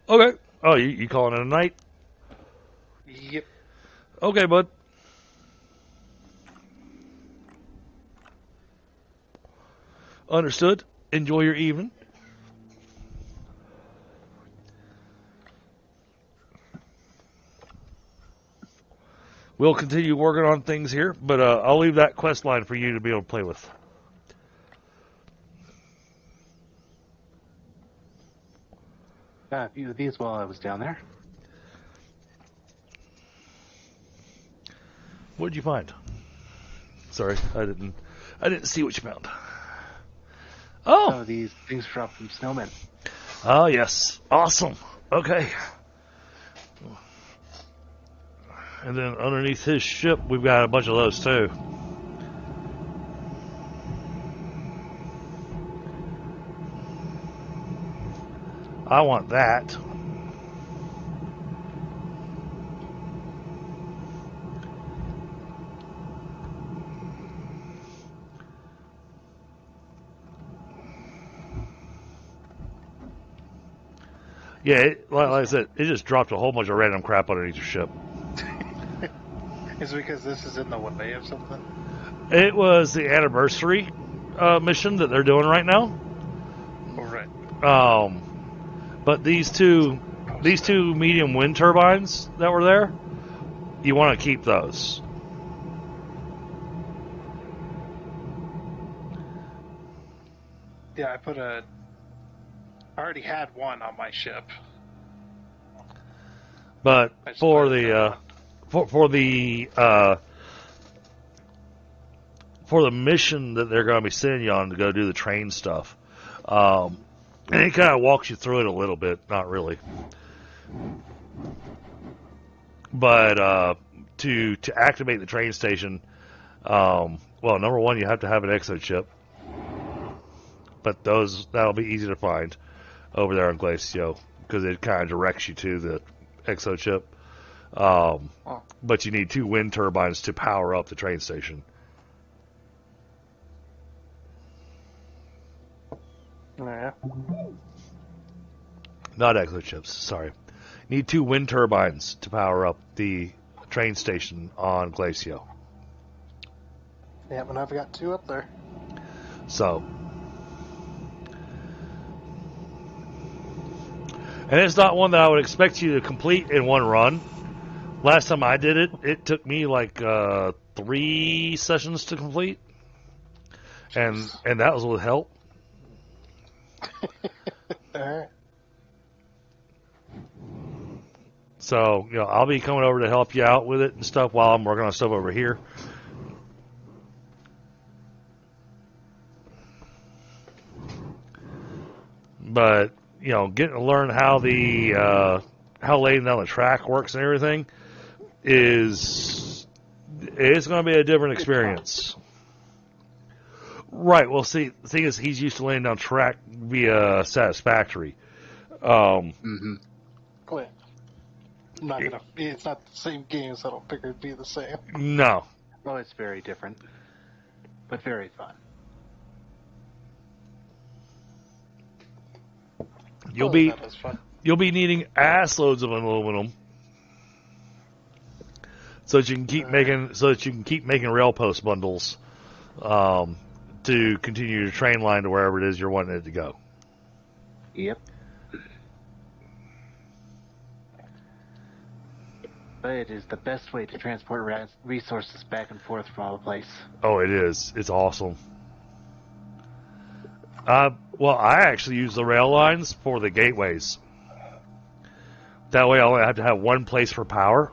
Okay. Oh, you calling it a night? Yep. Okay, bud. Understood. Enjoy your evening. We'll continue working on things here, but I'll leave that quest line for you to be able to play with. Got a few of these while I was down there. What did you find? Sorry, I didn't see what you found. Some of these things dropped from snowmen. Oh, yes. Awesome. Okay. And then underneath his ship, we've got a bunch of those, too. I want that. Yeah, like I said, it just dropped a whole bunch of random crap underneath your ship. Is it because this is in the way of something? It was the anniversary mission that they're doing right now. Oh, right. But these 2 these two medium wind turbines that were there, you want to keep those. Yeah, I already had one on my ship. But I just for put it the down. for the mission that they're going to be sending you on to go do the train stuff, and it kind of walks you through it a little bit, not really. But to activate the train station, well, number one, you have to have an exochip, but that'll be easy to find over there on Glacio because it kind of directs you to the exochip. But you need 2 wind turbines to power up the train station. Yeah. Not exochips, sorry. You need 2 wind turbines to power up the train station on Glacio. Yeah, but I've got 2 up there. So, and it's not one that I would expect you to complete in one run. Last time I did it, it took me like 3 sessions to complete, and that was with help. Alright. So, I'll be coming over to help you out with it and stuff while I'm working on stuff over here. But, getting to learn how how laying down the track works and everything it's going to be a different experience. Right. Well, see, the thing is, he's used to laying down track via Satisfactory. Mm-hmm. Quick. It's not the same game, so I don't figure it'd be the same. No. Oh, it's very different, but very fun. You'll be needing ass loads of aluminum so that you can keep making rail post bundles to continue your train line to wherever it is you're wanting it to go. Yep. But it is the best way to transport resources back and forth from all the place. Oh, it is. It's awesome. Well, I actually use the rail lines for the gateways. That way I only have to have one place for power.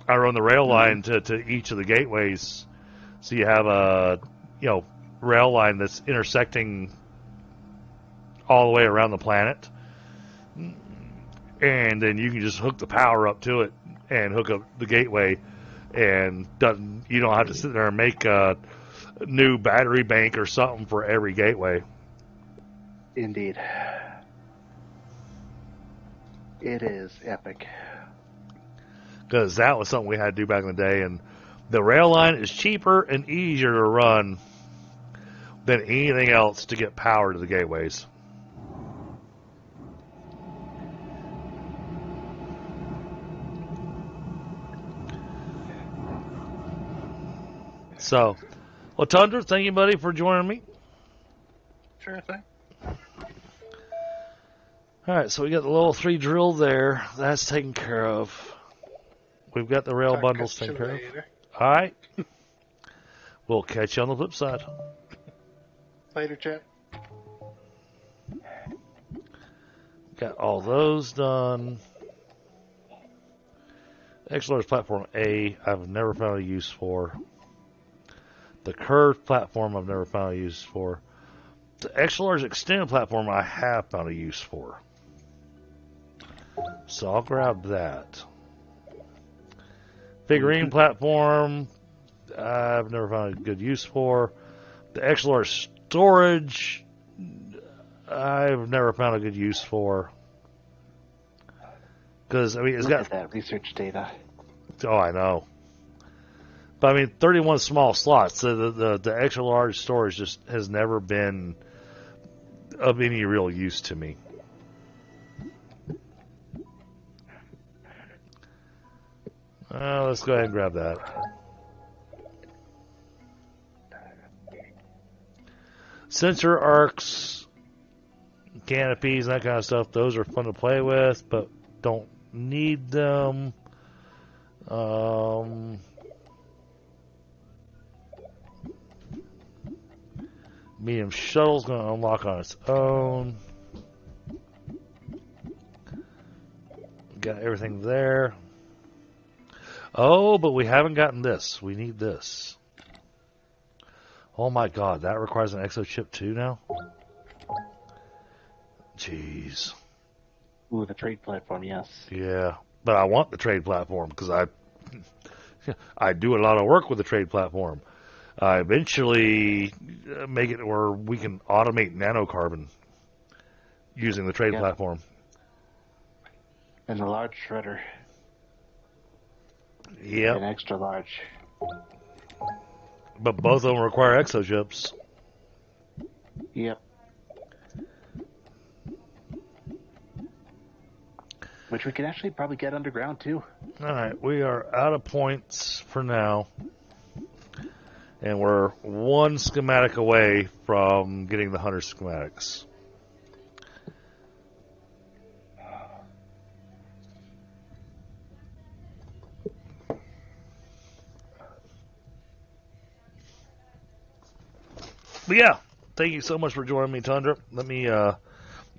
I run the rail line to each of the gateways, so you have a rail line that's intersecting all the way around the planet, and then you can just hook the power up to it and hook up the gateway, and you don't have to sit there and make a new battery bank or something for every gateway. Indeed. It is epic. Because that was something we had to do back in the day, and the rail line is cheaper and easier to run than anything else to get power to the gateways. So, well, Tundra, thank you, buddy, for joining me. Sure thing. All right, so we got the level 3 drill there. That's taken care of. We've got the rail bundles taken care of. All right. We'll catch you on the flip side. Later, chat. Got all those done. XLR's Platform A, I've never found a use for. The curved platform, I've never found a use for. The XLR's extended platform, I have found a use for. So I'll grab that. Figurine platform, I've never found a good use for. The XLR storage, I've never found a good use for. Because, I mean, it's got that research data. Oh, I know. But, I mean, 31 small slots. So the extra large storage just has never been of any real use to me. Let's go ahead and grab that. Sensor arcs canopies and that kind of stuff. Those are fun to play with, but don't need them. Medium shuttle's going to unlock on its own. Got everything there. Oh, but we haven't gotten this. We need this. Oh my god, that requires an exo chip too now? Jeez. Ooh, the trade platform, yes. Yeah, but I want the trade platform because I do a lot of work with the trade platform. I eventually make it where we can automate nanocarbon using the trade platform. And the large shredder. Yep. An extra large. But both of them require exochips. Yep. Which we can actually probably get underground too. Alright, we are out of points for now. And we're one schematic away from getting the hunter schematics. But yeah, thank you so much for joining me, Tundra. Let me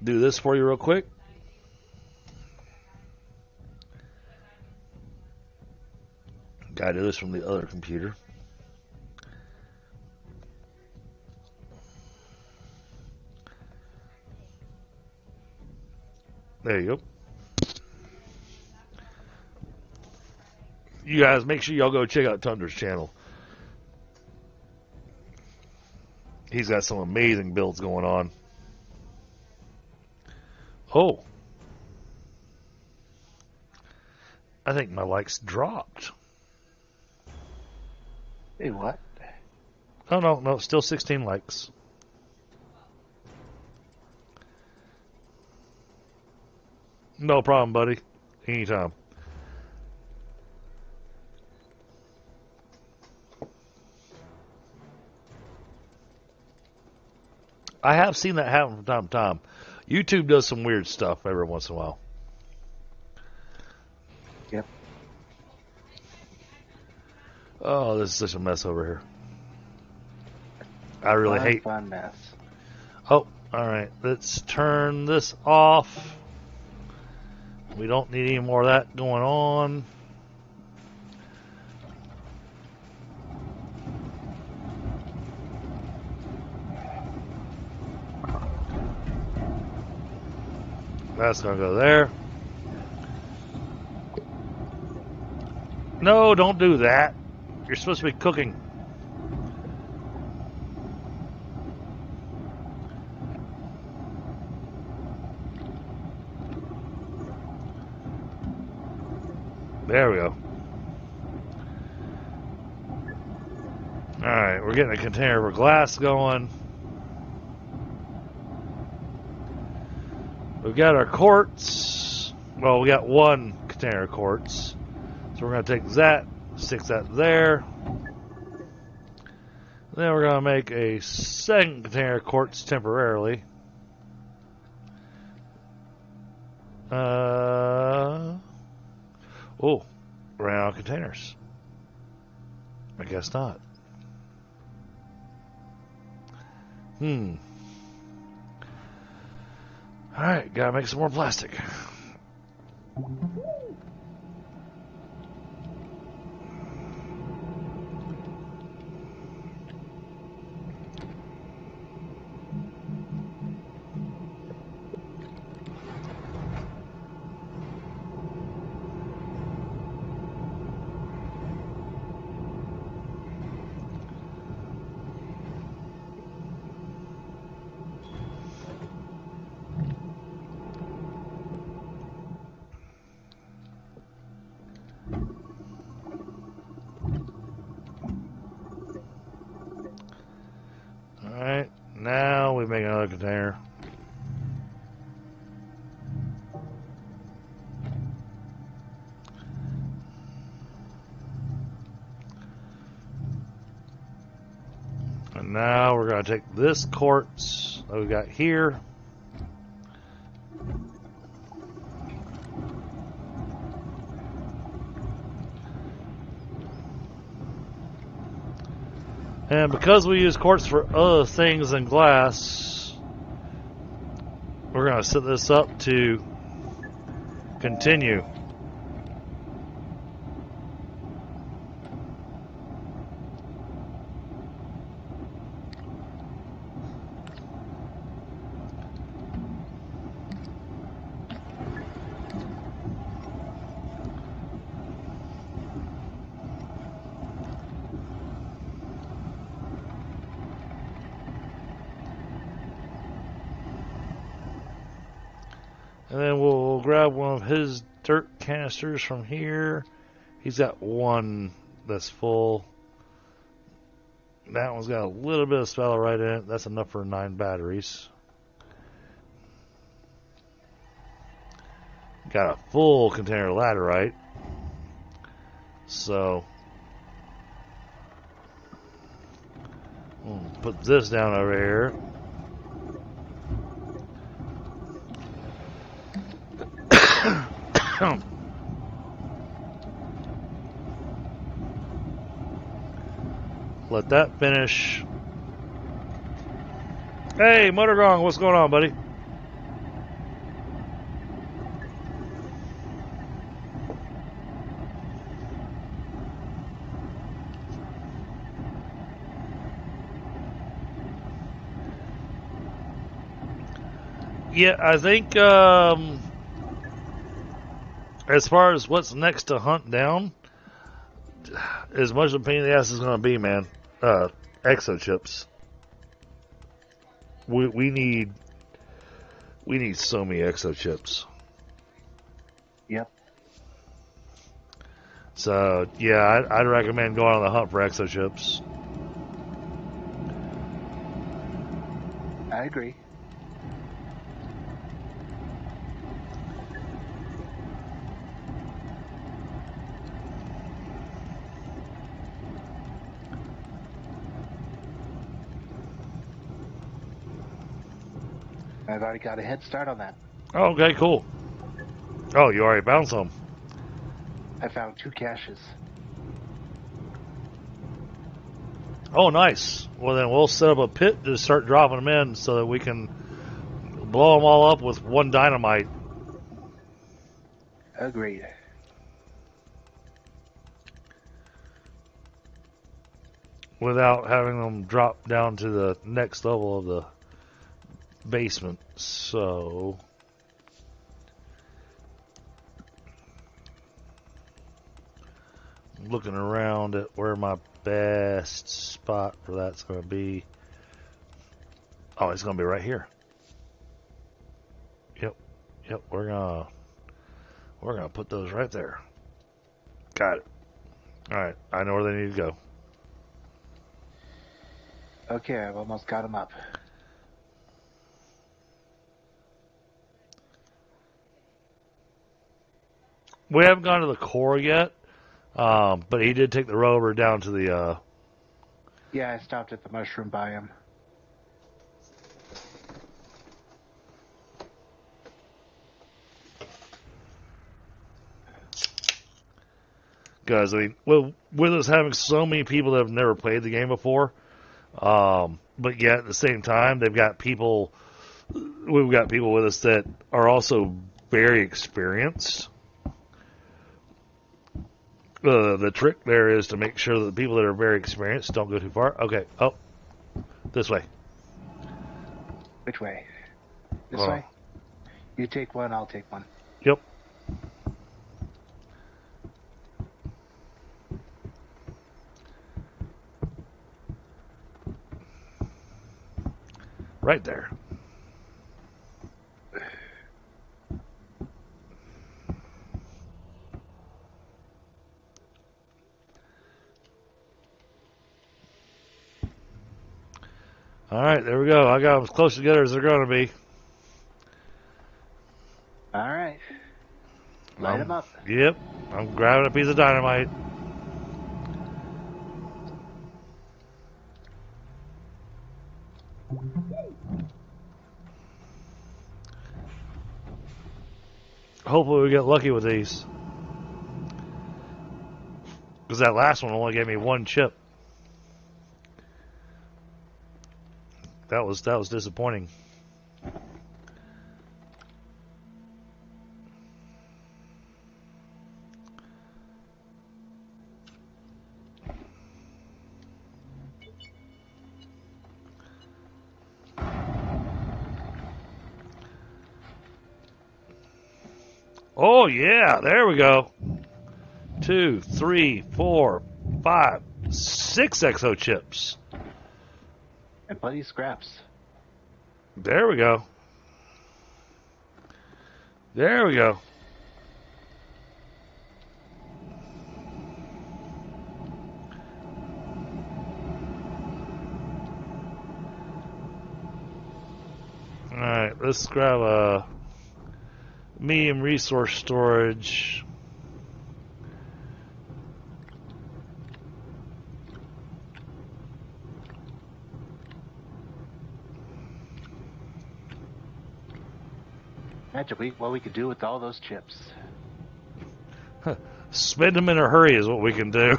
do this for you real quick. Gotta do this from the other computer. There you go. You guys, make sure y'all go check out Tundra's channel. He's got some amazing builds going on. Oh. I think my likes dropped. Hey, what? Oh, no, still 16 likes. No problem, buddy. Anytime. I have seen that happen from time to time. YouTube does some weird stuff every once in a while. Yep. Oh, this is such a mess over here. I really hate... Fun mess. Oh, alright. Let's turn this off. We don't need any more of that going on. That's going to go there. No, don't do that. You're supposed to be cooking. There we go. Alright, we're getting a container for glass going. We've got our quartz. Well, we got one container of quartz. So we're going to take that, stick that there. Then we're going to make a second container of quartz temporarily. Oh, ran out of containers. I guess not. Alright, gotta make some more plastic. Alright, now we make another container. And now we're going to take this quartz that we got here. And because we use quartz for other things than glass, we're going to set this up to continue. And then we'll grab one of his dirt canisters from here. He's got one that's full. That one's got a little bit of sphalerite in it. That's enough for 9 batteries. Got a full container of laterite. So, we'll put this down over here. Let that finish. Hey, Motor Gong, what's going on, buddy? Yeah, I think as far as what's next to hunt down, as much of a pain in the ass is going to be, man, exochips. We need so many exochips. Yep. So yeah, I'd recommend going on the hunt for exochips. I agree. I've already got a head start on that. Okay, cool. Oh, you already found some. I found 2 caches. Oh, nice. Well, then we'll set up a pit to start dropping them in so that we can blow them all up with one dynamite. Agreed. Without having them drop down to the next level of the basement. So looking around at where my best spot for that's going to be. Oh, it's going to be right here. Yep, we're gonna put those right there. Got it. All right, I know where they need to go. Okay, I've almost got them up. We haven't gone to the core yet, but he did take the rover down to the. Yeah, I stopped at the mushroom biome. Guys, I mean, well, with us having so many people that have never played the game before, but yet at the same time, we've got people with us that are also very experienced. The trick there is to make sure that the people that are very experienced don't go too far. Okay, oh, this way. Which way? This way? You take one, I'll take one. Yep. Right there. All right, there we go. I got them as close together as they're going to be. All right. Light them up. Yep. I'm grabbing a piece of dynamite. Hopefully we get lucky with these. Because that last one only gave me 1 chip. That was disappointing. Oh yeah, there we go. 2, 3, 4, 5, 6 exo chips. And plenty of scraps. There we go. There we go. Alright, let's grab a medium resource storage. Imagine what we could do with all those chips. Spend them in a hurry is what we can do.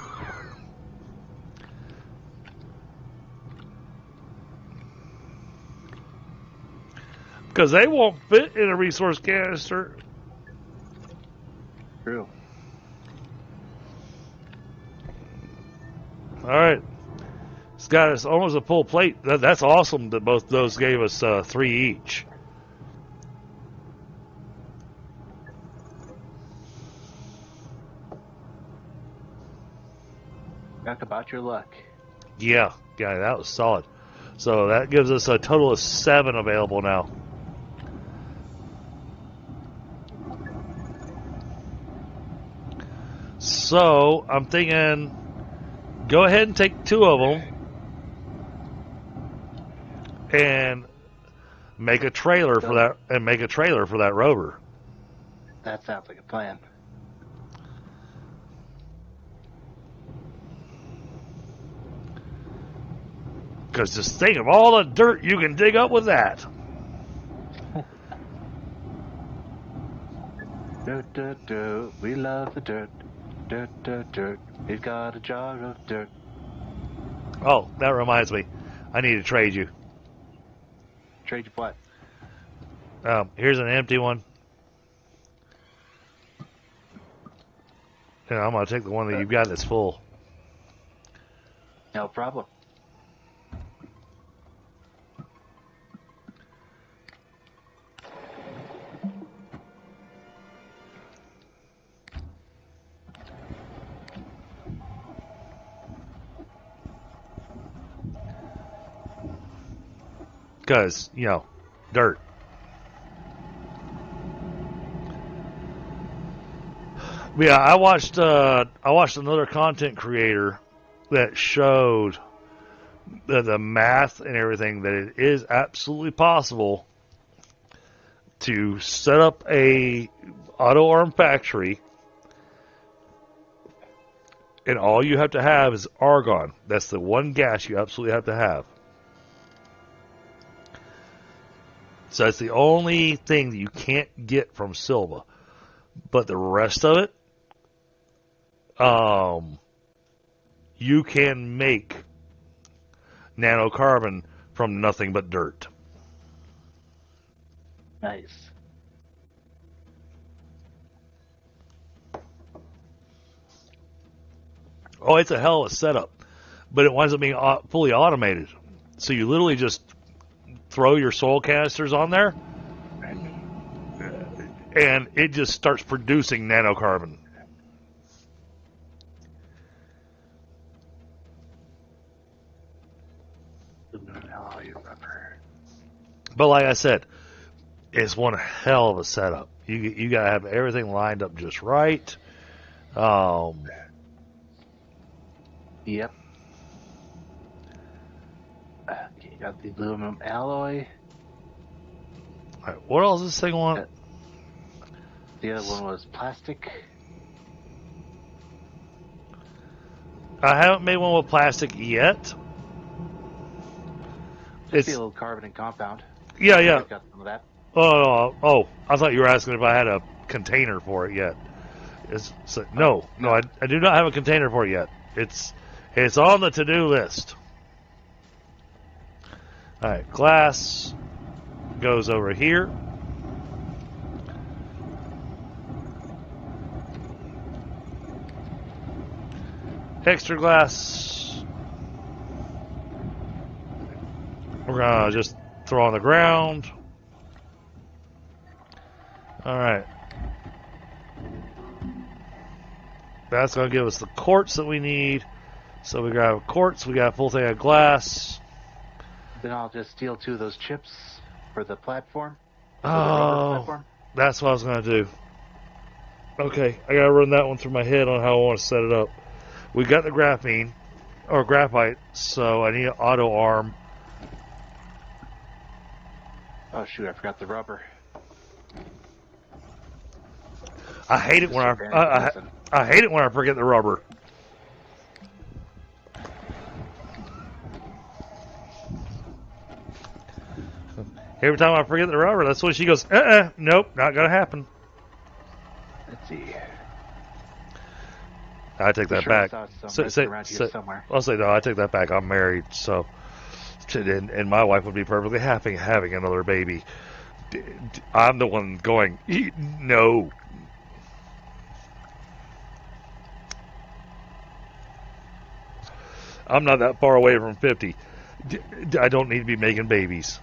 Because they won't fit in a resource canister. True. Alright. It's got us almost a full plate. That's awesome that both those gave us 3 each. Talk about your luck. Yeah, that was solid. So that gives us a total of 7 available now. So I'm thinking, go ahead and take 2 of them and make a trailer for that. And make a trailer for that rover. That sounds like a plan. Because just think of all the dirt you can dig up with that. Dirt, dirt, dirt. We love the dirt. Dirt, dirt, dirt. We've got a jar of dirt. Oh, that reminds me. I need to trade you. Trade you what? Here's an empty one. And I'm going to take the one that you've got that's full. No problem. Because, dirt. Yeah, I watched another content creator that showed the math and everything that it is absolutely possible to set up a auto arm factory, and all you have to have is argon. That's the one gas you absolutely have to have. So that's the only thing that you can't get from Silva. But the rest of it, you can make nanocarbon from nothing but dirt. Nice. Oh, it's a hell of a setup. But it winds up being fully automated. So you literally just throw your soil canisters on there, and it just starts producing nanocarbon. But like I said, it's one hell of a setup. You gotta have everything lined up just right. Yep. You got the aluminum alloy. All right, what else does this thing want? The other one was plastic. I haven't made one with plastic yet. It's a little carbon and compound. Yeah. I've got some of that. Oh, I thought you were asking if I had a container for it yet. No, I do not have a container for it yet. It's on the to-do list. Alright, glass goes over here. Extra glass. We're going to just throw on the ground. Alright. That's going to give us the quartz that we need. So we grab quartz, we got a full thing of glass. Then I'll just steal 2 of those chips for the platform. For the Oh, rover platform. that's what I was going to do. Okay, I got to run that one through my head on how I want to set it up. We got the graphene, or graphite, so I need an auto arm. Oh shoot, I forgot the rubber. I hate it when I hate it when I forget the rubber. Every time I forget the rubber, that's when she goes, nope, not gonna happen. Let's see. I take that back. Somewhere. I'll say no, I take that back. I'm married, so and my wife would be perfectly happy having another baby. I'm the one going, no. I'm not that far away from 50. I don't need to be making babies.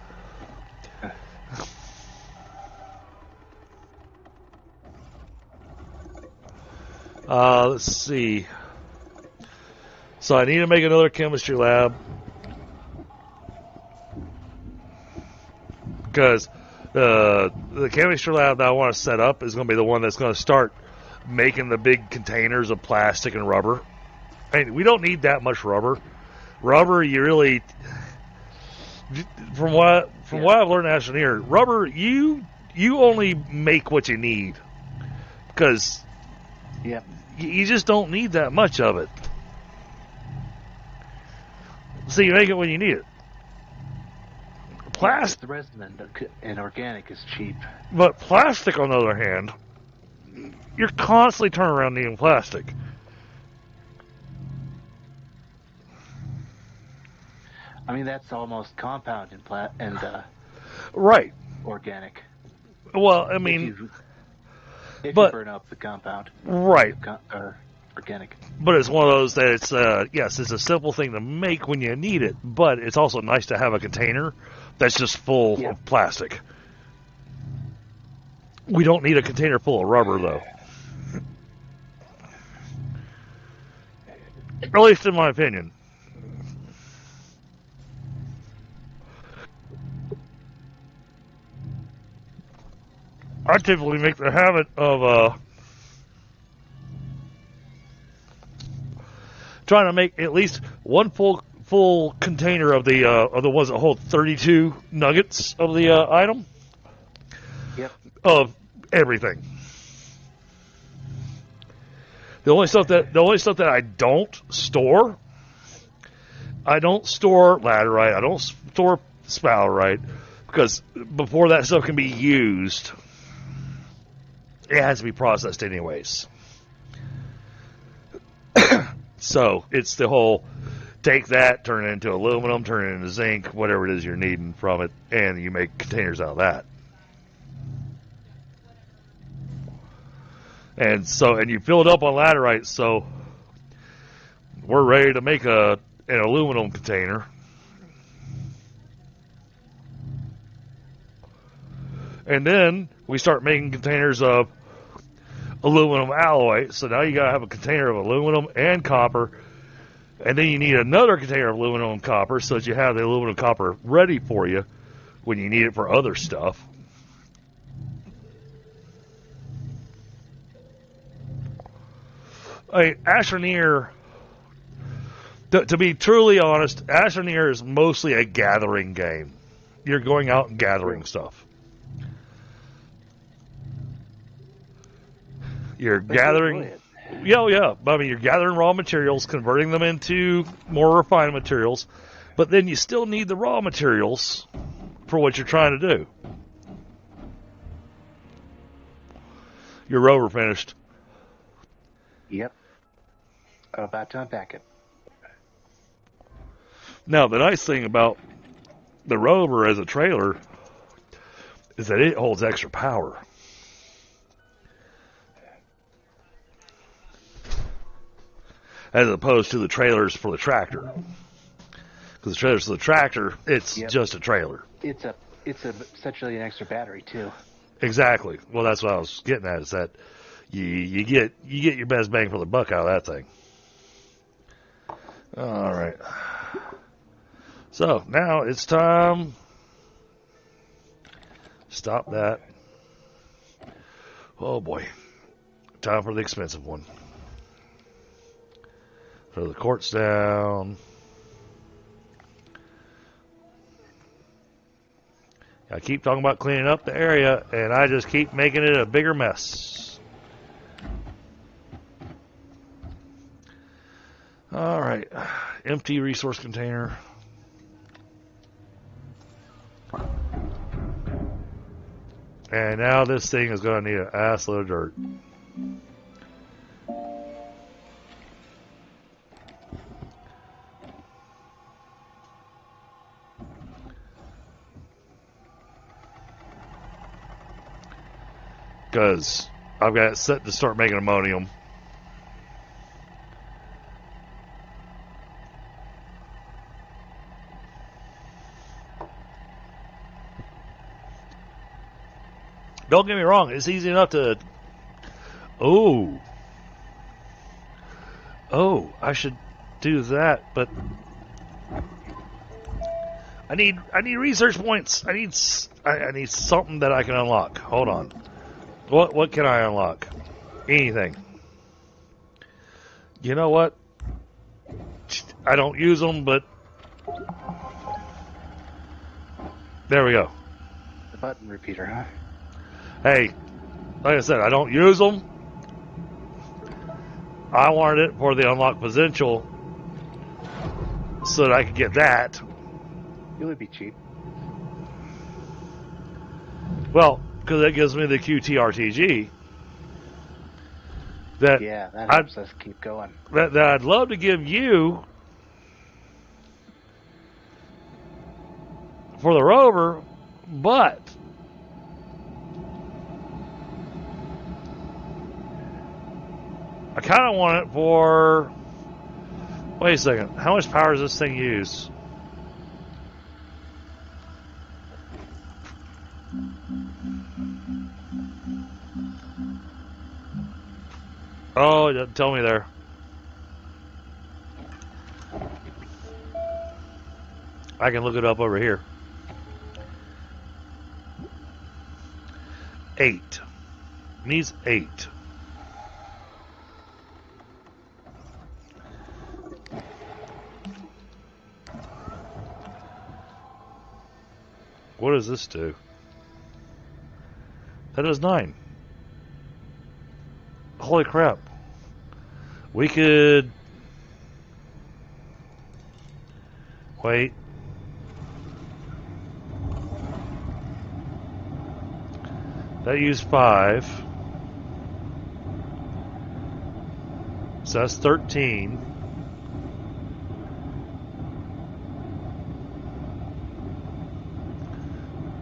Let's see. So I need to make another chemistry lab because the chemistry lab that I want to set up is going to be the one that's going to start making the big containers of plastic and rubber. I mean, we don't need that much rubber. Rubber, you really, from what I've learned in Astroneer, rubber you only make what you need because you just don't need that much of it. So you make it when you need it. The resin and organic is cheap. But plastic, on the other hand, you're constantly turning around needing plastic. I mean, that's almost compound and right. Organic. Well, I mean, if you burn up the compound, right? Or organic. But it's one of those that it's yes, it's a simple thing to make when you need it, but it's also nice to have a container that's just full of plastic. We don't need a container full of rubber, though. At least in my opinion. I typically make the habit of trying to make at least one full container of the ones that hold 32 nuggets of the item. Yep. Of everything. The only stuff that I don't store laterite. I don't store sphalerite because before that stuff can be used, it has to be processed anyways. So it's the whole take that, turn it into aluminum, turn it into zinc, whatever it is you're needing from it, and you make containers out of that. And you fill it up on laterite, so we're ready to make an aluminum container. And then we start making containers of aluminum alloy. So now you gotta have a container of aluminum and copper, and then you need another container of aluminum and copper so that you have the aluminum copper ready for you when you need it for other stuff. Astroneer, to be truly honest, Astroneer is mostly a gathering game. You're going out and gathering stuff. You're gathering, yeah. I mean, you're gathering raw materials, converting them into more refined materials, but then you still need the raw materials for what you're trying to do. Your rover finished. Yep. About to unpack it. Now, the nice thing about the Rover as a trailer is that it holds extra power. As opposed to the trailers for the tractor. Because the trailers for the tractor, it's just a trailer. It's essentially an extra battery too. Exactly. Well, that's what I was getting at, is that you get your best bang for the buck out of that thing. All right. So now it's time. Stop that. Oh boy. Time for the expensive one. Throw the quartz down. I keep talking about cleaning up the area, and I just keep making it a bigger mess. All right. Empty resource container. And now this thing is going to need an ass load of dirt. Because I've got it set to start making ammonium. Don't get me wrong, it's easy enough to... Oh, I should do that, but... I need research points. I need something that I can unlock. Hold on. What can I unlock? Anything. You know what? I don't use them, but there we go. The button repeater, huh? Hey, like I said, I don't use them. I wanted it for the unlock potential so that I could get that. It would be cheap. Well, because that gives me the QTRTG. That helps us keep going. That I'd love to give you for the Rover, but I kind of want it for... Wait a second. How much power does this thing use? Oh, it doesn't tell me there. I can look it up over here. 8. Needs 8. What does this do? That does 9. Holy crap. We could... Wait. That used 5. So that's 13.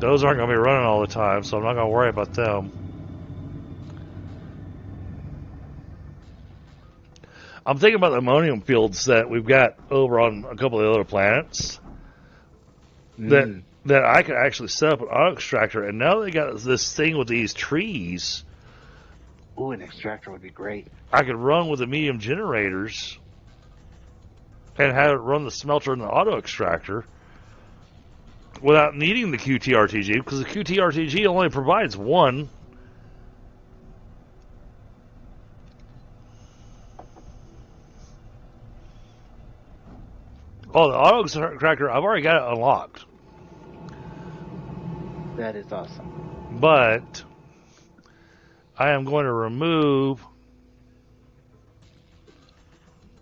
Those aren't going to be running all the time, so I'm not going to worry about them. I'm thinking about the ammonium fields that we've got over on a couple of the other planets. That I could actually set up an auto extractor, and now they got this thing with these trees. Ooh, an extractor would be great. I could run with the medium generators and have it run the smelter and the auto extractor without needing the QTRTG, because the QTRTG only provides one. Oh, the auto extractor, I've already got it unlocked. That is awesome. But I am going to remove...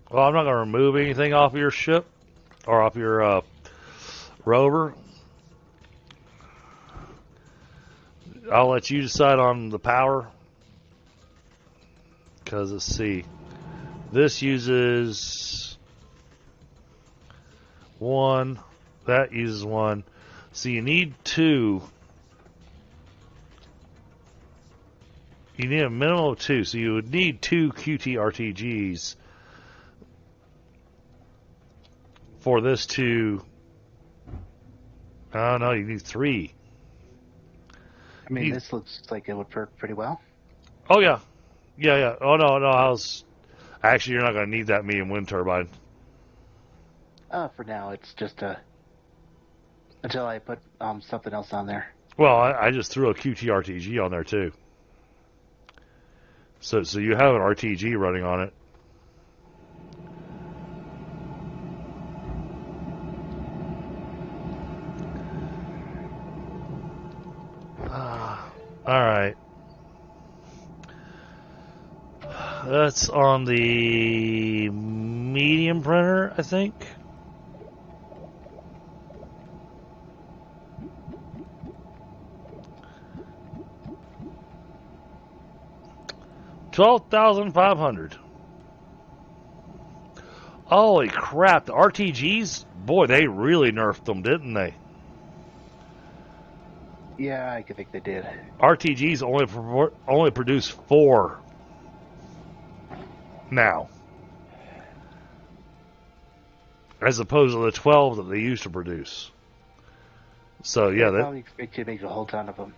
Well, I'm not going to remove anything off of your ship or off your rover. I'll let you decide on the power. Because, let's see. This uses 1. That uses 1. So you need 2. You need a minimum of 2. So you would need 2 QTRTGs for this to... Oh, no, you need 3. I mean, this looks like it would work pretty well. Oh, yeah. Yeah. Oh, no, Actually, you're not going to need that medium wind turbine. For now, it's just until I put something else on there. Well, I just threw a QTRTG on there, too. So you have an RTG running on it. All right. That's on the medium printer, I think. $12,500. Holy crap! The RTGs, boy, they really nerfed them, didn't they? Yeah, I think they did. RTGs only produce 4 now, as opposed to the 12 that they used to produce. So yeah, I probably expect you to make a whole ton of them.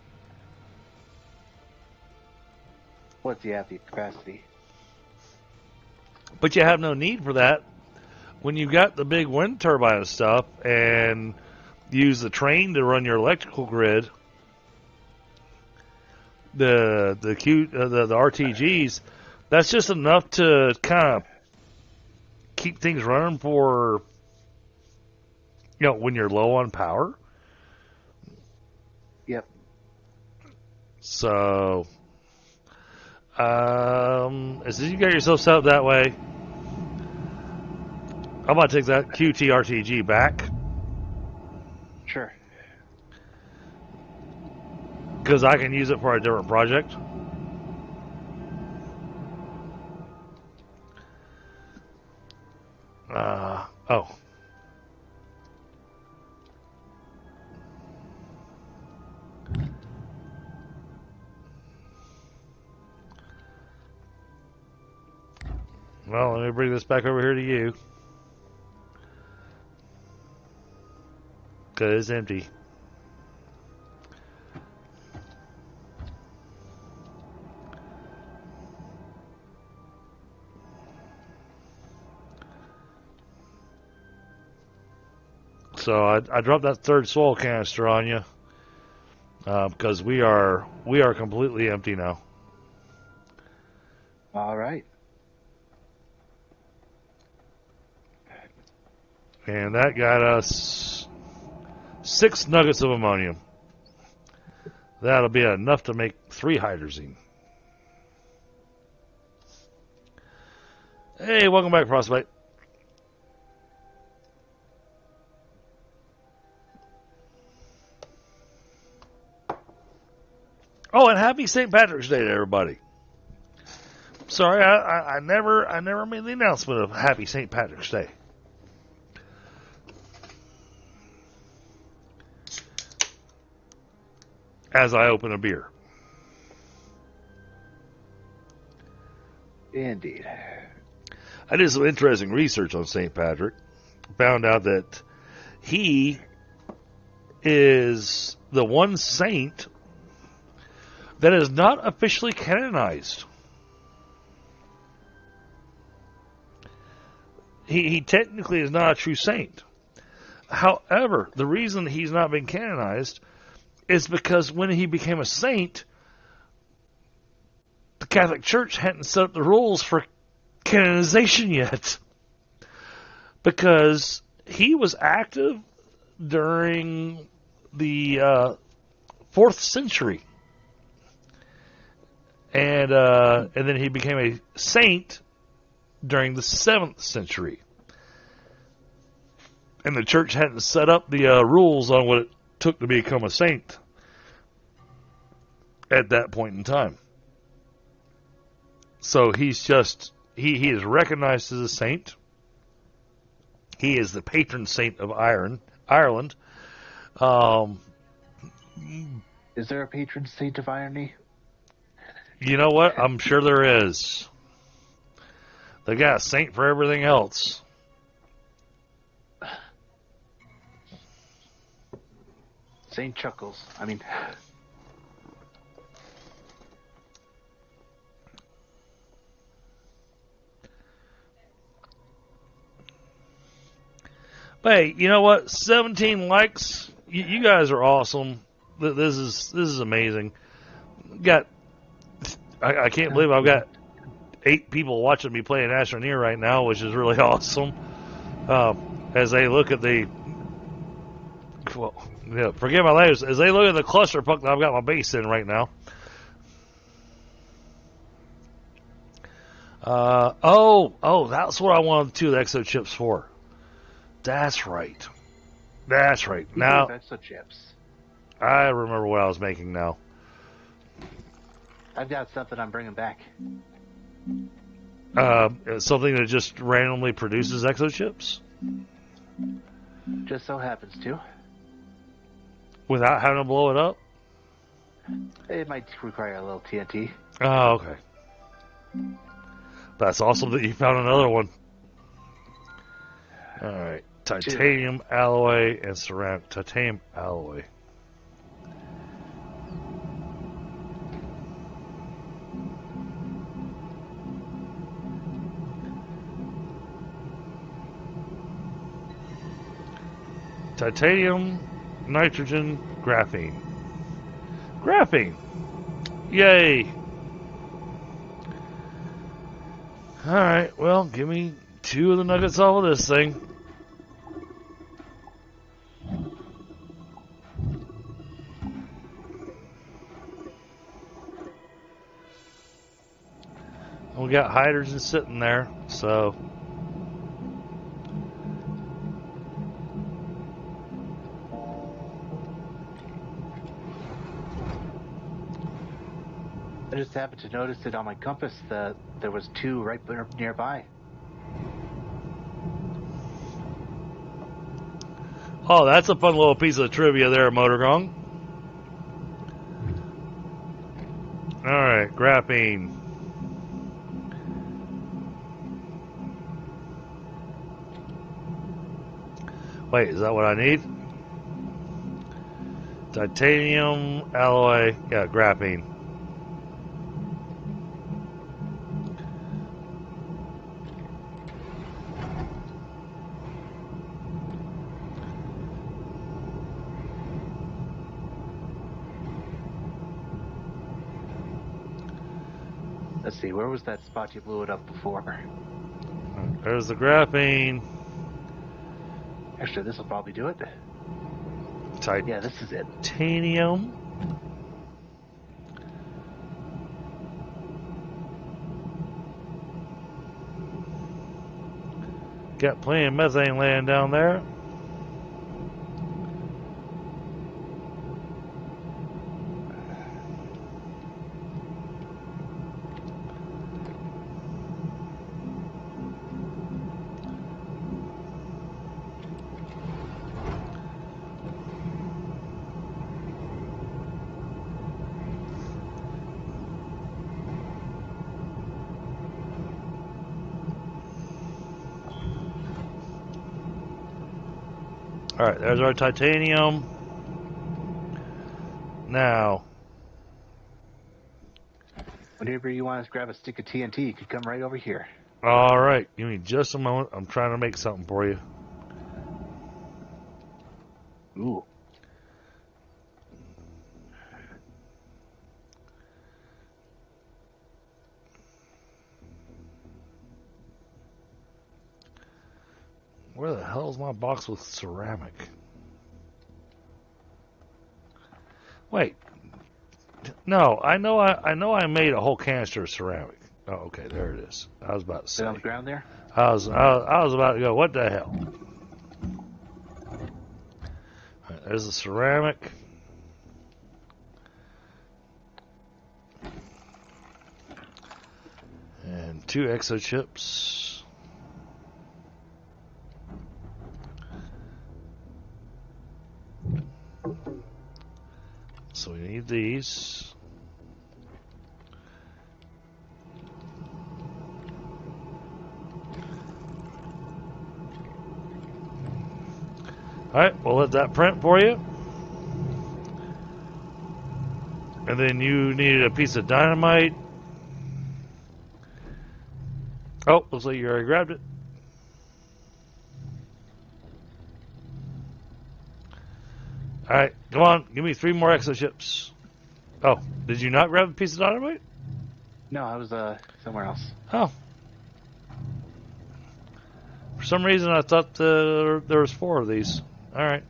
What's the capacity? But you have no need for that when you got the big wind turbine stuff and use the train to run your electrical grid. The RTGs, that's just enough to kind of keep things running for, when you're low on power. Yep. So, as you got yourself set up that way, I'm about to take that QTRTG back. Sure. Because I can use it for a different project. Oh. Well, let me bring this back over here to you. Because it's empty. So I dropped that third soil canister on you because we are completely empty now. All right. And that got us 6 nuggets of ammonium. That'll be enough to make 3 hydrazine. Hey, welcome back, Frostbite. Oh, and happy St. Patrick's Day to everybody. Sorry, I never made the announcement of happy St. Patrick's Day. As I open a beer. Indeed. I did some interesting research on St. Patrick. Found out that he is the one saint that is not officially canonized. He technically is not a true saint. However, the reason he's not been canonized is because when he became a saint, the Catholic Church hadn't set up the rules for canonization yet. Because he was active during the 4th century. And then he became a saint during the 7th century. And the church hadn't set up the rules on what it took to become a saint at that point in time. So he's just, he is recognized as a saint. He is the patron saint of Ireland. Um, Is there a patron saint of irony? you know what? I'm sure there is. They got a saint for everything else. Saint Chuckles. I mean, But hey, you know what? 17 likes. You guys are awesome. This is amazing. I can't believe I've got 8 people watching me play an Astroneer right now, which is really awesome. As they look at the, well, yeah, forgive my language, as they look at the clusterfuck that I've got my base in right now. That's what I wanted 2 exo chips for. That's right. Now exo chips. I remember what I was making now. I've got something I'm bringing back. Something that just randomly produces exo chips Just so happens to. without having to blow it up. It might require a little TNT. Oh, okay. That's awesome that you found another one. All right, titanium alloy and ceramic. Titanium alloy. Titanium, nitrogen, graphene. Graphene! Yay! Alright, well, give me 2 of the nuggets off of this thing. We got hydrogen sitting there, so... I just happened to notice it on my compass that there was 2 right nearby. Oh, that's a fun little piece of trivia there, Motor Gong. Alright, graphene. Wait, is that what I need? Titanium, alloy, yeah, graphene. Let's see, where was that spot you blew it up before? There's the graphene. Actually, this will probably do it. Yeah, this is it. Titanium. Got plenty of methane laying down there. Alright, there's our titanium. Now, Whenever you want to grab a stick of TNT, you could come right over here. alright, give me just a moment. I'm trying to make something for you. Ooh. Where the hell is my box with ceramic? Wait. No, I know I made a whole canister of ceramic. Oh, okay, there it is. I was about to Is say. it on the ground there? I was about to go, what the hell? Right, there's the ceramic. And 2 exo chips. So we need these. Alright, we'll let that print for you. And then you needed a piece of dynamite. Oh, looks like you already grabbed it. Alright, come on, give me 3 more exoships. Oh, did you not grab a piece of dynamite? No, I was somewhere else. Oh. For some reason I thought there was 4 of these. Alright.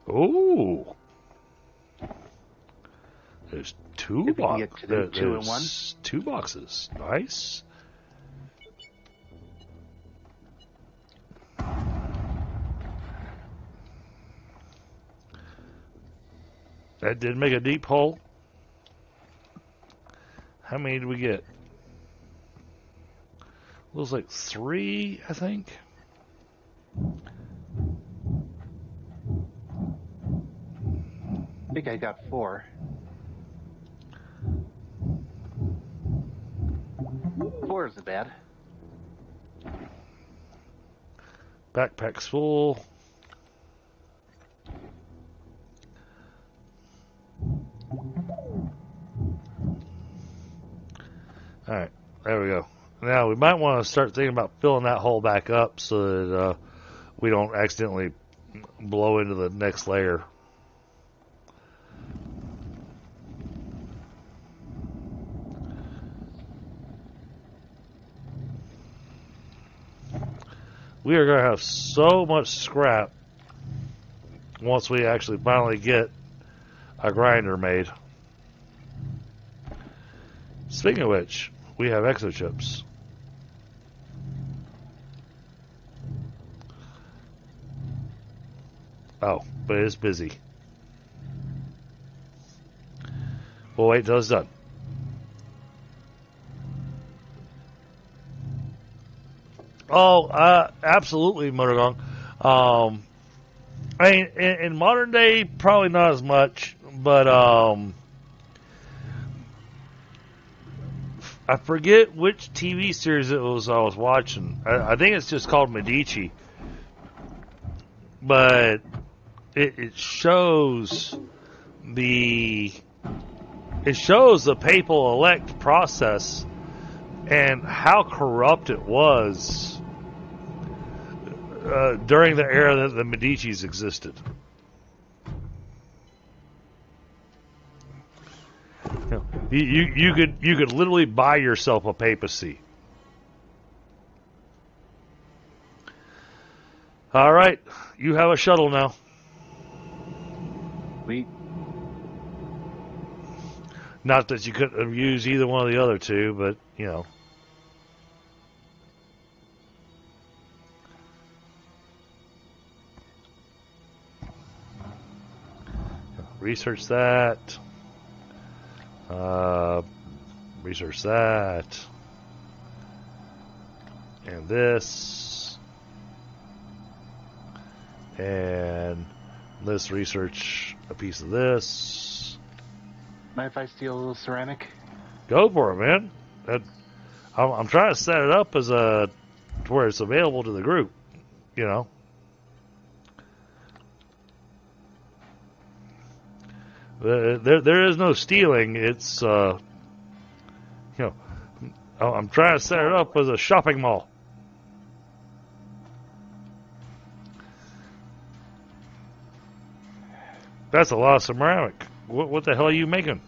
Ooh. There's 2 boxes. There's 2 in 1. 2 boxes. Nice. That did make a deep hole. How many did we get? Looks like 3, I think. I think I got 4. 4 isn't bad. Backpack's full. Alright, there we go. Now we might want to start thinking about filling that hole back up so that we don't accidentally blow into the next layer. We are going to have so much scrap once we actually finally get a grinder made. Speaking of which, we have exochips. Oh, but it's busy. We'll wait till it's done. Oh, absolutely, Motorgong. I mean, in modern day, probably not as much, but I forget which TV series it was I was watching. I think it's just called Medici, but it shows the papal elect process and how corrupt it was during the era that the Medicis existed. You could literally buy yourself a papacy. All right, you have a shuttle now. Sweet. Not that you couldn't have used either one of the other 2, but you know. Research that. Research that. And this. And let's research a piece of this. Mind if I steal a little ceramic? Go for it, man. I'm trying to set it up as to where it's available to the group, you know. There is no stealing. It's you know, I'm trying to set it up as a shopping mall. That's a lot of ceramic. What the hell are you making?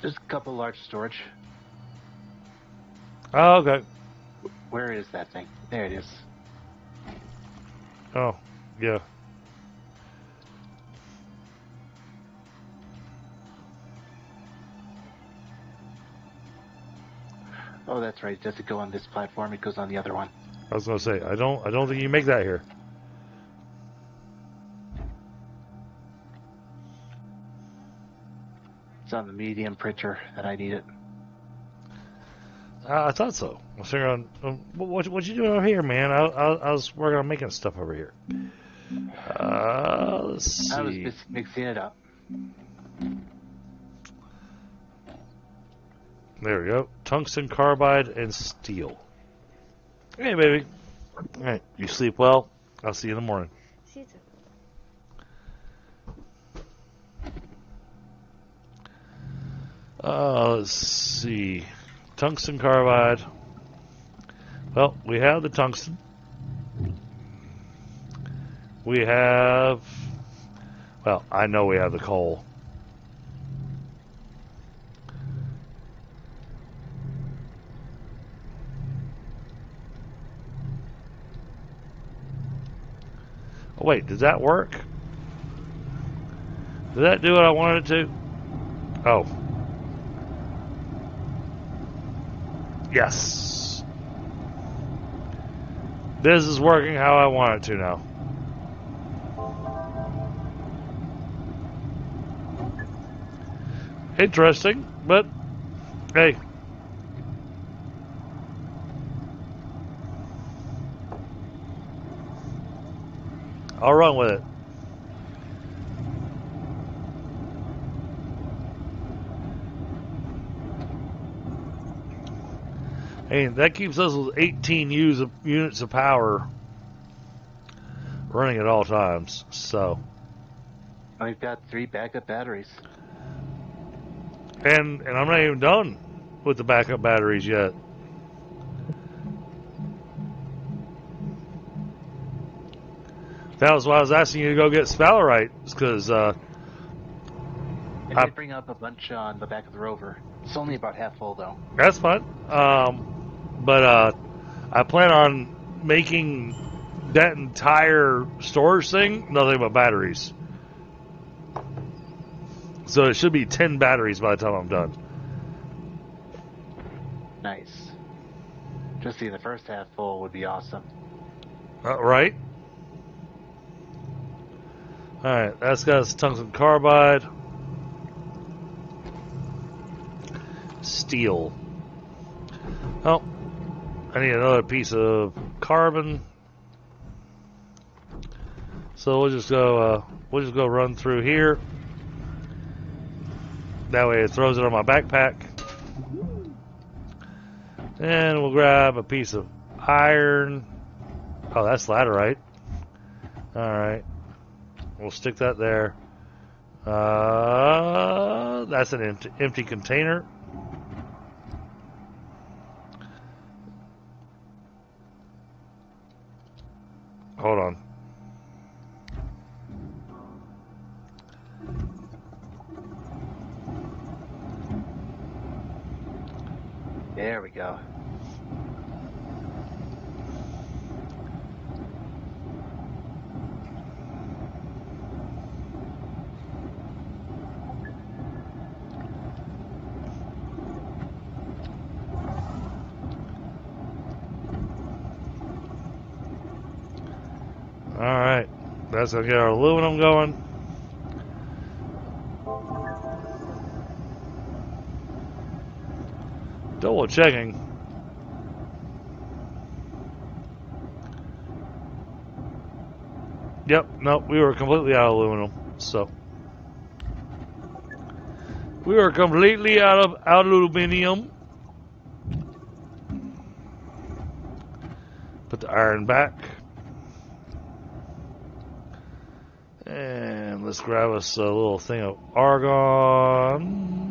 Just a couple large storage. Oh, okay. Where is that thing? There it is. Oh, yeah. Oh, that's right. It doesn't go on this platform. It goes on the other one. I was gonna say I don't think you make that here. It's on the medium printer that I need it. I thought so. I was figuring, what you doing over here, man? I was working on making stuff over here. Let's see. I was just mixing it up. There we go. Tungsten carbide and steel. Hey, baby. All right. You sleep well. I'll see you in the morning. See you too. Let's see. Tungsten carbide. Well, we have the tungsten. We have... Well, I know we have the coal. Oh, wait, did that work? Did that do what I wanted it to? Oh. Yes. This is working how I want it to now. Interesting, but hey. I'll run with it. Hey, that keeps us with 18 units of power running at all times. So, I've got 3 backup batteries. and I'm not even done with the backup batteries yet. That was why I was asking you to go get sphalerite, because I did bring up a bunch on the back of the rover. It's only about half full, though. that's fine. But I plan on making that entire storage thing nothing but batteries. So it should be 10 batteries by the time I'm done. Nice. Just seeing the first half full would be awesome. Right? Alright, that's got tungsten carbide. Steel. Oh, I need another piece of carbon. So we'll just go run through here. That way it throws it on my backpack. And we'll grab a piece of iron. Oh, that's laterite. Alright. We'll stick that there. That's an empty container. Hold on. There we go. Alright. That's going to get our aluminum going. Double checking. Yep, nope, we were completely out of aluminum. So we were completely out of aluminium. Put the iron back. And let's grab us a little thing of argon.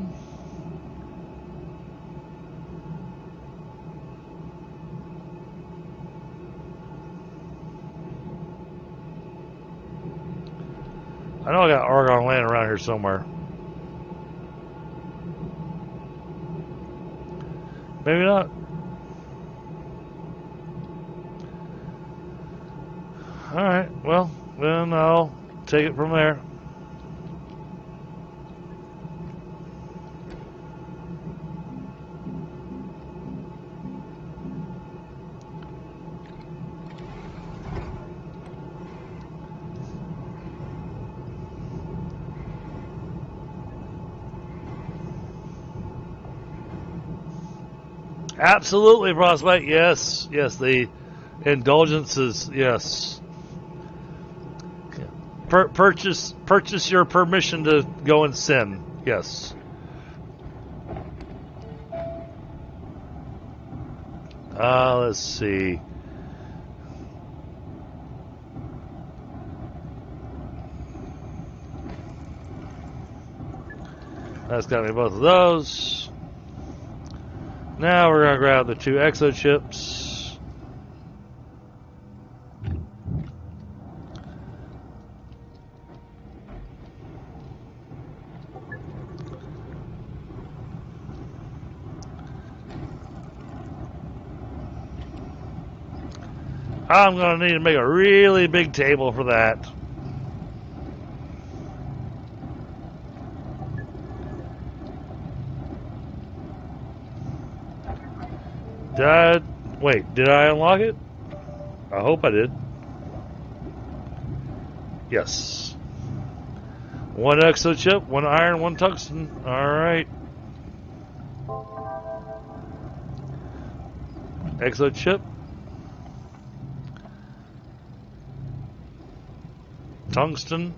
I know I got argon laying around here somewhere. Maybe not. Alright, well, then I'll take it from there. Absolutely, Prospect. Yes, yes. The indulgences. Yes. Purchase your permission to go and sin. Yes. Let's see. That's got me both of those. Now we're gonna grab the 2 exo chips. I'm going to need to make a really big table for that. Did I unlock it? I hope I did. Yes. 1 exo chip, 1 iron, 1 tungsten. Alright. Exo chip. Tungsten.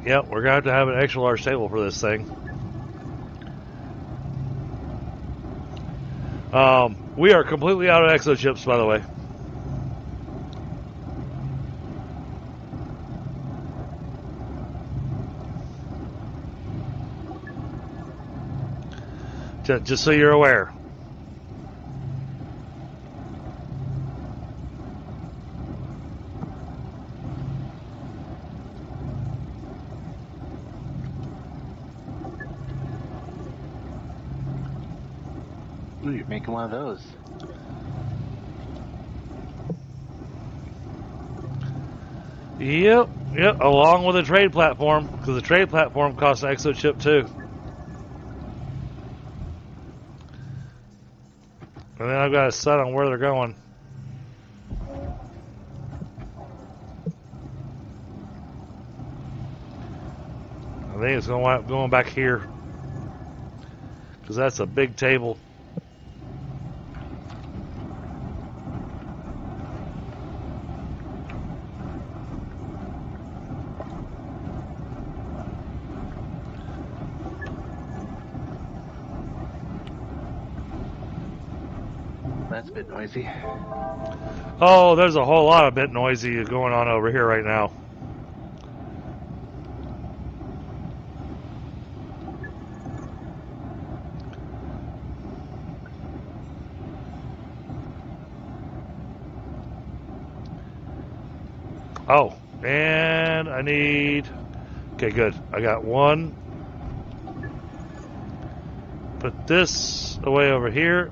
Yep, we're going to have an extra large table for this thing. We are completely out of exo chips, by the way. Just so you're aware. Ooh, you're making one of those. Yep, along with a trade platform, because the trade platform costs an exo chip too. And then I've got a set on where they're going. I think it's going to wind up going back here, because that's a big table. That's a bit noisy. Oh, there's a whole lot of bit noisy going on over here right now. Oh, and I need... Okay, good. I got 1. Put this away over here.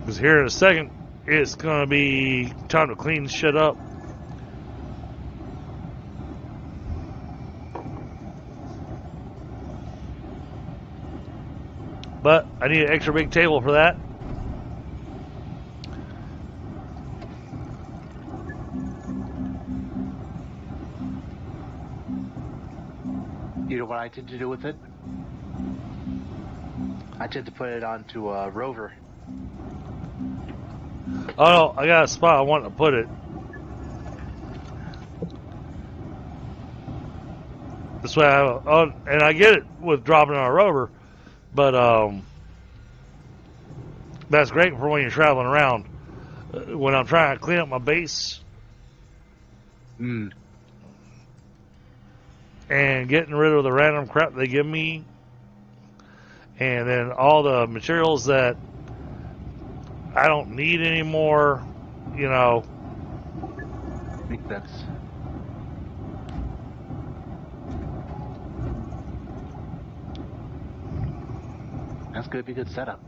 Because here in a second, it's going to be time to clean shit up. But I need an extra big table for that. You know what I tend to do with it? I tend to put it onto a Rover. Oh no, I got a spot I want to put it. That's why and I get it with dropping on a rover, but that's great for when you're traveling around. When I'm trying to clean up my base Mm. and getting rid of the random crap they give me, and then all the materials that I don't need anymore, you know. Makes sense. That's going to be a good setup.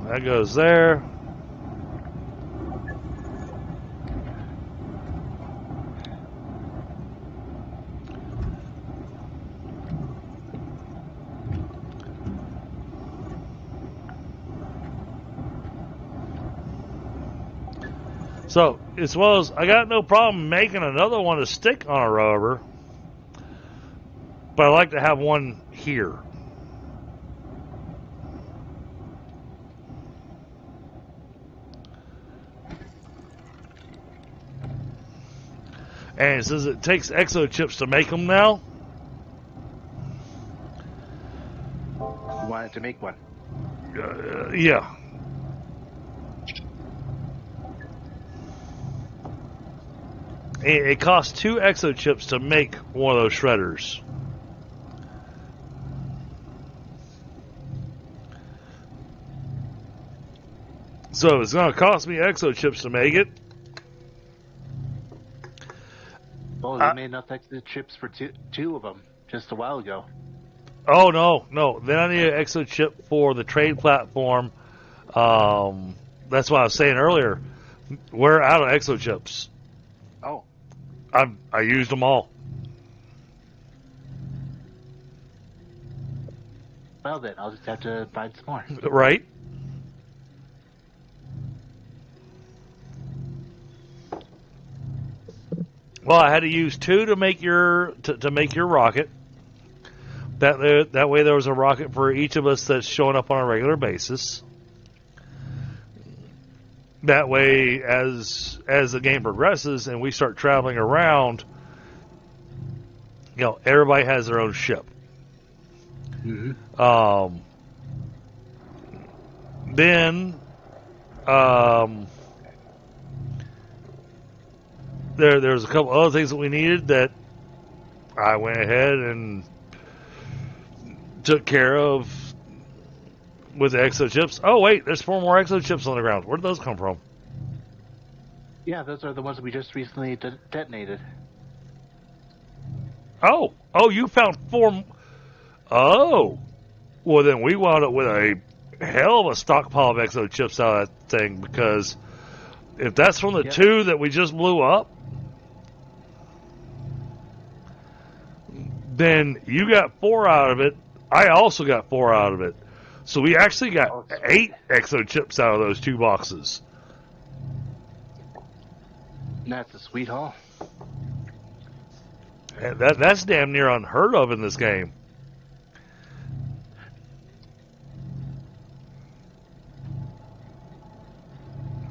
That goes there. So, as well as I got no problem making another one to stick on a rover, but I like to have one here. And it says it takes exo chips to make them now. You wanted to make one. Yeah. It costs 2 exo chips to make one of those shredders. So it's going to cost me exo chips to make it. Oh, they made enough extra chips for two of them just a while ago. Oh, no. Then I need an exo chip for the trade platform. That's what I was saying earlier. We're out of exo chips. Oh. I used them all. Well, then, I'll just have to find some more. Right? Well, I had to use 2 to make your to make your rocket. That way there was a rocket for each of us that's showing up on a regular basis. That way, as the game progresses and we start traveling around, you know, everybody has their own ship. Mm-hmm. Then there's a couple other things that we needed that I went ahead and took care of with the exo chips. Oh wait, there's 4 more exo chips on the ground. Where did those come from? Yeah, those are the ones that we just recently detonated. Oh, you found 4. Oh, well then we wound up with a hell of a stockpile of exo chips out of that thing, because if that's from the 2 that we just blew up, then you got 4 out of it. I also got 4 out of it. So we actually got 8 exo chips out of those 2 boxes. That's a sweet haul. And that's damn near unheard of in this game.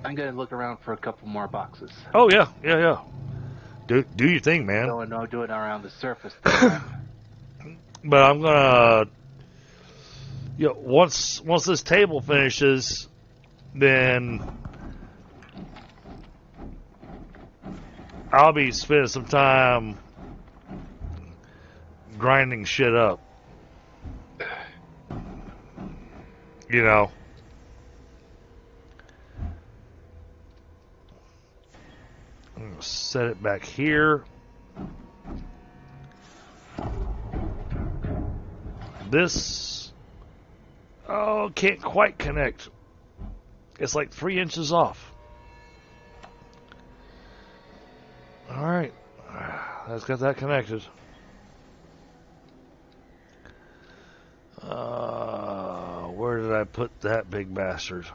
I'm going to look around for a couple more boxes. Oh, yeah. Do your thing, man. No, do it around the surface this time. But I'm gonna, you know, once this table finishes, then I'll be spending some time grinding shit up. You know. I'm gonna set it back here. This, can't quite connect. It's like 3 inches off. Alright. Let's get that connected. Where did I put that big bastard?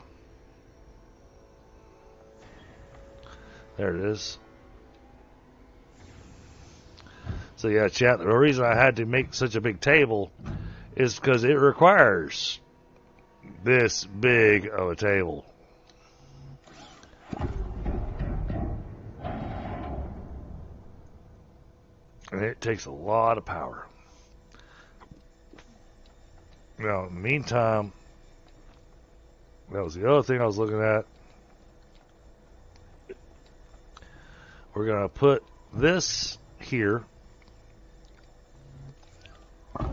There it is. So yeah, chat, the reason I had to make such a big table is because it requires this big of a table. And it takes a lot of power. Now, in the meantime, that was the other thing I was looking at. We're going to put this here. Because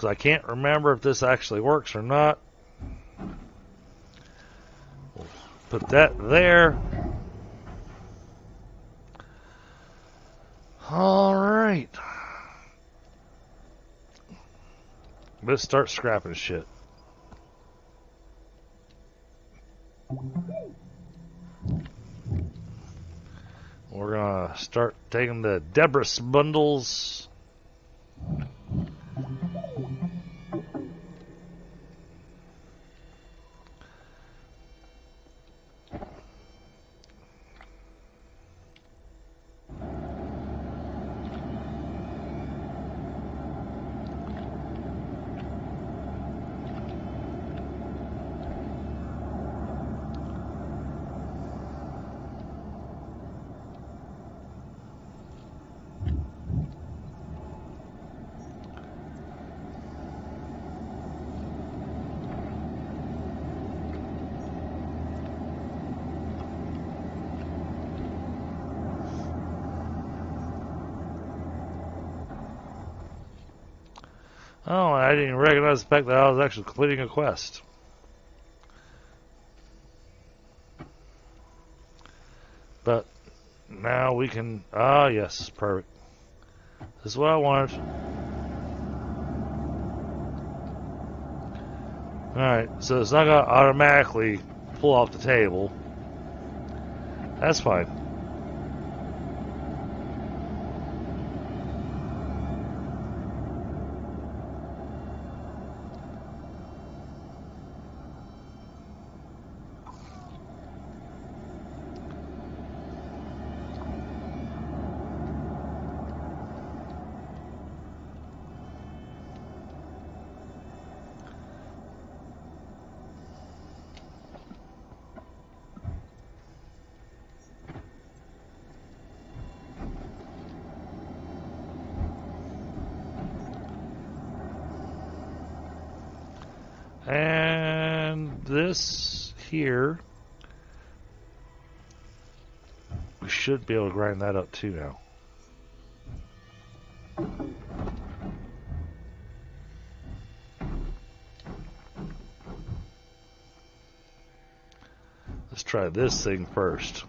I can't remember if this actually works or not. We'll put that there. Alright. Let's start scrapping shit. We're gonna start taking the debris bundles. Oh, I didn't even recognize the fact that I was actually completing a quest. But now we can... Ah, yes, perfect. This is what I wanted. Alright, so it's not going to automatically pull off the table. That's fine. And this here, we should be able to grind that up too now. Let's try this thing first.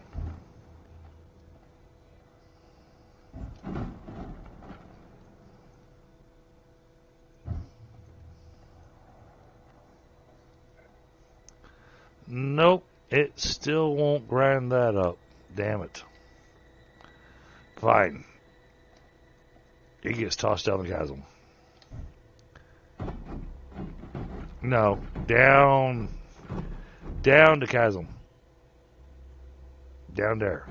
Nope, it still won't grind that up. Damn it. Fine. It gets tossed down the chasm. No, down the chasm. Down there.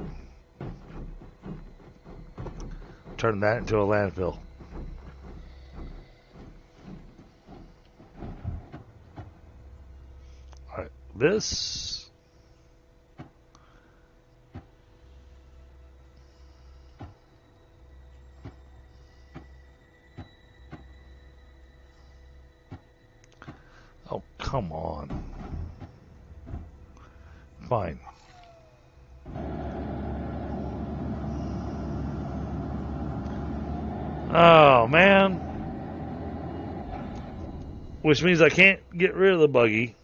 Turn that into a landfill. Alright, this. Oh, come on. Fine. Oh, man. Which means I can't get rid of the buggy.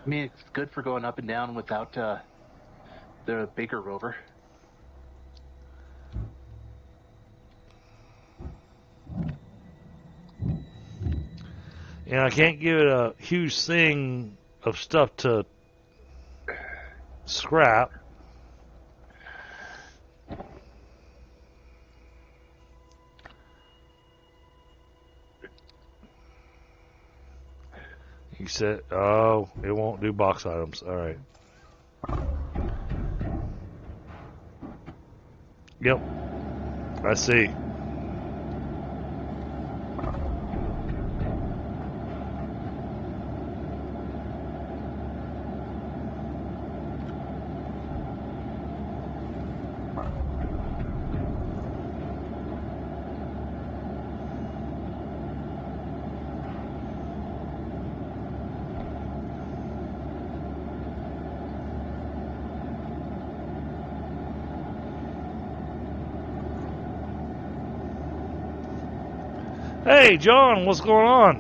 I mean, it's good for going up and down without the bigger rover. And I can't give it a huge thing of stuff to scrap. You said, oh, it won't do box items. All right. Yep. I see. Hey, John, what's going on?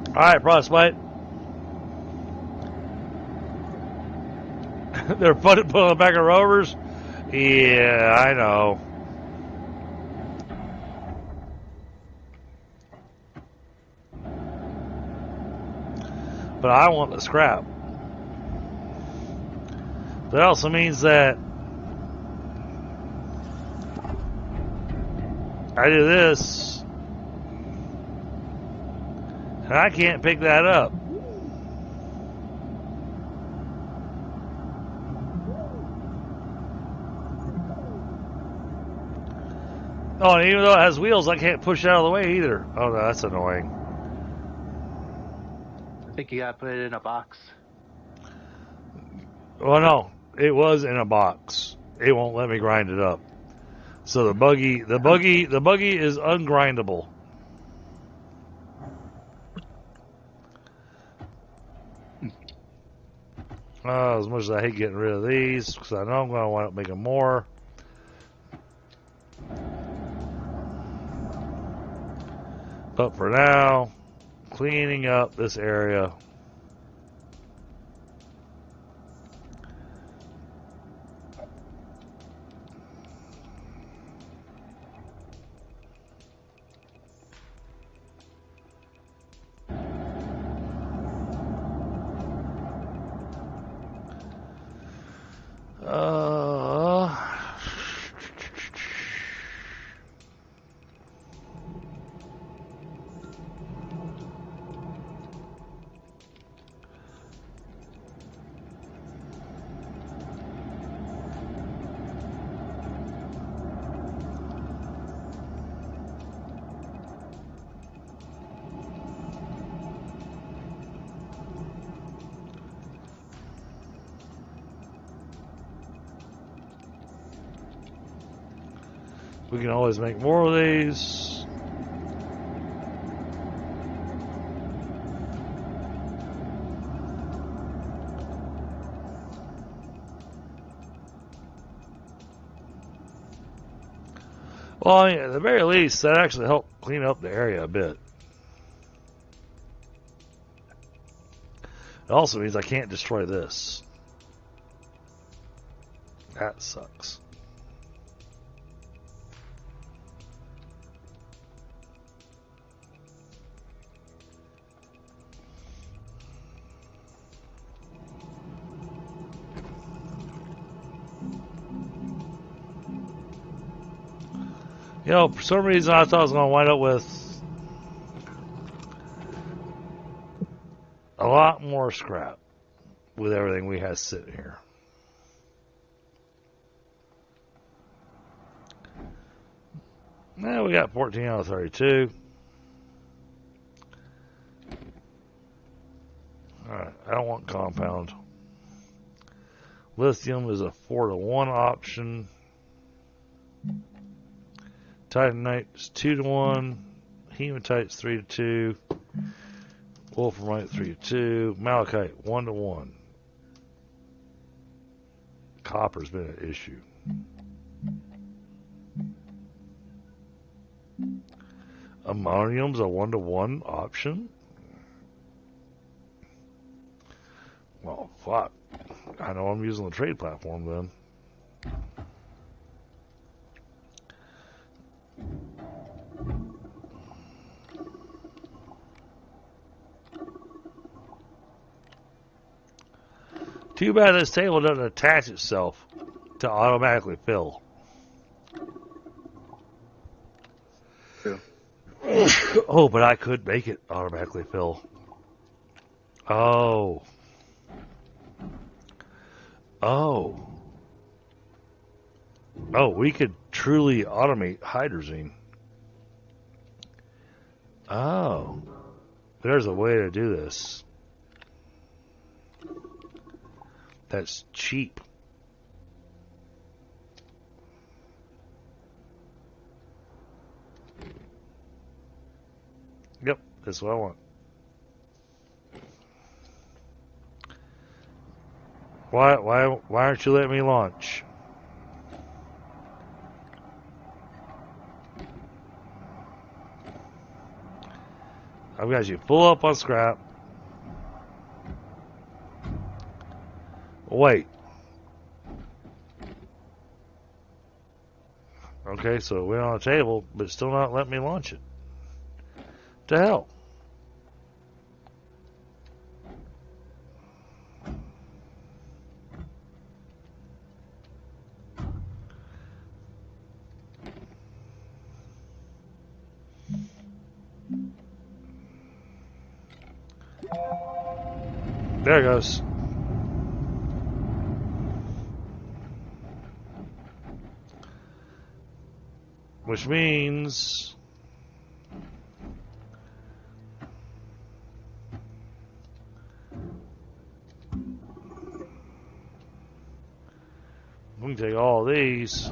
All right, Frostbite. They're pulling back of Rovers? Yeah, I know. But I want the scrap. That also means that I do this, and I can't pick that up. Oh, and even though it has wheels, I can't push it out of the way either. Oh, no, that's annoying. I think you gotta put it in a box. Well, no, it was in a box. It won't let me grind it up. So the buggy is ungrindable. As much as I hate getting rid of these, because I know I'm going to wind up making more. But for now, cleaning up this area. We can always make more of these. Well, I mean, at the very least, that actually helped clean up the area a bit. It also means I can't destroy this. That sucks. You know, for some reason I thought I was going to wind up with a lot more scrap with everything we have sitting here. Now we got 14 out of 32. Alright, I don't want compound. Lithium is a 4-to-1 option. Titanite is 2-to-1. Hematite's 3-to-2. Wolframite 3-to-2. Malachite 1-to-1. Copper's been an issue. Ammonium's a 1-to-1 option. Well, fuck. I know I'm using the trade platform then. Too bad this table doesn't attach itself to automatically fill. True. Oh, but I could make it automatically fill. Oh. Oh. Oh, we could truly automate hydrazine. Oh. There's a way to do this. That's cheap. Yep, that's what I want. Why aren't you letting me launch? I've got you full up on scrap. Wait. Okay, so it went on the table, but it's still not letting me launch it. To hell. There it goes. Which means we can take all these.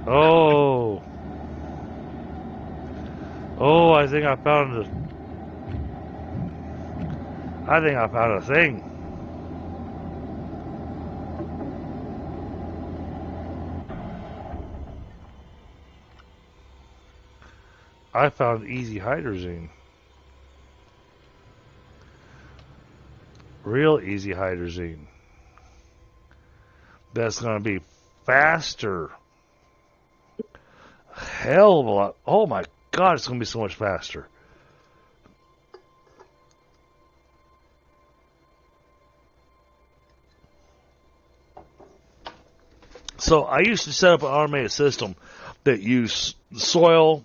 Oh. Oh, I think I found a thing. I found easy hydrazine. Real easy hydrazine. That's going to be faster. Hell of a lot. Oh my God, it's going to be so much faster. So I used to set up an automated system that used soil,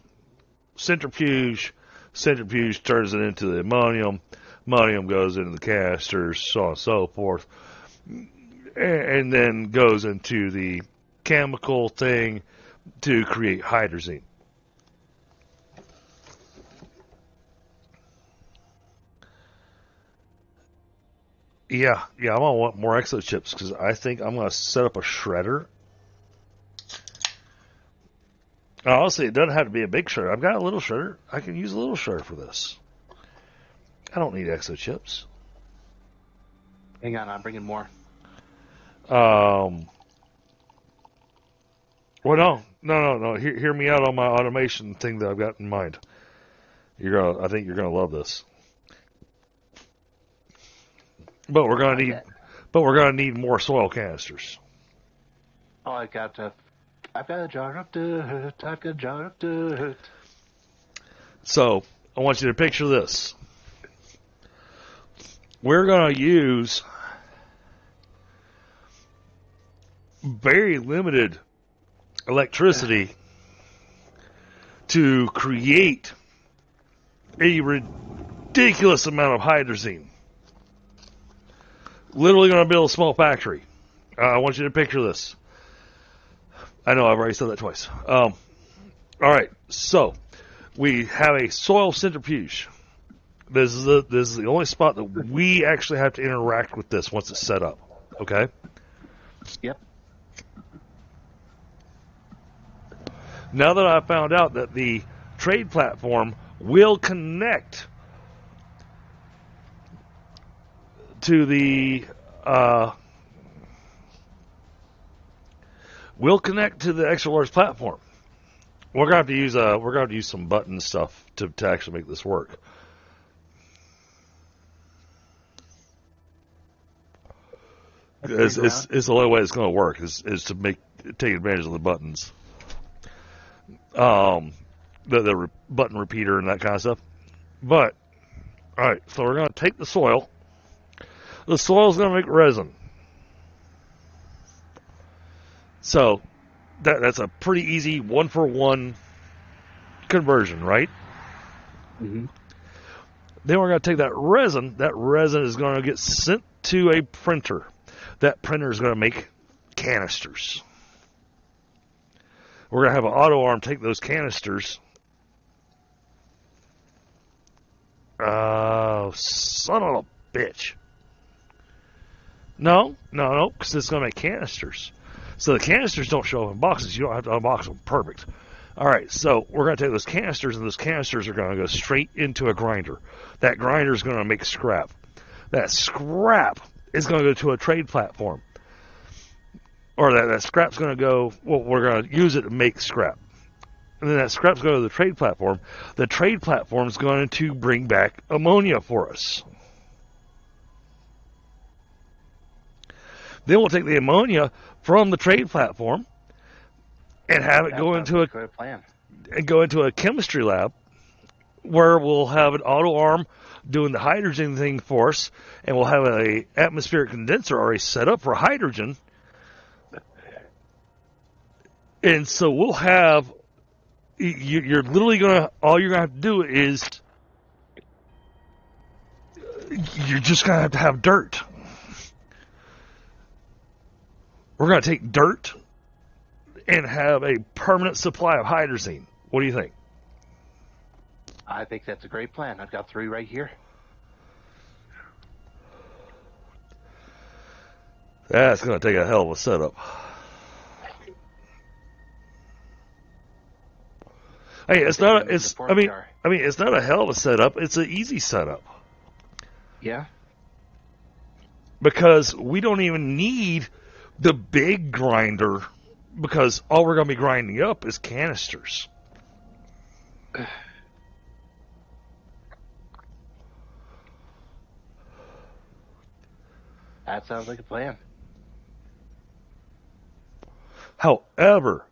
centrifuge turns it into the ammonium goes into the canisters, so on and so forth, and then goes into the chemical thing to create hydrazine. Yeah, I'm gonna want more exo chips because I think I'm gonna set up a shredder. Honestly, it doesn't have to be a big shredder. I've got a little shredder. I can use a little shredder for this. I don't need exo chips. Hang on, I'm bringing more. Well, no. Hear me out on my automation thing that I've got in mind. I think you're gonna love this. But we're gonna need more soil canisters. Oh, I've got a jar of dirt. I've got a jar of dirt. So I want you to picture this. We're gonna use very limited electricity to create a ridiculous amount of hydrazine. Literally going to build a small factory. I want you to picture this. I know I've already said that twice. All right, so we have a soil centrifuge. This is the only spot that we actually have to interact with this once it's set up. Okay. Yep. Now that I found out that the trade platform will connect to the extra large platform, we're gonna have to use some button stuff to actually make this work. It's the only way it's going to work is to take advantage of the buttons. The button repeater and that kind of stuff. But, alright, so we're going to take the soil. The soil is going to make resin. So, that's a pretty easy 1-for-1 conversion, right? Mm-hmm. Then we're going to take that resin. That resin is going to get sent to a printer. That printer is going to make canisters. We're going to have an auto arm take those canisters. Oh, son of a bitch. No, because it's going to make canisters. So the canisters don't show up in boxes. You don't have to unbox them. Perfect. All right, so we're going to take those canisters, and those canisters are going to go straight into a grinder. That grinder is going to make scrap. That scrap is going to go to a trade platform. Or that scrap's going to go, well, we're going to use it to make scrap. And then that scrap's going to the trade platform. The trade platform is going to bring back ammonia for us. Then we'll take the ammonia from the trade platform and have it go into a chemistry lab where we'll have an auto arm doing the hydrogen thing for us, and we'll have an atmospheric condenser already set up for hydrogen. And so we'll have, you're literally all you're going to have to do is, you're just going to have dirt. We're going to take dirt and have a permanent supply of hydrazine. What do you think? I think that's a great plan. I've got 3 right here. That's going to take a hell of a setup. Hey, it's not. I mean, it's not a hell of a setup. It's an easy setup. Yeah. Because we don't even need the big grinder, because all we're going to be grinding up is canisters. That sounds like a plan. However,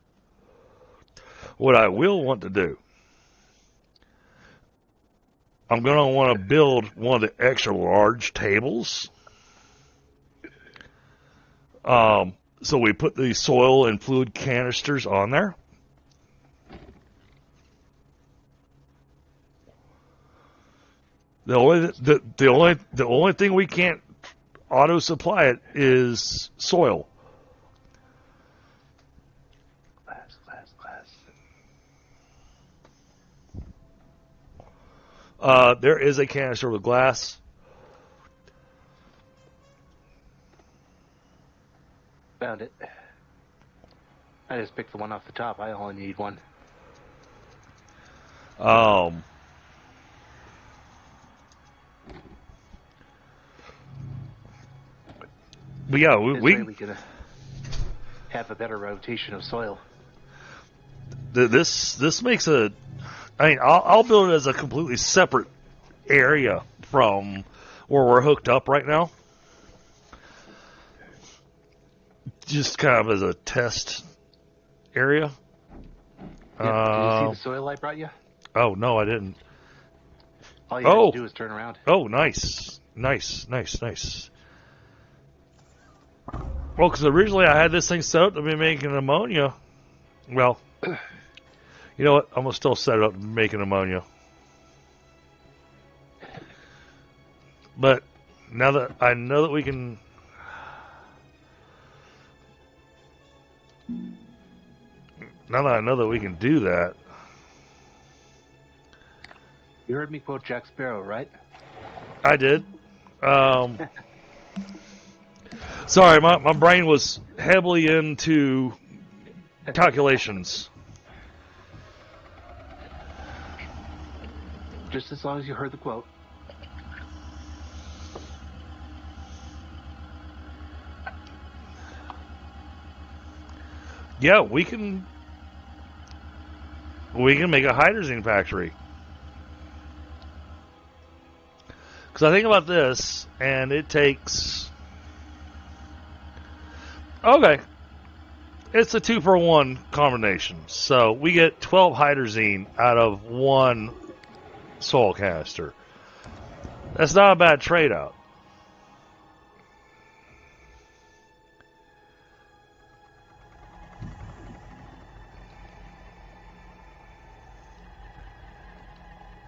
what I will want to do, I'm going to want to build one of the extra large tables. So we put the soil and fluid canisters on there. The only thing we can't auto supply it is soil. There is a canister with glass. Found it. I just picked the one off the top. I only need one. But yeah, we can have a better rotation of soil. This makes a. I mean, I'll build it as a completely separate area from where we're hooked up right now. Just kind of as a test area. Did you see the soil I brought you? Oh, no, I didn't. All you have to do is turn around. Oh, nice. Well, because originally I had this thing set up to be making ammonia. Well, you know what? I'm going to still set it up to be making ammonia. But now that I know that we can... Now that I know that we can do that... You heard me quote Jack Sparrow, right? I did. Sorry, my brain was heavily into calculations. Just as long as you heard the quote. Yeah, we can make a hydrazine factory. Because I think about this, and it takes... Okay. It's a 2-for-1 combination. So we get 12 hydrazine out of 1 soil canister. That's not a bad trade-out.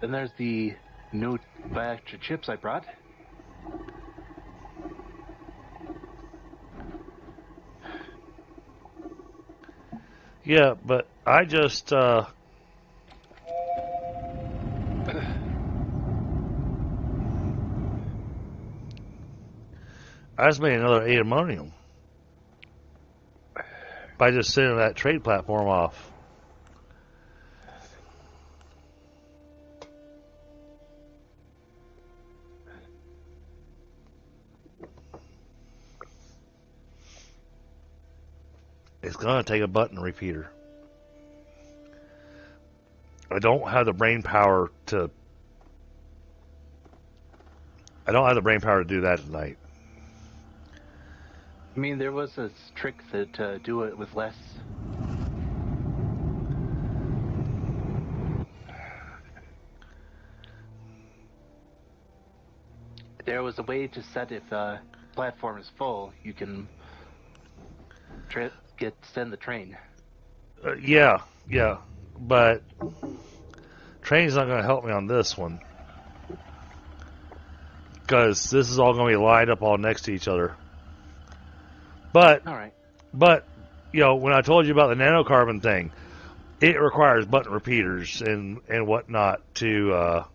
Then there's the new batch of chips I brought. Yeah, but I just... I just made another 8 ammonium by just sending that trade platform off. It's going to take a button repeater. I don't have the brain power to do that tonight. I mean, there was a trick to do it with less. There was a way to set if the platform is full, you can send the train. Yeah, but train's not going to help me on this one because this is all going to be lined up all next to each other. But All right. But when I told you about the nanocarbon thing, it requires button repeaters and whatnot to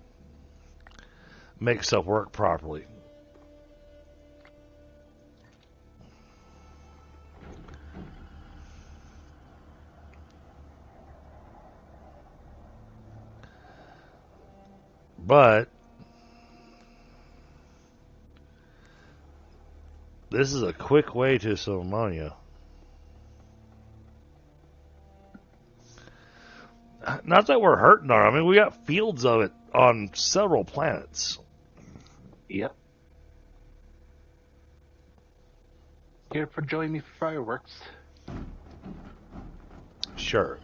make stuff work properly. But this is a quick way to some ammonia. Not that we're hurting on it. I mean, we got fields of it on several planets. Yep. Here for join me for fireworks. Sure.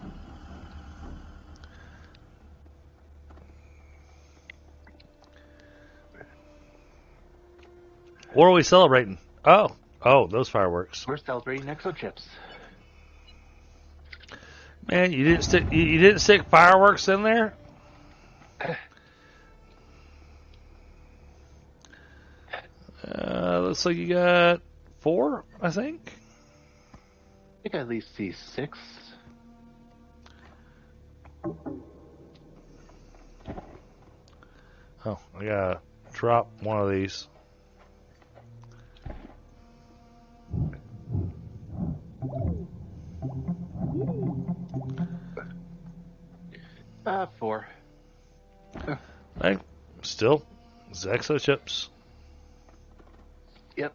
What are we celebrating? Oh, those fireworks. We're celebrating exochips. Man, you didn't stick fireworks in there? Looks like you got 4, I think. I think I at least see 6. Oh, I gotta drop one of these. 4. Hey, still, it's exochips. Yep.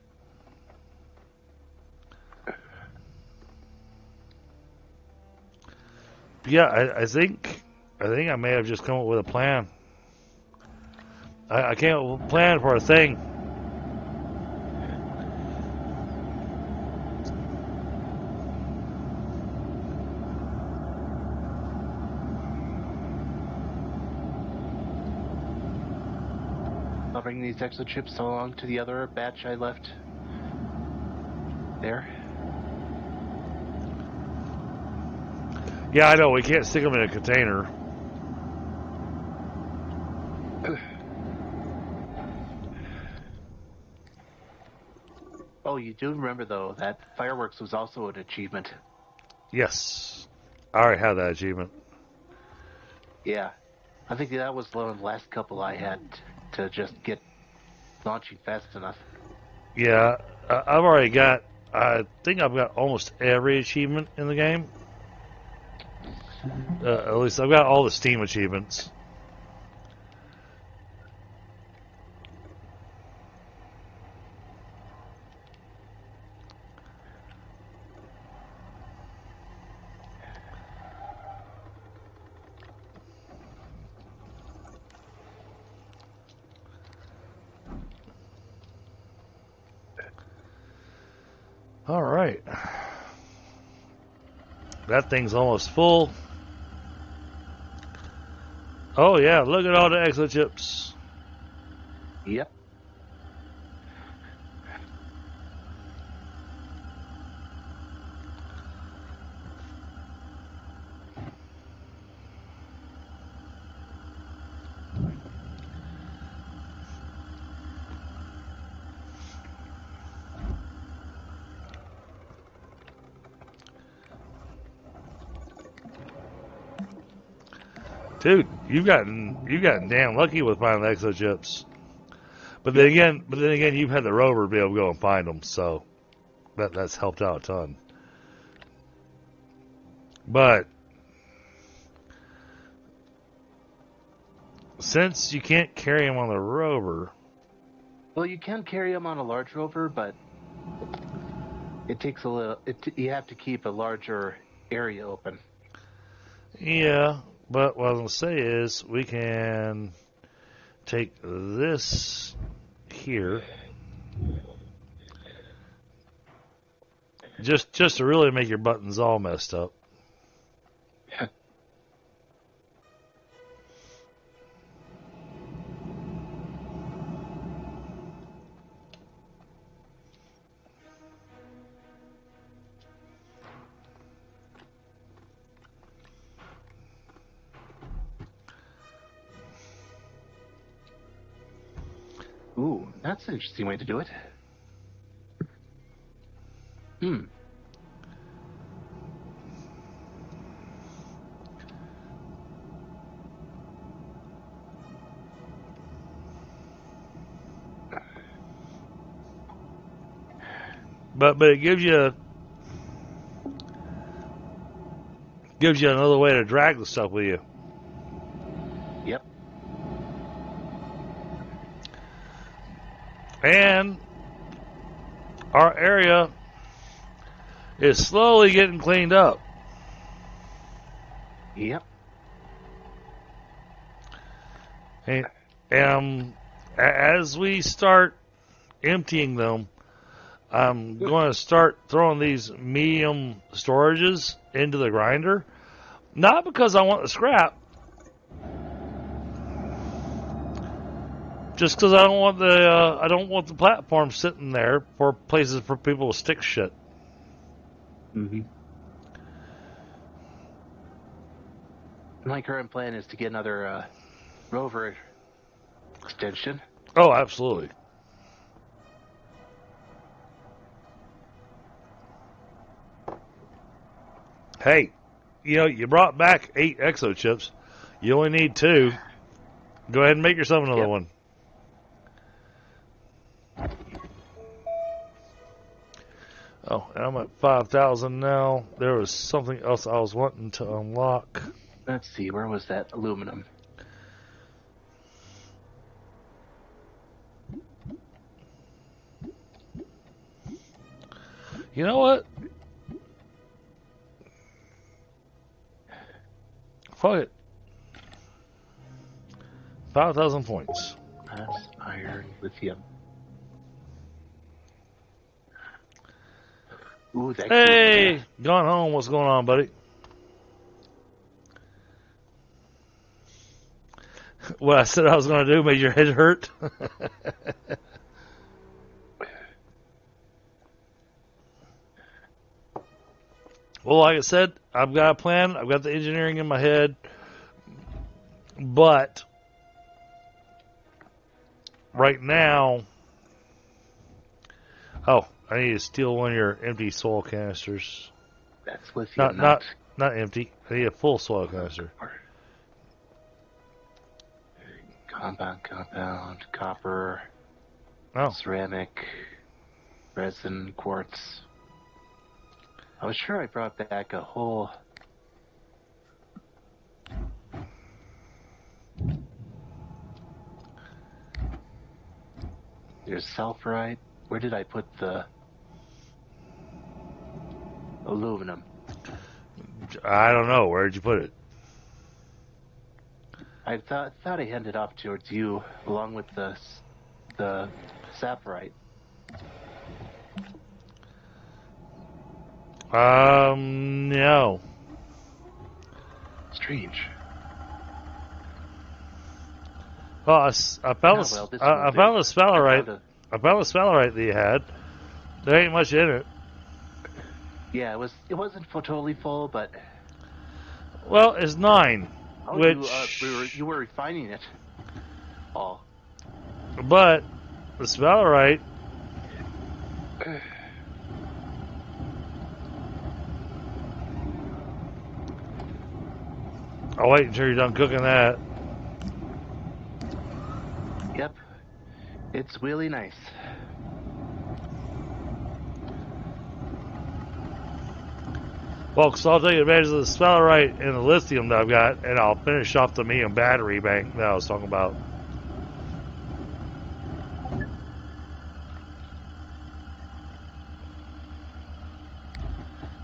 Yeah, I think I may have just come up with a plan. I came up with a plan for a thing. I'll bring these exochips along to the other batch I left there. Yeah, I know, we can't stick them in a container. Oh, you do remember, though, that fireworks was also an achievement. Yes. I already have that achievement. Yeah. I think that was one of the last couple I had to just get launching fast enough. Yeah, I've already got, I think I've got almost every achievement in the game. At least I've got all the Steam achievements. All right. That thing's almost full. Oh, yeah, look at all the exochips. Yep. Dude, you've gotten damn lucky with finding the exochips. But then again, you've had the rover to be able to go and find them, so that's helped out a ton. But since you can't carry them on the rover, Well, you can carry them on a large rover, but it takes a little. You have to keep a larger area open. yeah. But what I was gonna say is we can take this here, just to really make your buttons all messed up. Ooh, that's an interesting way to do it. Hmm. But it gives you another way to drag the stuff with you. Yep. And our area is slowly getting cleaned up. Yep. And as we start emptying them, I'm going to start throwing these medium storages into the grinder. Not because I want the scrap, just because I don't want the platform sitting there for places for people to stick shit. Mm-hmm. My current plan is to get another rover extension. Oh, absolutely. Hey, you brought back 8 exo chips. You only need 2. Go ahead and make yourself another one. Oh, and I'm at 5,000 now. There was something else I was wanting to unlock. Let's see, where was that aluminum? You know what? Fuck it. 5,000 points. Glass, iron, lithium. Ooh, that Hey, gone home. What's going on, buddy? What I said I was going to do made your head hurt? Well, like I said, I've got a plan. I've got the engineering in my head. But right now... Oh, I need to steal one of your empty soil canisters. That's lithium, Not empty. I need a full soil canister. Compound, copper, ceramic, resin, quartz. I was sure I brought back a whole... There's sulfurite. Where did I put the aluminum? I don't know. Where did you put it? I thought I handed off towards you along with the saprite. No. Strange. Well, I found the sphalerite. I found the sphalerite that you had. There ain't much in it. Yeah, it wasn't totally full, but... Well, it's 9. Oh, which... you were refining it all. But the sphalerite... I'll wait until you're done cooking that. Yep. It's really nice. Well, because I'll take advantage of the spellerite and the lithium that I've got, and I'll finish off the medium battery bank that I was talking about.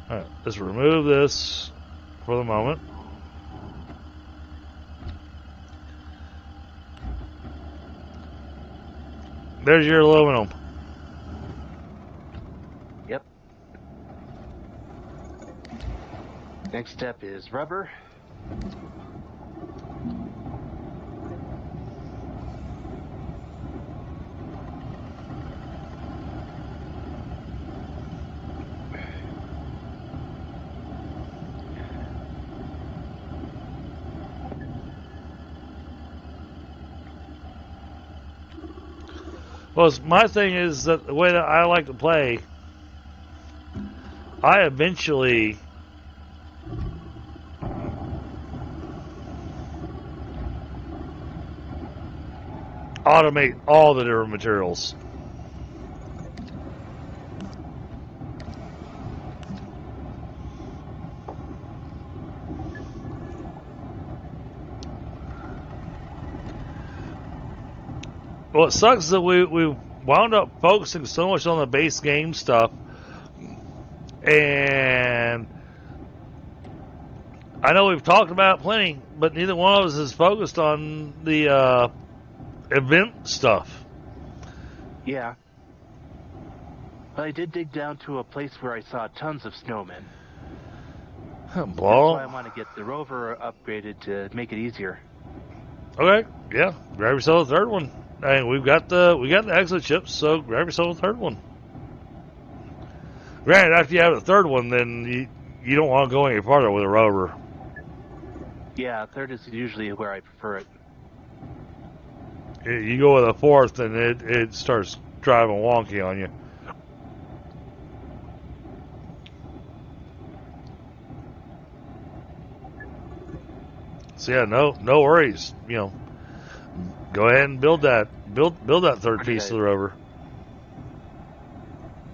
Alright, let's remove this for the moment. There's your aluminum. Yep. Next step is rubber. Well, my thing is that the way that I like to play, I eventually automate all the different materials. What sucks is that we wound up focusing so much on the base game stuff, and I know we've talked about it plenty, but neither one of us is focused on the event stuff. Yeah. But I did dig down to a place where I saw tons of snowmen. That's why I want to get the rover upgraded to make it easier. Okay, yeah, grab yourself a third one. I mean, we got the exo chips, so grab yourself a third one. Granted, after you have a third one, then you don't want to go any farther with a rover. Yeah, third is usually where I prefer it. You go with a fourth, and it starts driving wonky on you. So yeah, no worries. You know, go ahead and build that third piece of the rover.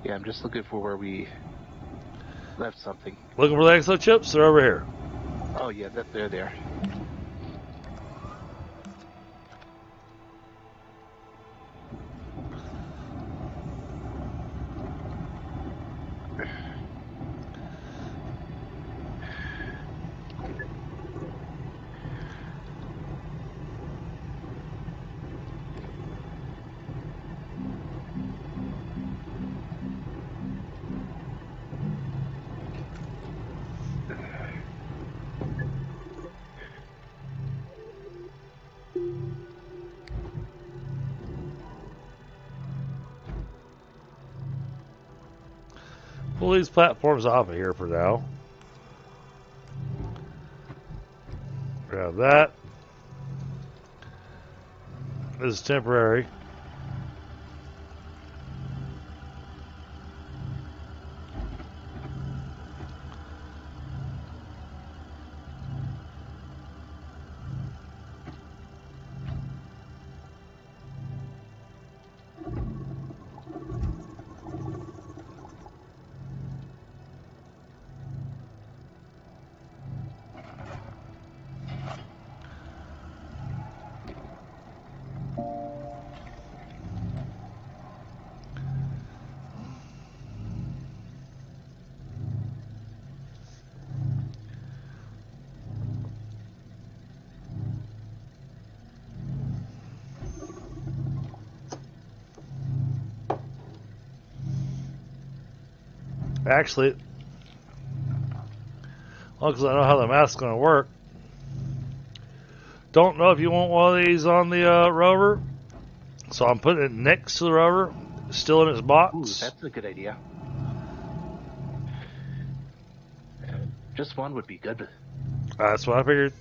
Yeah, I'm just looking for where we left something. Looking for the exo chips? They're over here. Oh yeah, they're there. Pull these platforms off of here for now. Grab that. This is temporary. Actually, well, because I know how the math's going to work. Don't know if you want one of these on the rover, so I'm putting it next to the rover, still in its box. Ooh, that's a good idea. Just one would be good. That's what I figured.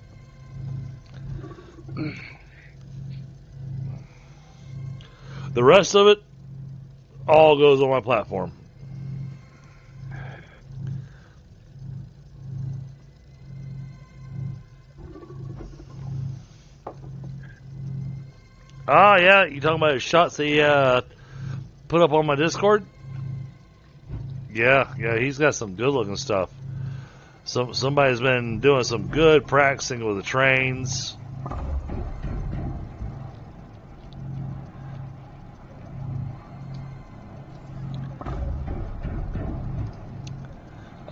The rest of it all goes on my platform. Oh, yeah, you talking about his shots he put up on my Discord? Yeah, he's got some good-looking stuff. Somebody's been doing some good practicing with the trains.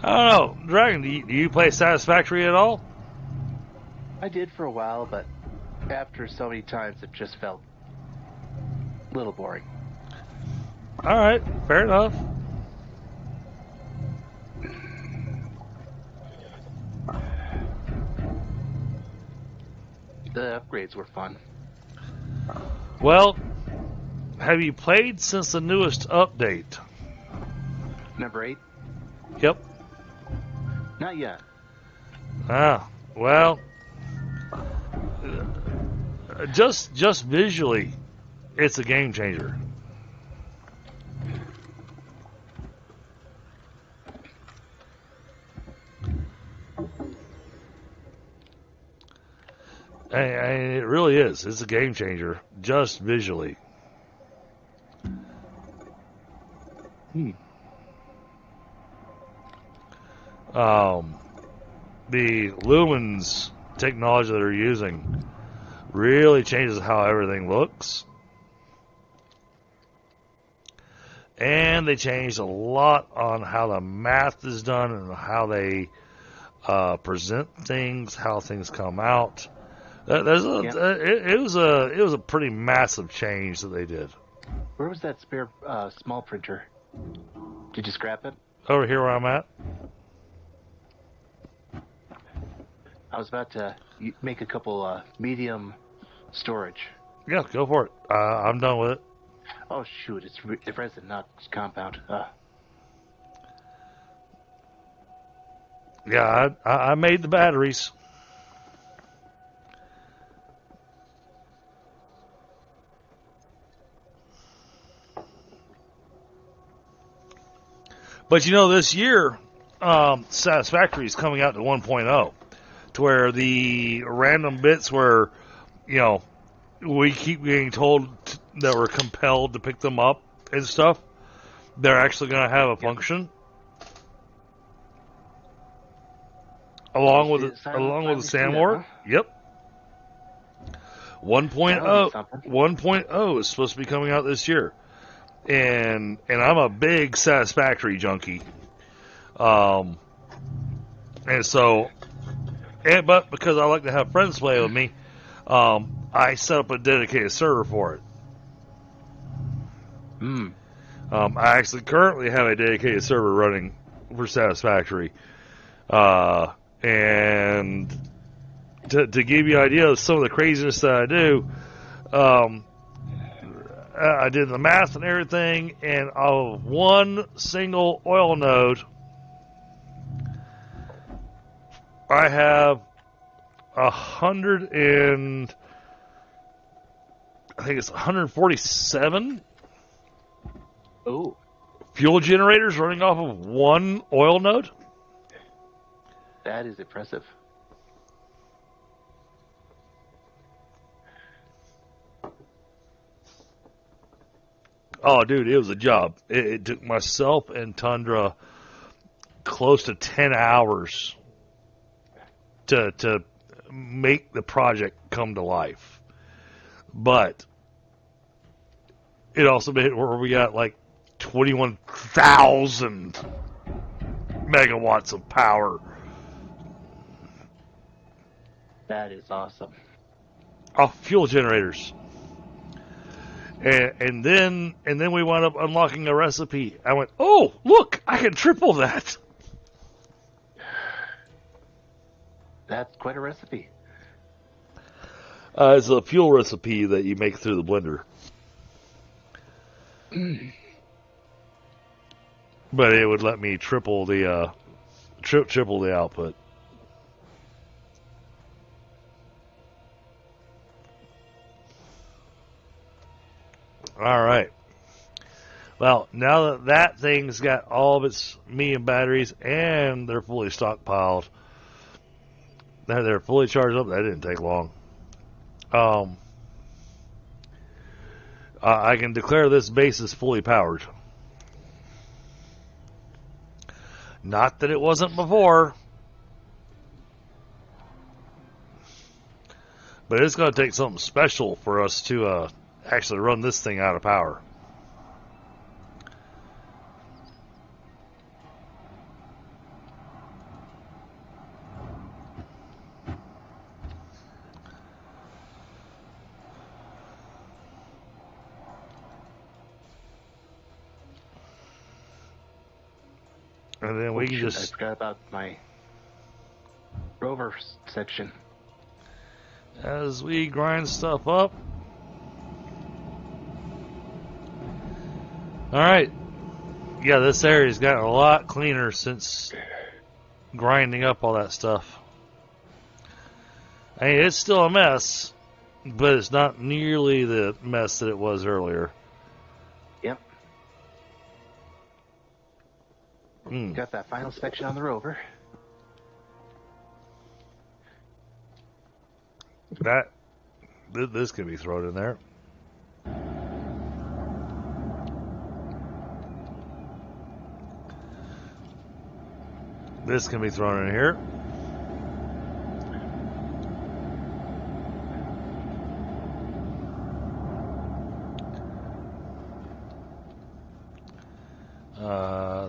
I don't know, Dragon, do you play Satisfactory at all? I did for a while, but after so many times, it just felt a little boring. All right, fair enough. The upgrades were fun. Well, have you played since the newest update? Number 8? Yep. Not yet. Ah, well, just visually, it's a game changer. And it really is. It's a game changer, just visually. The lumens technology that they're using really changes how everything looks. And they changed a lot on how the math is done and how they present things, how things come out. It was a pretty massive change that they did. Where was that spare small printer? Did you scrap it? Over here where I'm at. I was about to make a couple medium storage. Yeah, go for it. I'm done with it. Oh shoot! It's resin, not compound. Yeah, I made the batteries. But you know, this year, Satisfactory is coming out to 1.0, to where the random bits where, you know, we keep getting told that we're compelled to pick them up and stuff, they're actually going to have a function. Along with the Sand War. Huh? Yep. 1.0 is supposed to be coming out this year. And I'm a big Satisfactory junkie. And so, but because I like to have friends play with me, I set up a dedicated server for it. I actually currently have a dedicated server running for Satisfactory. And to give you an idea of some of the craziness that I do, I did the math and everything, and of one single oil node, I have 147 fuel generators running off of one oil node. That is impressive. Oh, dude, it was a job. It took myself and Tundra close to 10 hours to make the project come to life. But it also made it where we got like 21,000 megawatts of power. That is awesome. Off fuel generators. And then we wound up unlocking a recipe. I went, oh, look, I can triple that. That's quite a recipe. It's a fuel recipe that you make through the blender. But it would let me triple the output. All right. Well, now that thing's got all of its medium batteries and they're fully stockpiled, they're fully charged up. That didn't take long. I can declare this base is fully powered. Not that it wasn't before, but it's going to take something special for us to actually run this thing out of power. And then we can just... I forgot about my Rover section. As we grind stuff up. Alright. Yeah, this area's gotten a lot cleaner since grinding up all that stuff. I mean, it's still a mess, but it's not nearly the mess that it was earlier. Yep. Got that final section on the Rover. This can be thrown in there. This can be thrown in here.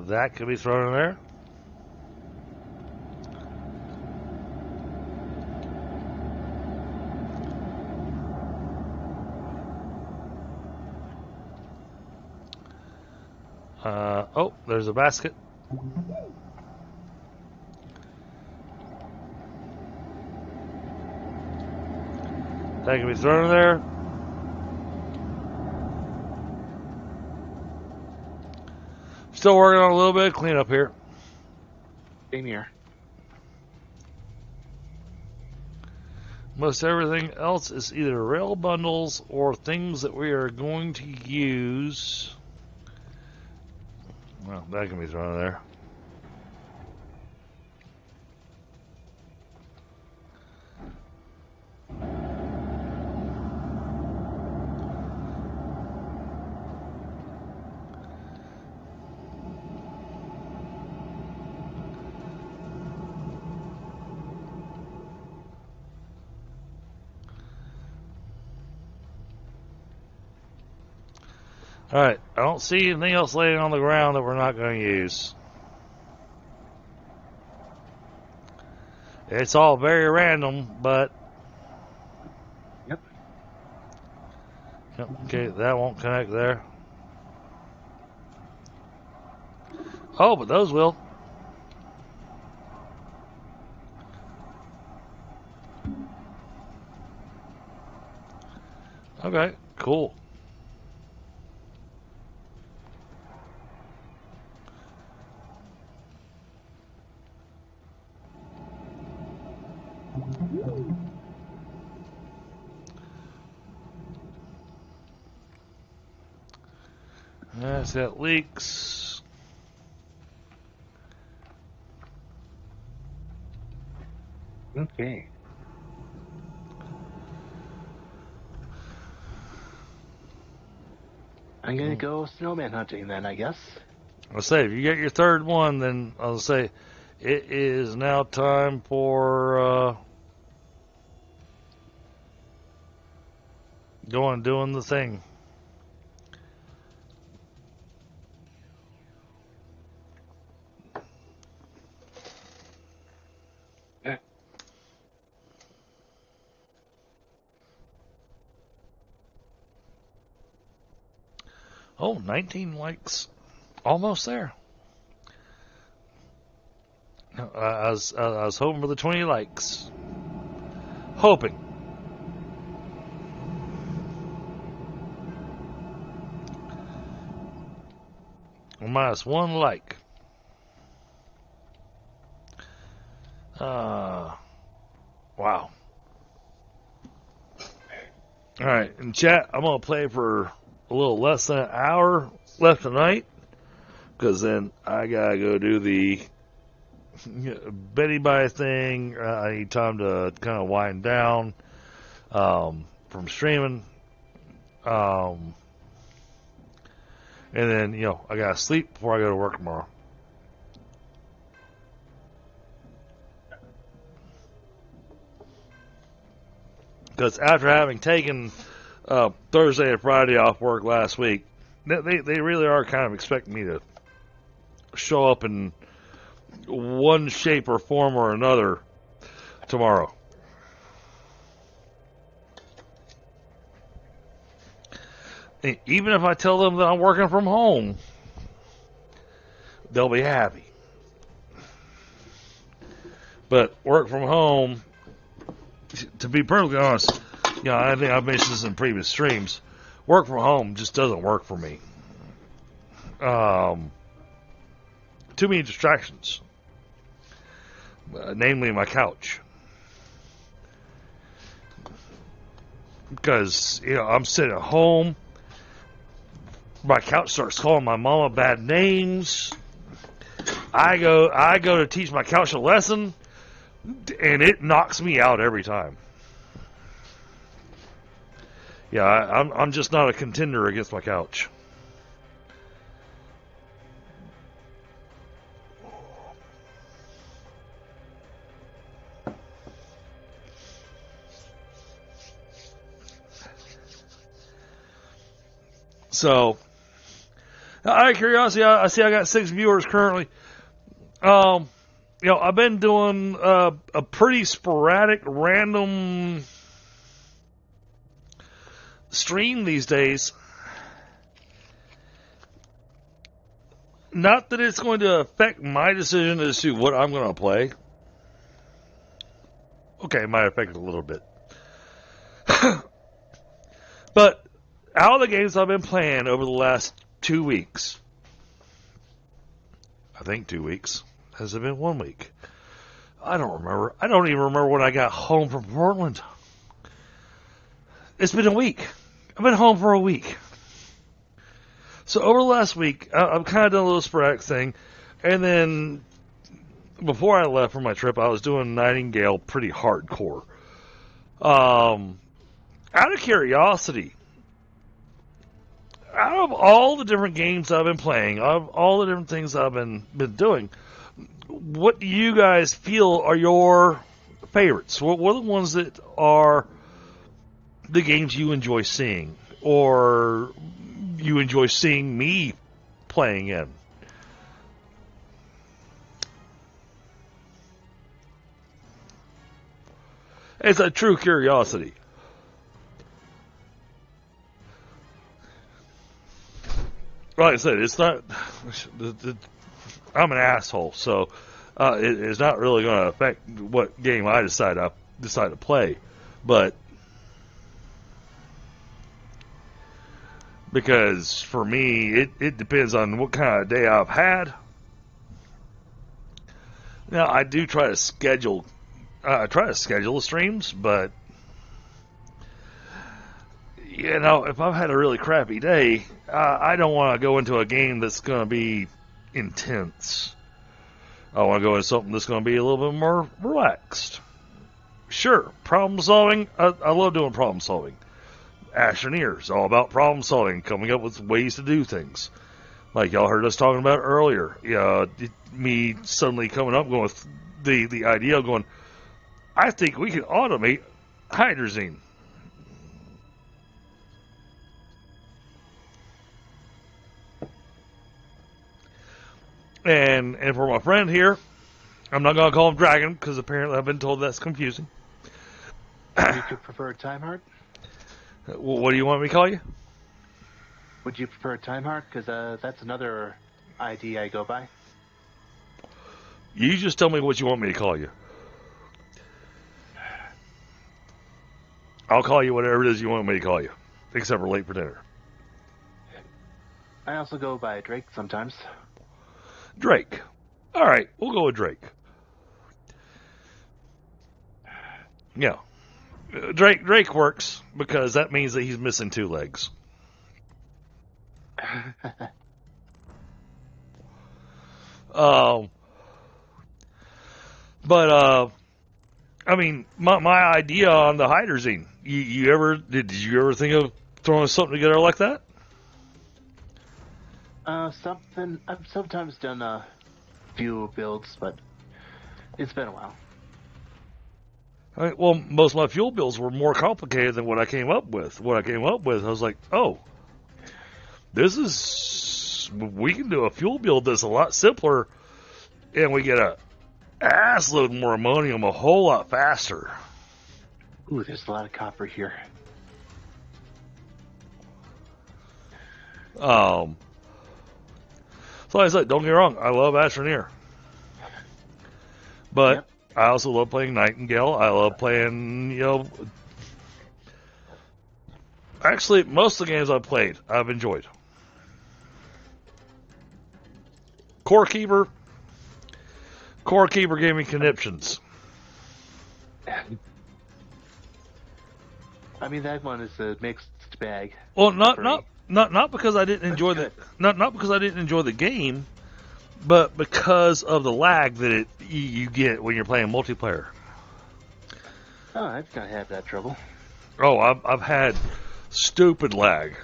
That can be thrown in there. Oh, there's a basket. That can be thrown in there. Still working on a little bit of cleanup here. Same here. Most everything else is either rail bundles or things that we are going to use. Well, that can be thrown in there. Alright, I don't see anything else laying on the ground that we're not going to use. It's all very random, but... Yep. Okay, that won't connect there. Oh, but those will. Okay, cool. That's got leaks. Okay. I'm gonna go snowman hunting then, I guess. I'll say, if you get your third one, then I'll say it is now time for going and doing the thing. Oh, 19 likes. Almost there. I was hoping for the 20 likes. Hoping. Minus one like. Wow. Alright, in chat, I'm going to play for a little less than an hour left tonight, because then I got to go do the Betty Bye thing. I need time to kind of wind down from streaming. And then, I got to sleep before I go to work tomorrow. Because after having taken Thursday and Friday off work last week, they really are kind of expecting me to show up in one shape or form or another tomorrow. And even if I tell them that I'm working from home, they'll be happy. But work from home, to be perfectly honest, I think I've mentioned this in previous streams, work from home just doesn't work for me. Too many distractions, namely my couch. Because, I'm sitting at home, my couch starts calling my mama bad names. I go to teach my couch a lesson, and it knocks me out every time. Yeah, I'm just not a contender against my couch. So, out of curiosity, I see I got 6 viewers currently. I've been doing a pretty sporadic, random stream these days. Not that it's going to affect my decision as to what I'm going to play. Okay, it might affect it a little bit. But out of the games I've been playing over the last 2 weeks, I think 2 weeks. Has it been 1 week? I don't remember. I don't even remember when I got home from Portland. It's been a week. I've been home for a week. So over the last week, I've kind of done a little sporadic thing. And then before I left for my trip, I was doing Nightingale pretty hardcore. Out of curiosity, out of all the different games I've been playing, out of all the different things I've been doing, what do you guys feel are your favorites? What are the ones that are the games you enjoy seeing, or you enjoy seeing me playing in? It's a true curiosity. Like I said, it's not. I'm an asshole, so it's not really going to affect what game I decide to play. But because for me, it depends on what kind of day I've had. Now, I do try to schedule the streams, but if I've had a really crappy day, I don't want to go into a game that's going to be intense. I want to go into something that's going to be a little bit more relaxed. Sure, problem solving. I love doing problem solving. Astroneers, all about problem solving, coming up with ways to do things. Like y'all heard us talking about earlier. Me suddenly coming up going with the idea of going, I think we can automate hydrazine. And for my friend here, I'm not going to call him Dragon because apparently I've been told that's confusing. You could prefer Time Heart? What do you want me to call you? Would you prefer Time Heart? Because that's another ID I go by. You just tell me what you want me to call you. I'll call you whatever it is you want me to call you, except for late for dinner. I also go by Drake sometimes. Drake. All right, we'll go with Drake. Yeah. Drake works because that means that he's missing 2 legs. I mean, my idea on the hydrazine. Did you ever think of throwing something together like that? Something. I've sometimes done a few builds, but it's been a while. All right, well, most of my fuel bills were more complicated than what I came up with. What I came up with, I was like, oh, we can do a fuel build that's a lot simpler, and we get a ass load more ammonium a whole lot faster. Ooh, there's a lot of copper here. So like I said, don't get me wrong, I love Astroneer. But Yep. I also love playing Nightingale. I love playing, actually, most of the games I've played, I've enjoyed. Core Keeper gave me conniptions. I mean, that one is a mixed bag. Well, not because I didn't enjoy not because I didn't enjoy the game, but because of the lag that you get when you're playing multiplayer. Oh, I've not had that trouble. Oh, I've had stupid lag.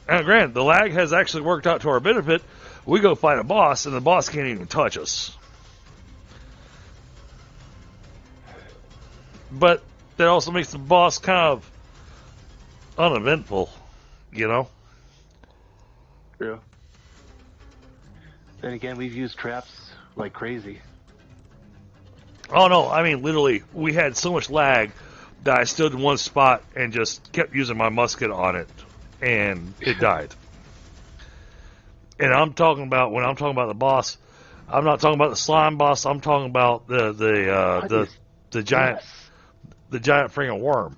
And granted, the lag has actually worked out to our benefit. We go fight a boss, and the boss can't even touch us. But that also makes the boss kind of uneventful, you know? True. Then again, we've used traps like crazy. Oh, no, I mean, literally, we had so much lag that I stood in one spot and just kept using my musket on it, and it died. And when I'm talking about the boss, I'm not talking about the slime boss. I'm talking about the giant the giant friggin' worm.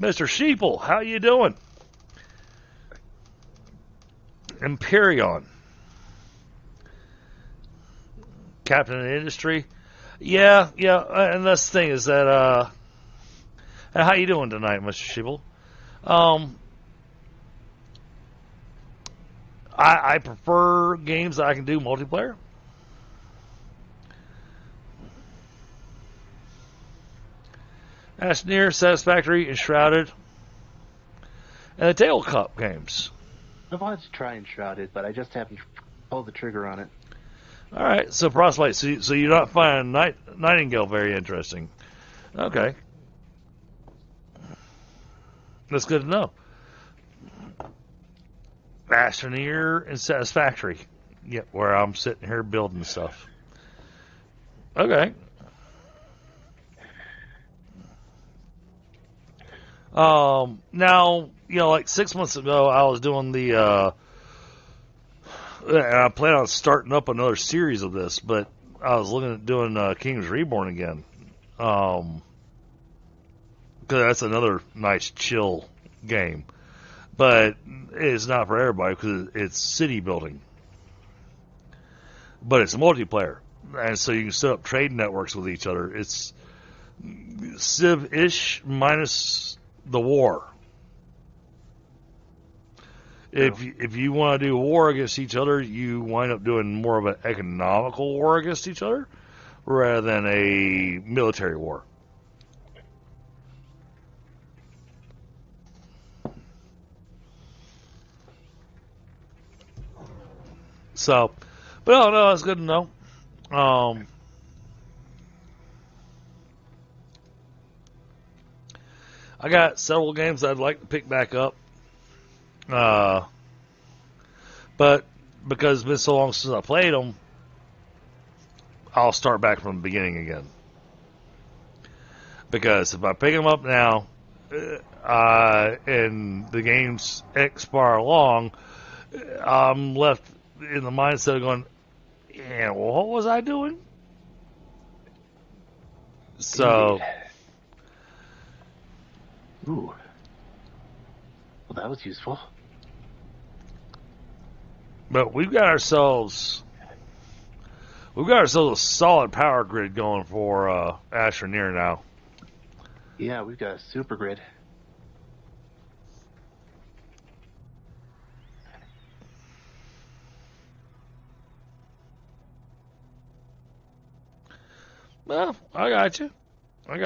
Mr. Sheeple, how you doing? Empyreon, Captain of the Industry. Yeah, and that's the thing is that how you doing tonight, Mr. Sheeple? I prefer games that I can do multiplayer. Astroneer, Satisfactory, Enshrouded, and the Tabletop games. I wanted to try Enshrouded, but I just haven't pulled the trigger on it. All right, so Frostbite. So you're not finding Nightingale very interesting. Okay, that's good to know. Astroneer and Satisfactory. Yep, where I'm sitting here building stuff. Okay. Now, like 6 months ago, I was doing and I plan on starting up another series of this, but I was looking at doing King's Reborn again. Because that's another nice chill game. But it's not for everybody because it's city building. But it's multiplayer. And so you can set up trade networks with each other. It's Civ-ish minus the war. If you want to do war against each other, you wind up doing more of an economical war against each other rather than a military war. So, but no, it's good to know. I got several games I'd like to pick back up. But because it's been so long since I played them, I'll start back from the beginning again. Because if I pick them up now, and the games expire long, I'm left in the mindset of going, yeah, what was I doing? So, ooh, well, that was useful. but we've got ourselves a solid power grid going for Astroneer now. Yeah, we've got a super grid. Well, I got you. I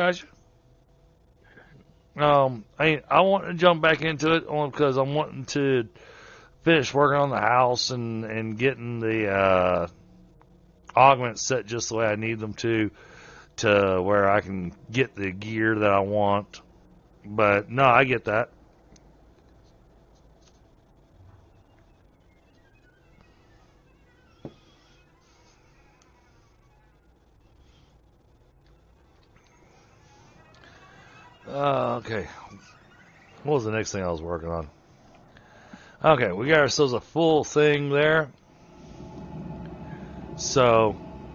want to jump back into it only because I'm wanting to finished working on the house and getting the augments set just the way I need them to where I can get the gear that I want. But no, I get that. Okay. What was the next thing I was working on? Okay, we got ourselves a full thing there. So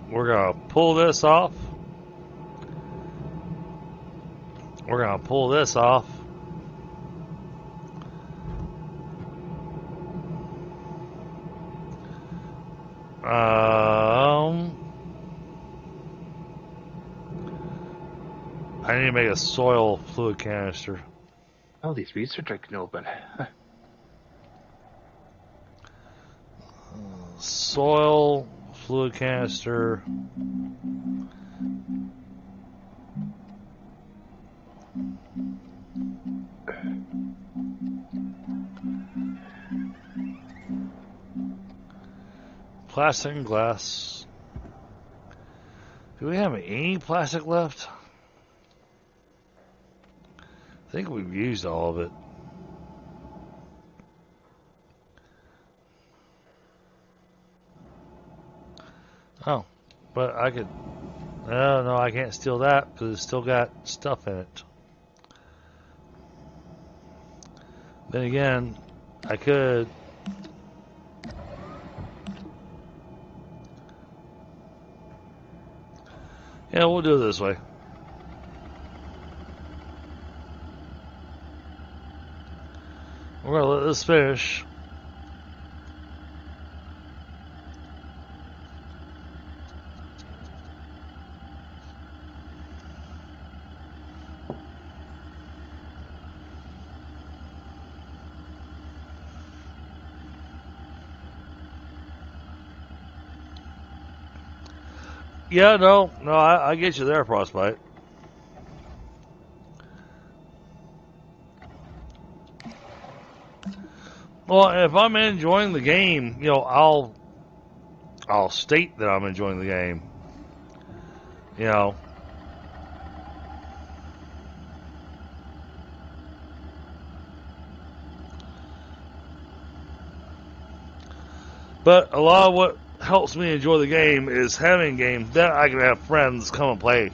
we're going to pull this off. We're going to pull this off. I need to make a soil fluid canister. Oh, these research I can open. Soil fluid canister. Plastic and glass. Do we have any plastic left? I think we've used all of it. Oh, but I could... No, I can't steal that because it's still got stuff in it. Then again, I could... Yeah, we'll do it this way. We're going to let this finish. Yeah, no, I get you there, Frostbite. Well, if I'm enjoying the game, you know, I'll state that I'm enjoying the game. You know. But a lot of what helps me enjoy the game is having a game that I can have friends come and play.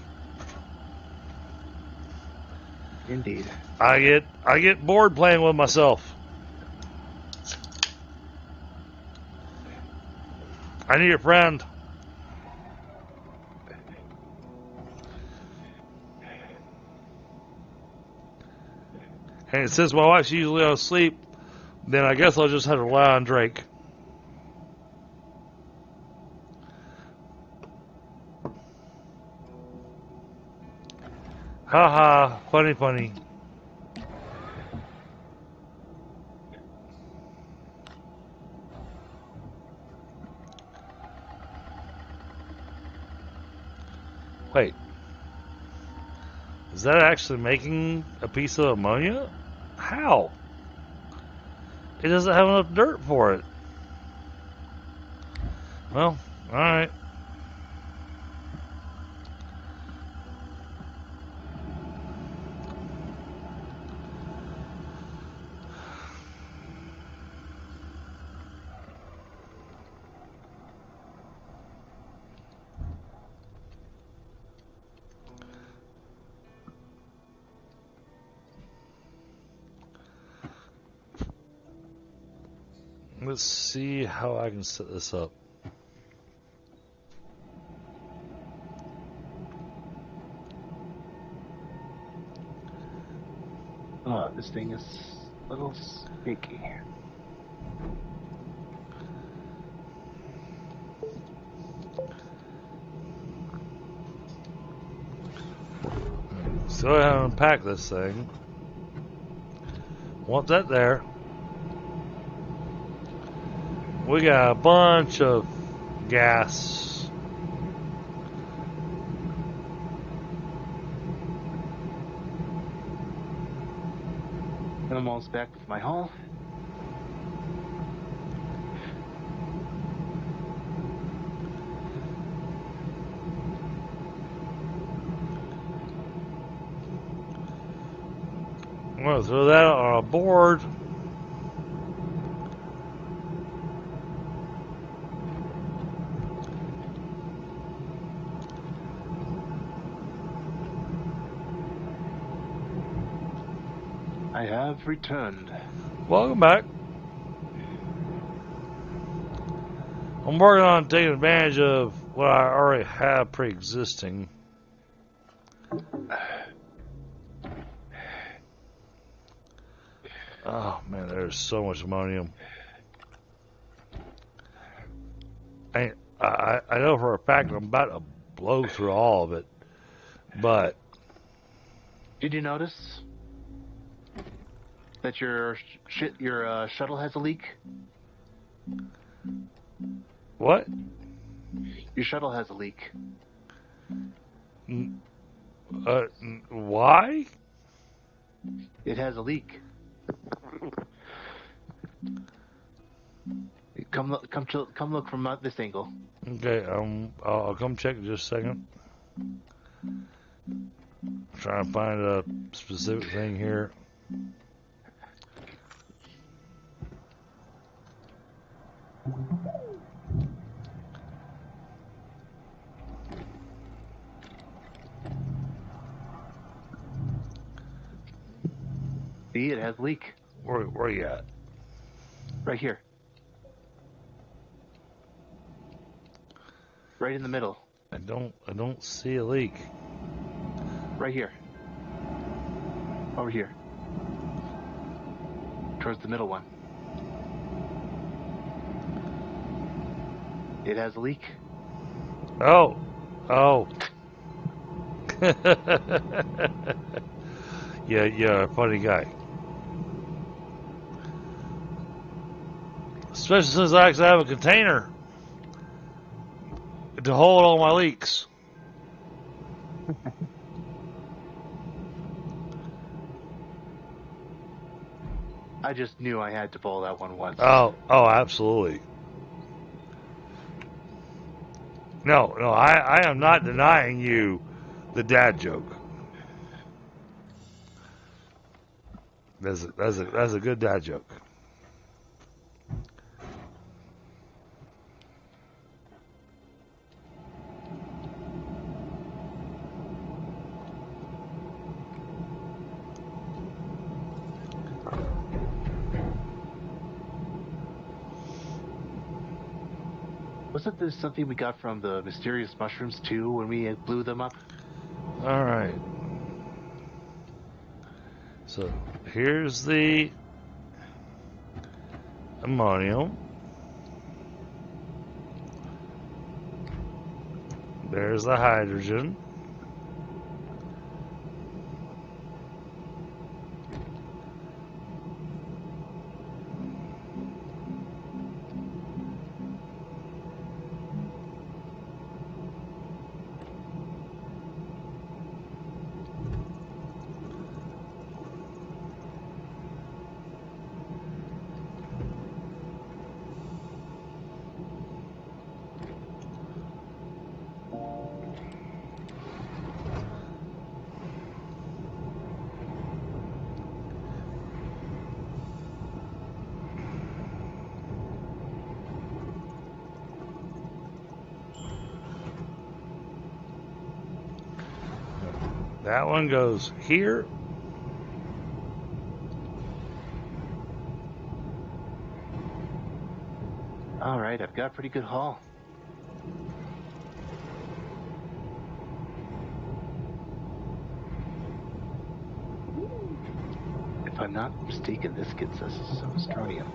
Indeed. I get bored playing with myself. I need a friend. And since my wife's usually on sleep, then I guess I'll just have to rely on Drake. Haha, funny. Wait. Is that actually making a piece of ammonia? How? It doesn't have enough dirt for it. Well, alright. Let's see how I can set this up. Oh, this thing is a little sticky. So go ahead and unpack this thing. Want that there. We got a bunch of gas. I'm almost back with my haul. I'm going to throw that on a board. I have returned. Welcome back. I'm working on taking advantage of what I already have pre-existing. Oh man, there's so much ammonium. I know for a fact I'm about to blow through all of it, but Did you notice that your shuttle has a leak? what? Your shuttle has a leak. Why? It has a leak. Come look from this angle. Okay, I'll come check in just a second. Trying to find a specific thing here. See, it has a leak. Where you at? Right here. Right in the middle. I don't see a leak. Right here. Over here. Towards the middle one. It has a leak. Oh. Yeah, funny guy. Especially since I actually have a container to hold all my leaks. I just knew I had to pull that one once. Oh, absolutely. No, I am not denying you the dad joke. That's a good dad joke. Wasn't this something we got from the mysterious mushrooms too when we blew them up? All right. So here's the ammonium. There's the hydrogen. That one goes here. All right, I've got a pretty good haul. If I'm not mistaken, this gets us some Astroneer.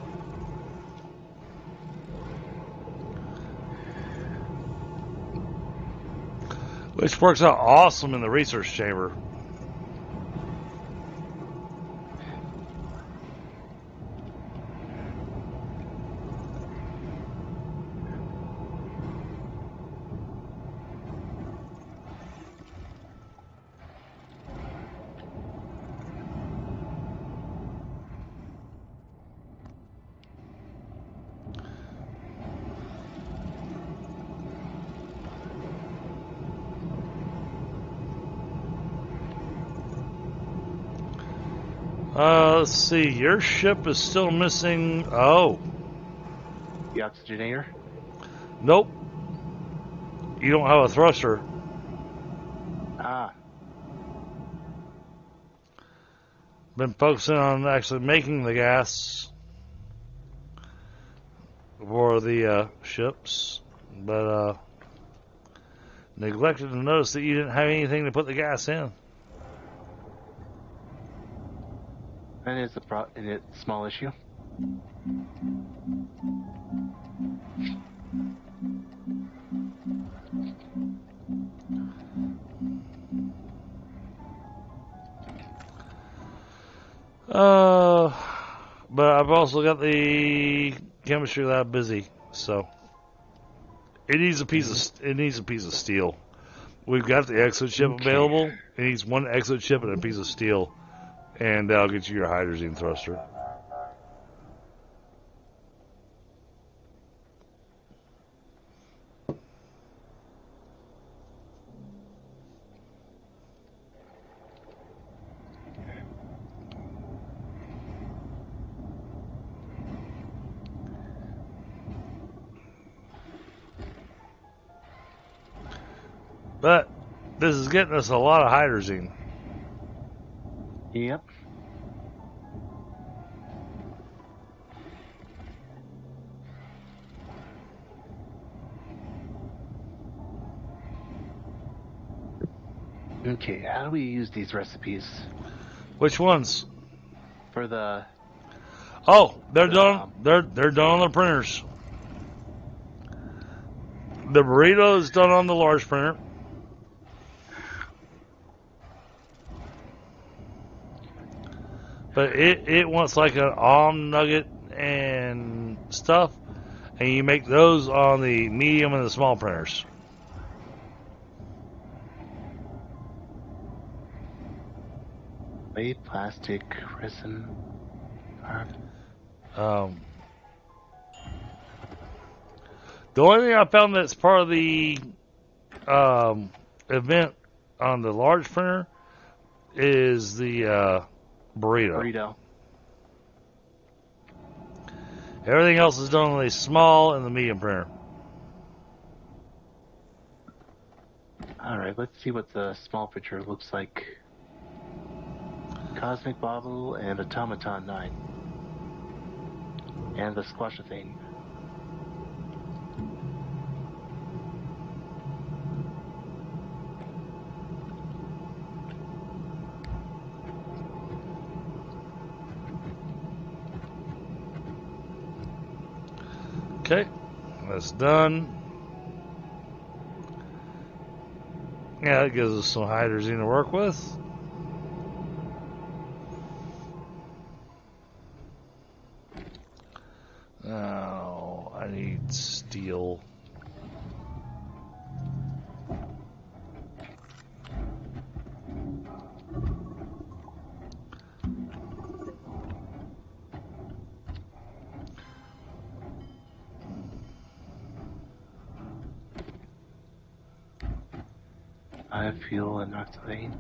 Which works out awesome in the research chamber. Let's see. Your ship is still missing. Oh, The oxygenator? nope. You don't have a thruster. Ah. Been focusing on actually making the gas for the ships, but neglected to notice that you didn't have anything to put the gas in. That is a small issue. But I've also got the chemistry lab busy, so it needs a piece of steel. We've got the exo chip available. It needs one exo chip and a piece of steel, and that'll get you your hydrazine thruster. But this is getting us a lot of hydrazine. Yep. Okay, how do we use these recipes? Which ones? For the... Oh, they're done. They're done on the printers. The burrito is done on the large printer. But it wants like an nugget and stuff, and you make those on the medium and the small printers. Weight, plastic, resin, The only thing I found that's part of the event on the large printer is the burrito. Everything else is done on the small and the medium printer. Alright, let's see what the small picture looks like. Cosmic Bobble and Automaton 9. And the Squashathane. Okay, that's done. Yeah, that gives us some hydrazine to work with. Now, I need steel. I have fuel and octane.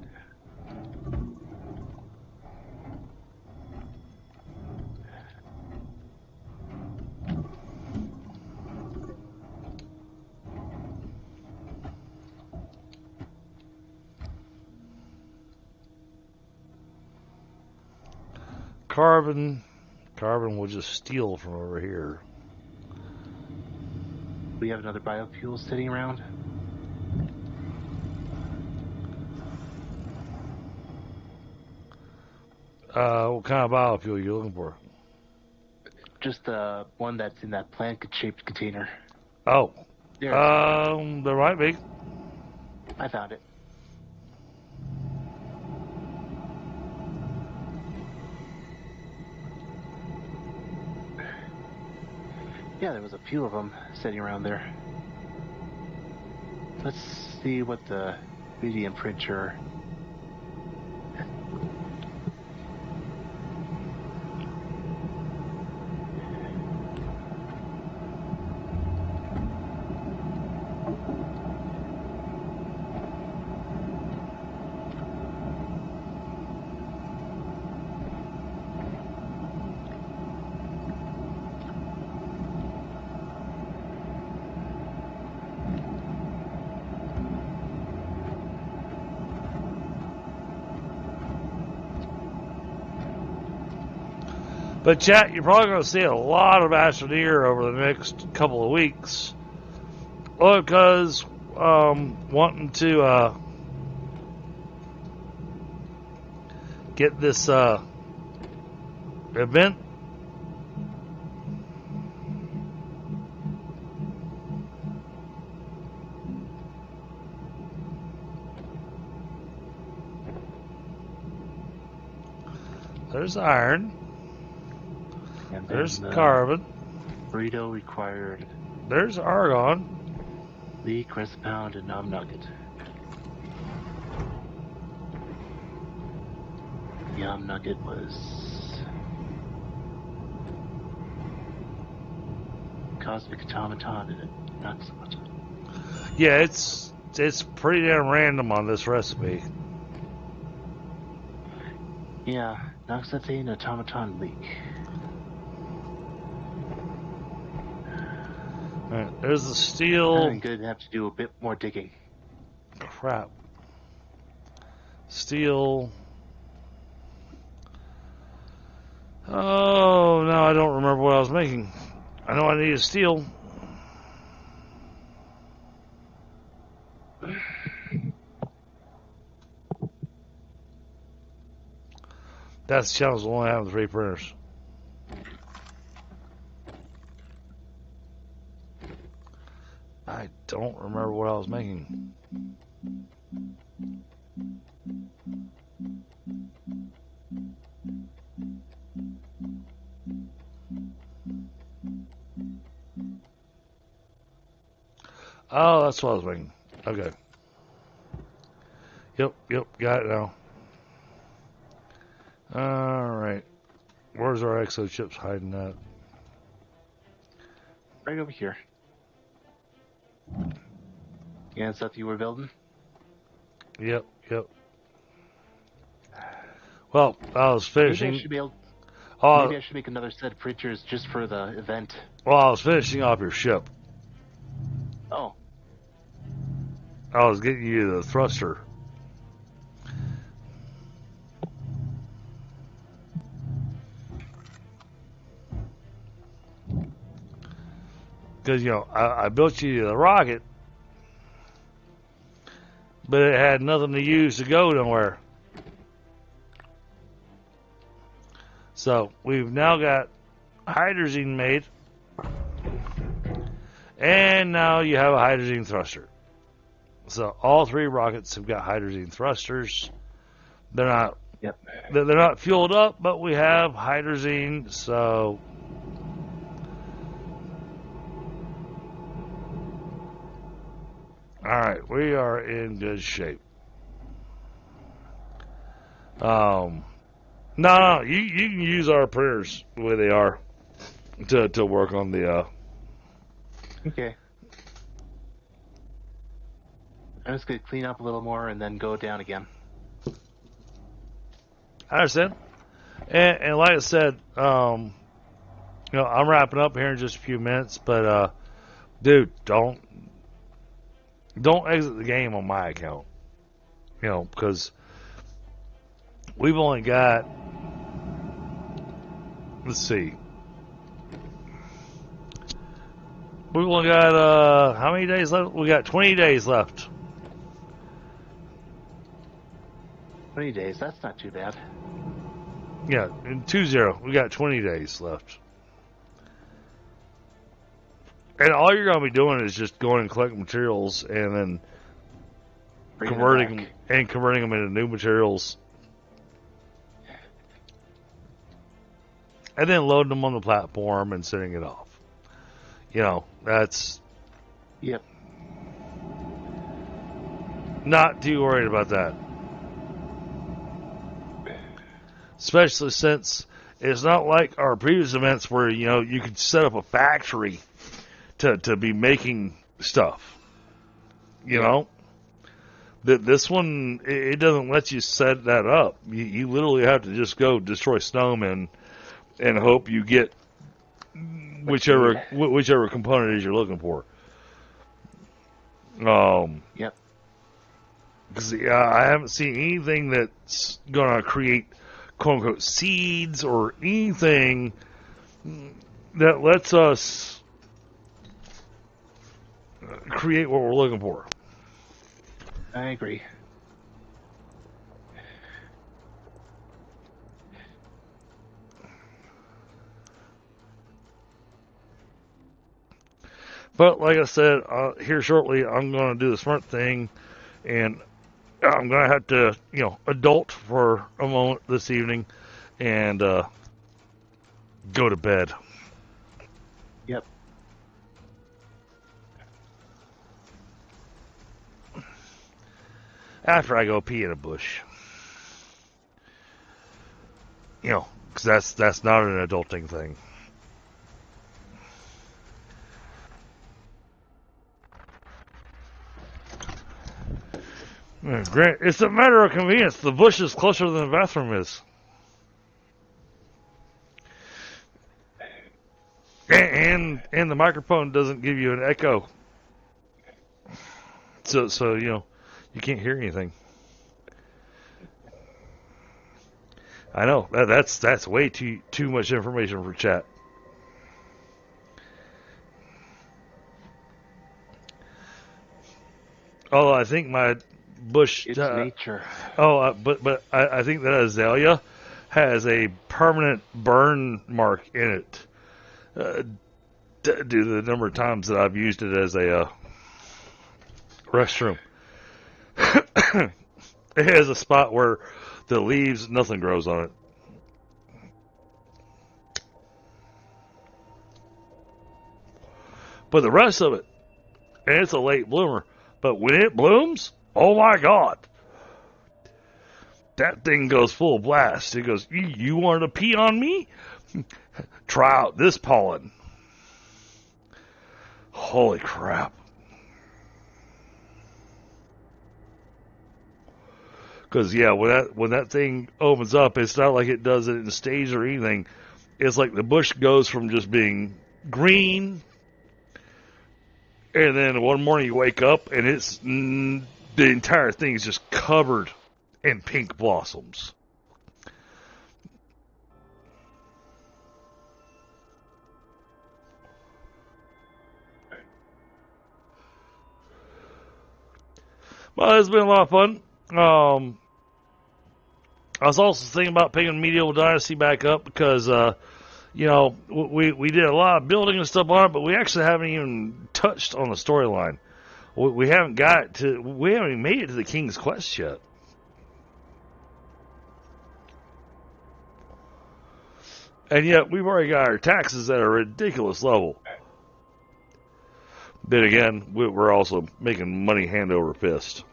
Carbon will just steal from over here. We have another biofuel sitting around. What kind of biofuel are you looking for? Just the one that's in that plant-shaped container. Oh, There might be. I found it. Yeah, there was a few of them sitting around there. Let's see what the medium printer... But chat, you're probably going to see a lot of Astroneer over the next couple of weeks. Well, because wanting to get this event. There's iron. And there's then, carbon. Burrito required There's argon. Lee, crisp pound, and nom nugget. Yum nugget was cosmic automaton and not so much. Yeah, it's pretty damn random on this recipe. Yeah, Noxethane automaton leak. Alright, there's the steel. I'm gonna have to do a bit more digging. Crap. Steel. Oh, no, I don't remember what I was making. I know I needed steel. That's the challenge. We'll only have 3 printers. I don't remember what I was making. Oh, that's what I was making. Okay. Yep, got it now. Alright. Where's our exo chips hiding at? Right over here. Yeah, stuff you were building? Yep. Well, I was finishing. Maybe I should be able. Maybe I should make another set of printers just for the event. Well, I was finishing off your ship. Oh. I was getting you the thruster. Because, I built you the rocket, but it had nothing to use to go nowhere. So, we've now got hydrazine made, and now you have a hydrazine thruster. So, all 3 rockets have got hydrazine thrusters. They're not, they're not fueled up, but we have hydrazine, so... Alright, we are in good shape. No, you can use our printers the way they are to work on the Okay. I'm just gonna clean up a little more and then go down again. I understand. And like I said, I'm wrapping up here in just a few minutes, but dude, don't exit the game on my account. Because we've only got, let's see, we've only got how many days left? We got 20 days left. 20 days, that's not too bad. Yeah, in 2-0, we got 20 days left. And all you're going to be doing is just going and collecting materials and then converting them into new materials. And then loading them on the platform and sending it off. That's... Yep. Not too worried about that. Especially since it's not like our previous events where, you could set up a factory to be making stuff. This one, it doesn't let you set that up. You literally have to just go destroy snowmen and hope you get whichever component it is you're looking for. Yep. Because I haven't seen anything that's going to create quote unquote seeds or anything that lets us create what we're looking for. I agree. But like I said, here shortly, I'm going to do the smart thing, and I'm going to have to, adult for a moment this evening and go to bed. Yep. After I go pee in a bush. Because that's not an adulting thing. Grant, it's a matter of convenience. The bush is closer than the bathroom is. And the microphone doesn't give you an echo. So you can't hear anything. I know. That's way too much information for chat. Oh, I think my bush. It's nature. But I think that azalea has a permanent burn mark in it due to the number of times that I've used it as a restroom. It has a spot where the leaves, nothing grows on it. But the rest of it, and it's a late bloomer, but when it blooms, oh my God. That thing goes full blast. It goes, you wanted to pee on me? Try out this pollen. Holy crap. Because, yeah, when that thing opens up, it's not like it does it in stages or anything. It's like the bush goes from just being green, and then one morning you wake up, and it's the entire thing is just covered in pink blossoms. Well, it's been a lot of fun. I was also thinking about picking Medieval Dynasty back up because, we did a lot of building and stuff on it, but we actually haven't even touched on the storyline. We haven't even made it to the King's Quest yet. And yet, we've already got our taxes at a ridiculous level. Then again, we're also making money hand over fist.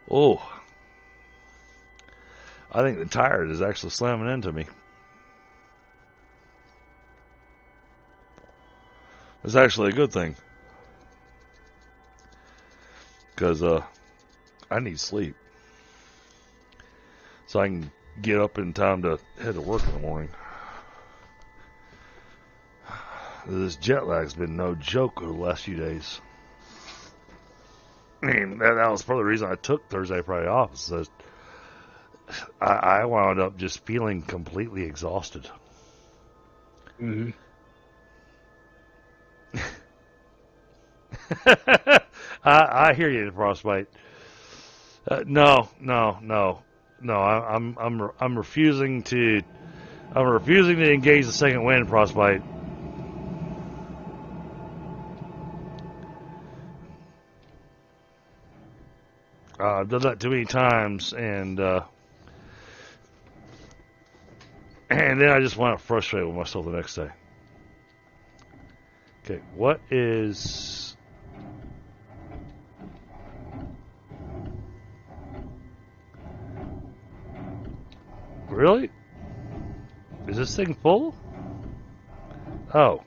Oh, I think the tire is actually slamming into me. It's actually a good thing. Because I need sleep. So I can get up in time to head to work in the morning. This jet lag's been no joke over the last few days. I mean, that was part of the reason I took Thursday, Friday off. So I wound up just feeling completely exhausted. Mm-hmm. I hear you, Frostbite. No. I'm refusing to. I'm refusing to engage the second wind, Frostbite. I've done that too many times, and then I just wound up frustrated with myself the next day. Okay, what is... Really? Is this thing full? Oh.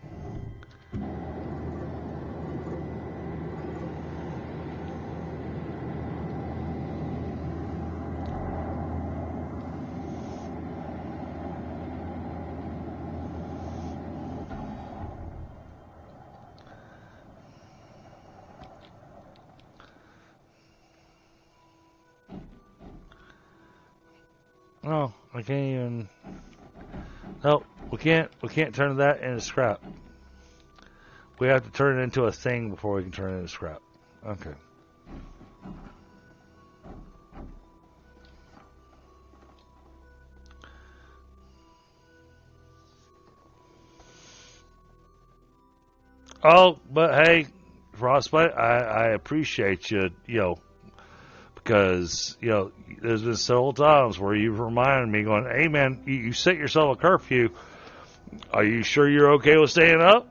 Oh, I can't even. Nope, we can't turn that into scrap. We have to turn it into a thing before we can turn it into scrap. Okay. Oh, but hey, Frostbite, I appreciate you, because, there's been several times where you've reminded me going, hey man, you set yourself a curfew. Are you sure you're okay with staying up?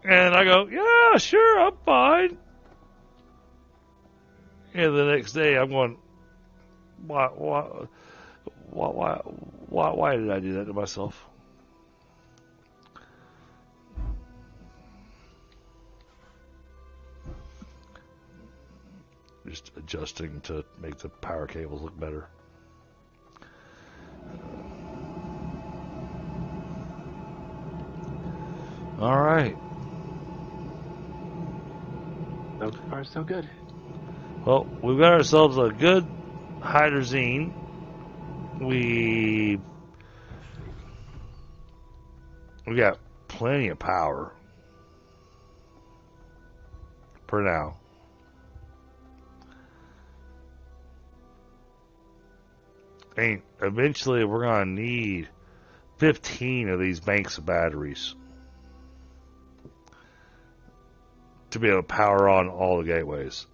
And I go, yeah, sure, I'm fine. And the next day I'm going, why did I do that to myself? Just adjusting to make the power cables look better. All right. So far, so good. Well, we've got ourselves a good hydrazine. We got plenty of power for now. And eventually we're going to need 15 of these banks of batteries to be able to power on all the gateways.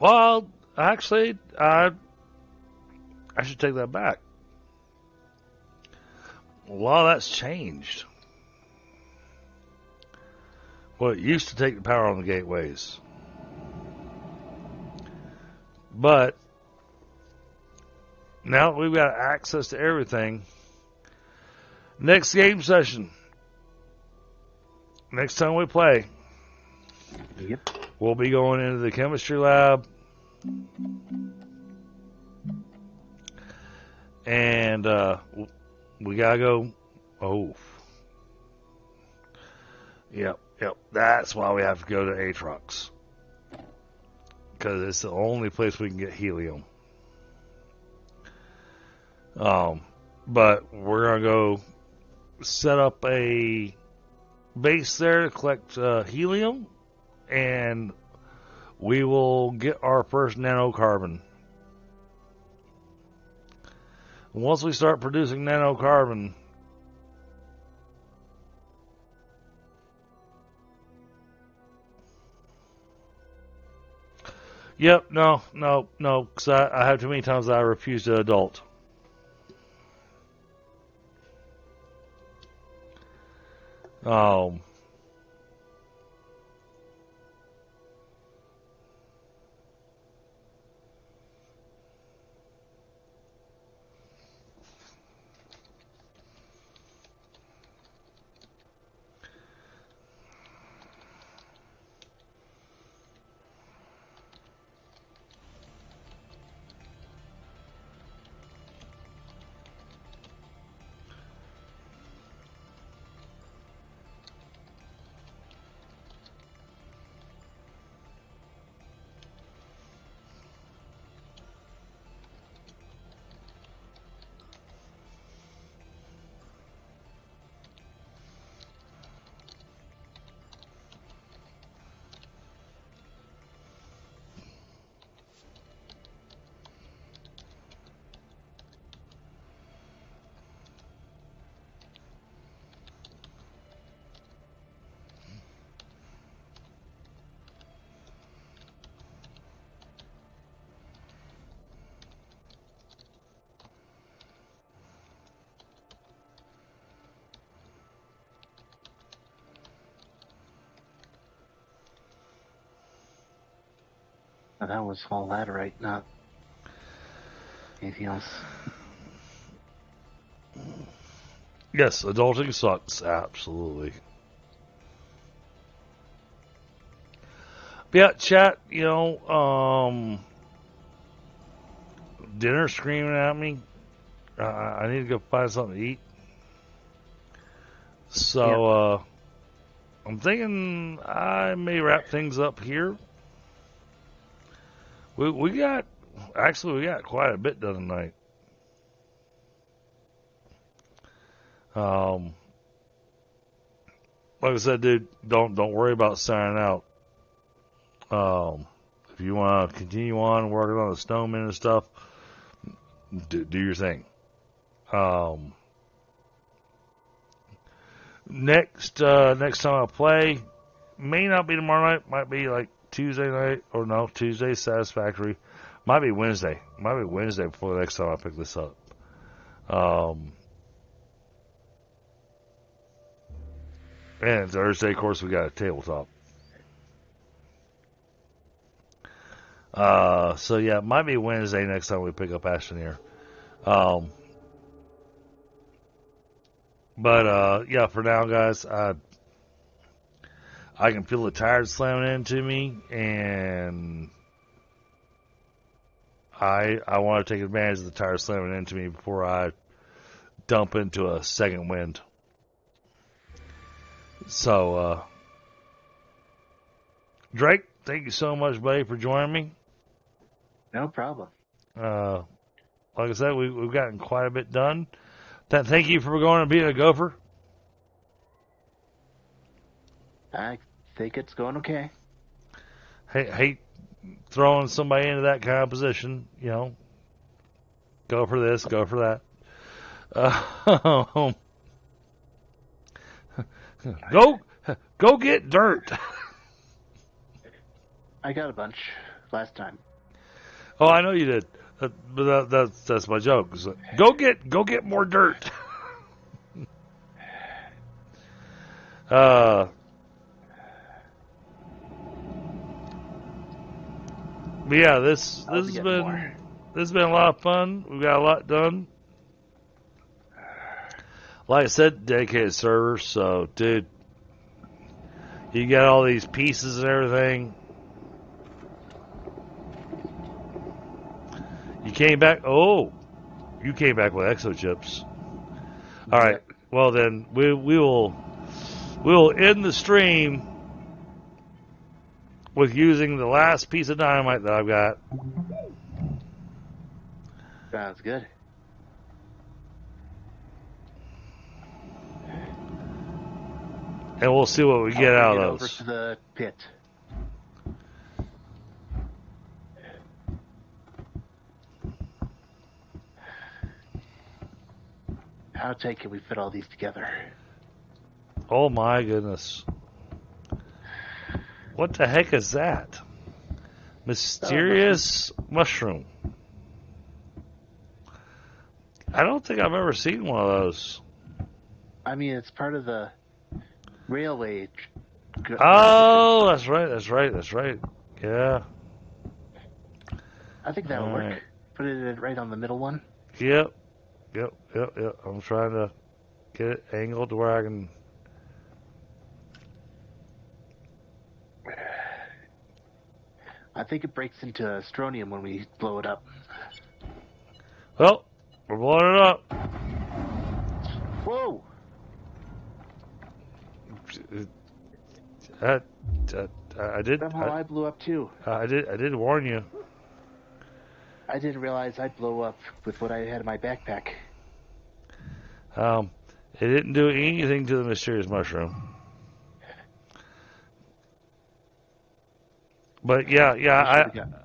Well, actually, I should take that back. A lot of that's changed. Well, it used to take the power on the gateways. But now that we've got access to everything, next game session, next time we play, Yep. we'll be going into the chemistry lab. And we got to go. Oh. Yep. That's why we have to go to Atrox. Because it's the only place we can get helium. But we're going to go set up a base there to collect helium. And we will get our first nanocarbon. Once we start producing nanocarbon, yep, no, because I have too many times that I refuse to adult. Now, that was all laterite, not anything else. Yes, adulting sucks, absolutely. But yeah, chat, dinner screaming at me. I need to go find something to eat. So, I'm thinking I may wrap things up here. We got quite a bit done tonight. Like I said, dude, don't worry about signing out. If you want to continue on working on the snowmen and stuff, do your thing. Next time I play, may not be tomorrow night, might be like Tuesday night, or no, Tuesday Satisfactory, might be Wednesday before the next time I pick this up. And Thursday, of course, we got a tabletop. So yeah, it might be Wednesday next time we pick up Astroneer. But yeah, for now, guys, I can feel the tires slamming into me, and I want to take advantage of the tires slamming into me before I dump into a second wind. So, Drake, thank you so much, buddy, for joining me. No problem. Like I said, we've gotten quite a bit done. Thank you for going and being a gopher. I think it's going okay. Hate throwing somebody into that kind of position. You know, go for this, go for that. Go get dirt. I got a bunch last time. Oh, I know you did. But that's my joke. So, go get more dirt. But yeah, this has been a lot of fun. We've got a lot done. Like I said, dedicated servers. So, dude, you got all these pieces and everything. You came back. Oh, you came back with exo chips. All right. Well, then we will end the stream with using the last piece of dynamite that I've got. Sounds good. And we'll see what we get out of over those. to the pit. How tight can we fit all these together? Oh my goodness. What the heck is that? Mysterious mushroom. I don't think I've ever seen one of those. I mean, it's part of the railway. Oh, that's right. Yeah. I think that would work. Put it right on the middle one. Yep. I'm trying to get it angled to where I can. I think it breaks into Astroneer when we blow it up. Well, we're blowing it up. Whoa! I did. Somehow I blew up too. I did warn you. I didn't realize I'd blow up with what I had in my backpack. It didn't do anything to the mysterious mushroom. But yeah,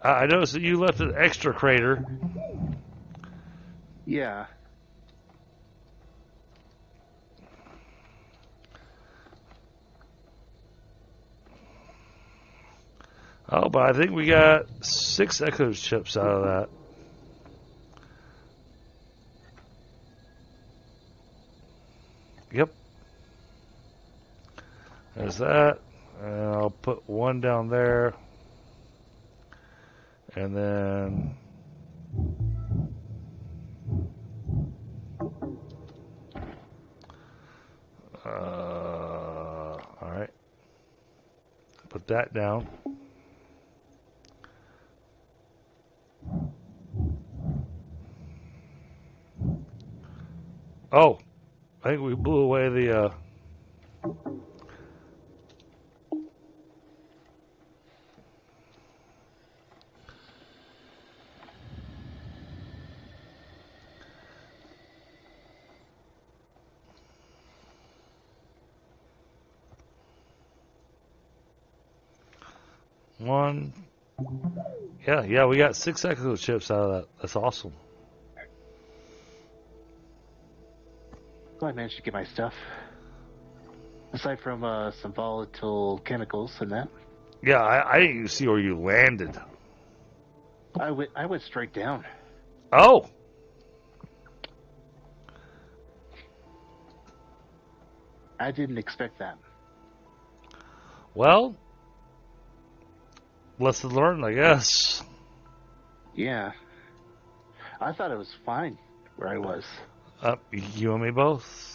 I noticed that you left an extra crater. Yeah. Oh, but I think we got 6 echo chips out of that. Yep. There's that. And I'll put one down there. And then... alright. Put that down. Oh, I think we blew away the One. Yeah, we got 6 exo chips out of that. That's awesome. Well, I managed to get my stuff. Aside from some volatile chemicals and that. Yeah, I didn't even see where you landed. I went straight down. Oh! I didn't expect that. Well, lesson learned, I guess. Yeah. I thought it was fine where I was. You and me both.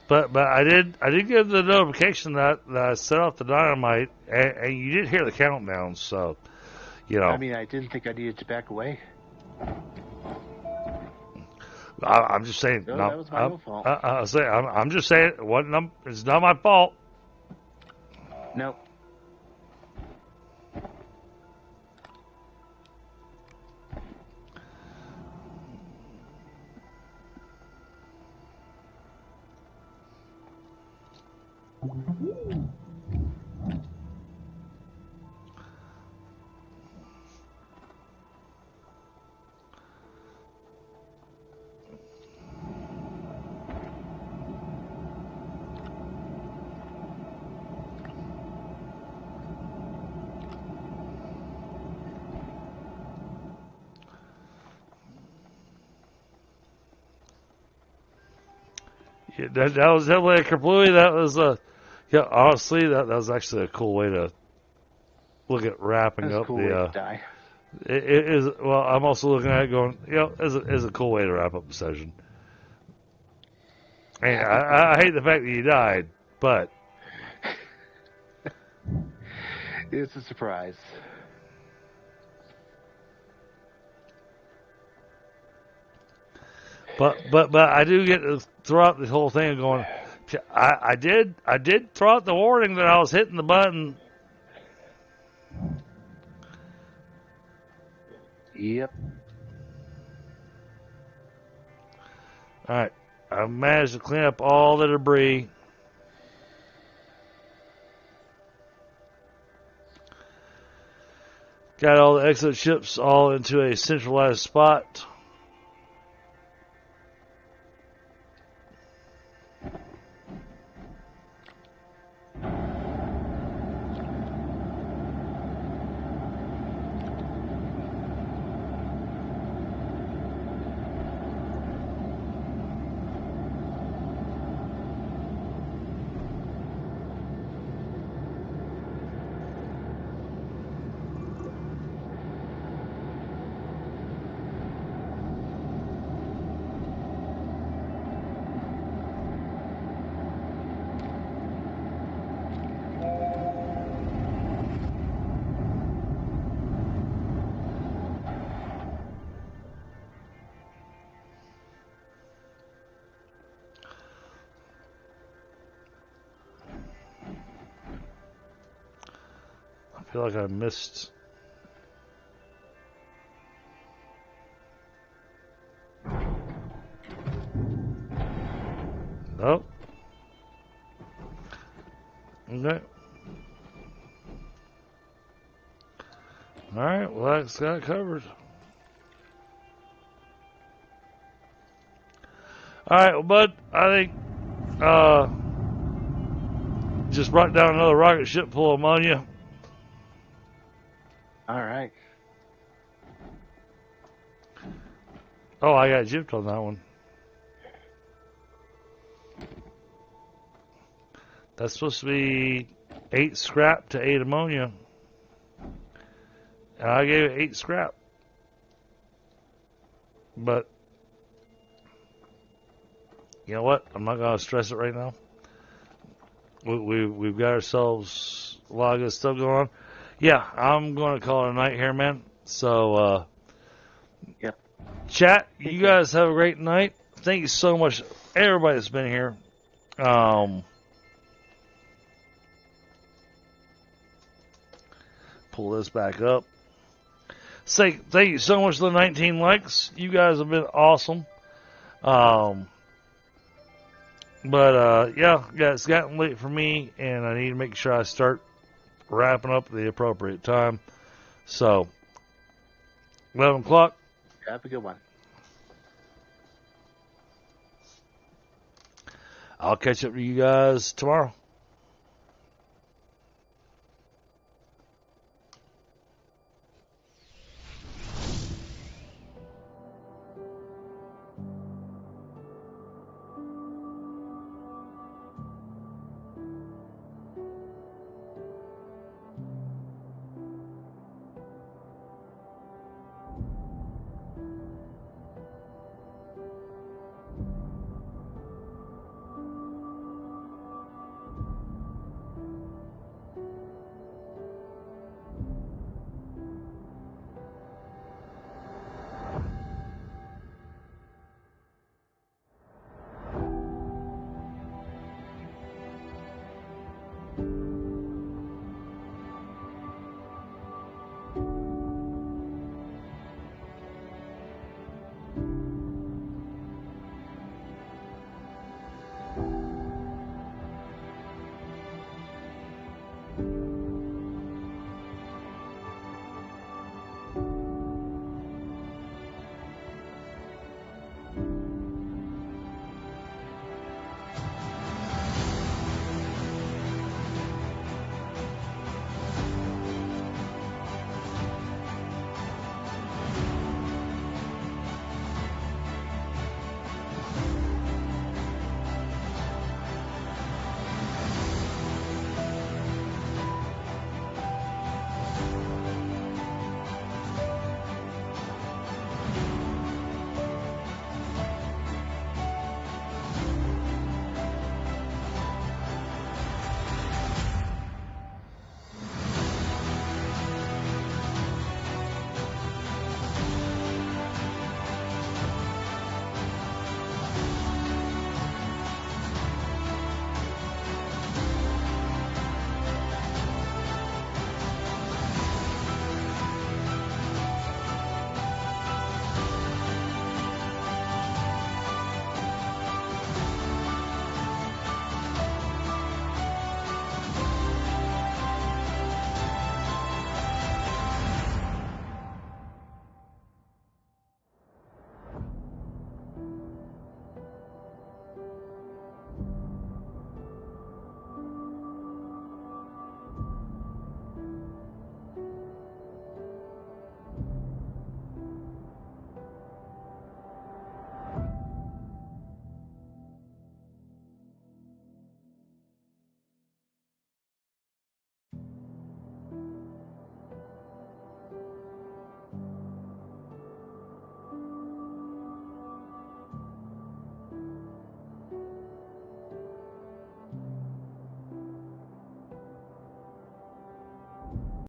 But I did get the notification that I set off the dynamite, and you did hear the countdown, so you know. I mean, I didn't think I needed to back away. I'm just saying. No, No, that was my own fault. I'm just saying. It's not my fault. Nope. Yeah, that was definitely a completely. That was yeah. Honestly, that was actually a cool way to look at wrapping That's a up cool way to die. It is. Well, I'm also looking at it going, is a cool way to wrap up the session. And I hate the fact that you died, but It's a surprise. but I do get to throw out the whole thing going. I did throw out the warning that I was hitting the button. Yep. All right, I managed to clean up all the debris. Got all the exo chips all into a centralized spot. I feel like I missed. Nope. Okay. All right. Well, that's got it covered. All right, well, bud. I think just brought down another rocket ship full of ammonia. All right. Oh, I got gypped on that one. That's supposed to be 8 scrap to 8 ammonia. And I gave it 8 scrap. But, you know what? I'm not going to stress it right now. We've got ourselves a lot of good stuff going on. Yeah, I'm going to call it a night here, man. So, Yep. chat, you guys have a great night. Thank you so much, everybody that's been here. Pull this back up. Say thank you so much for the 19 likes. You guys have been awesome. But yeah, it's gotten late for me, and I need to make sure I start wrapping up at the appropriate time. So, 11 o'clock. Have a good one. I'll catch up with you guys tomorrow.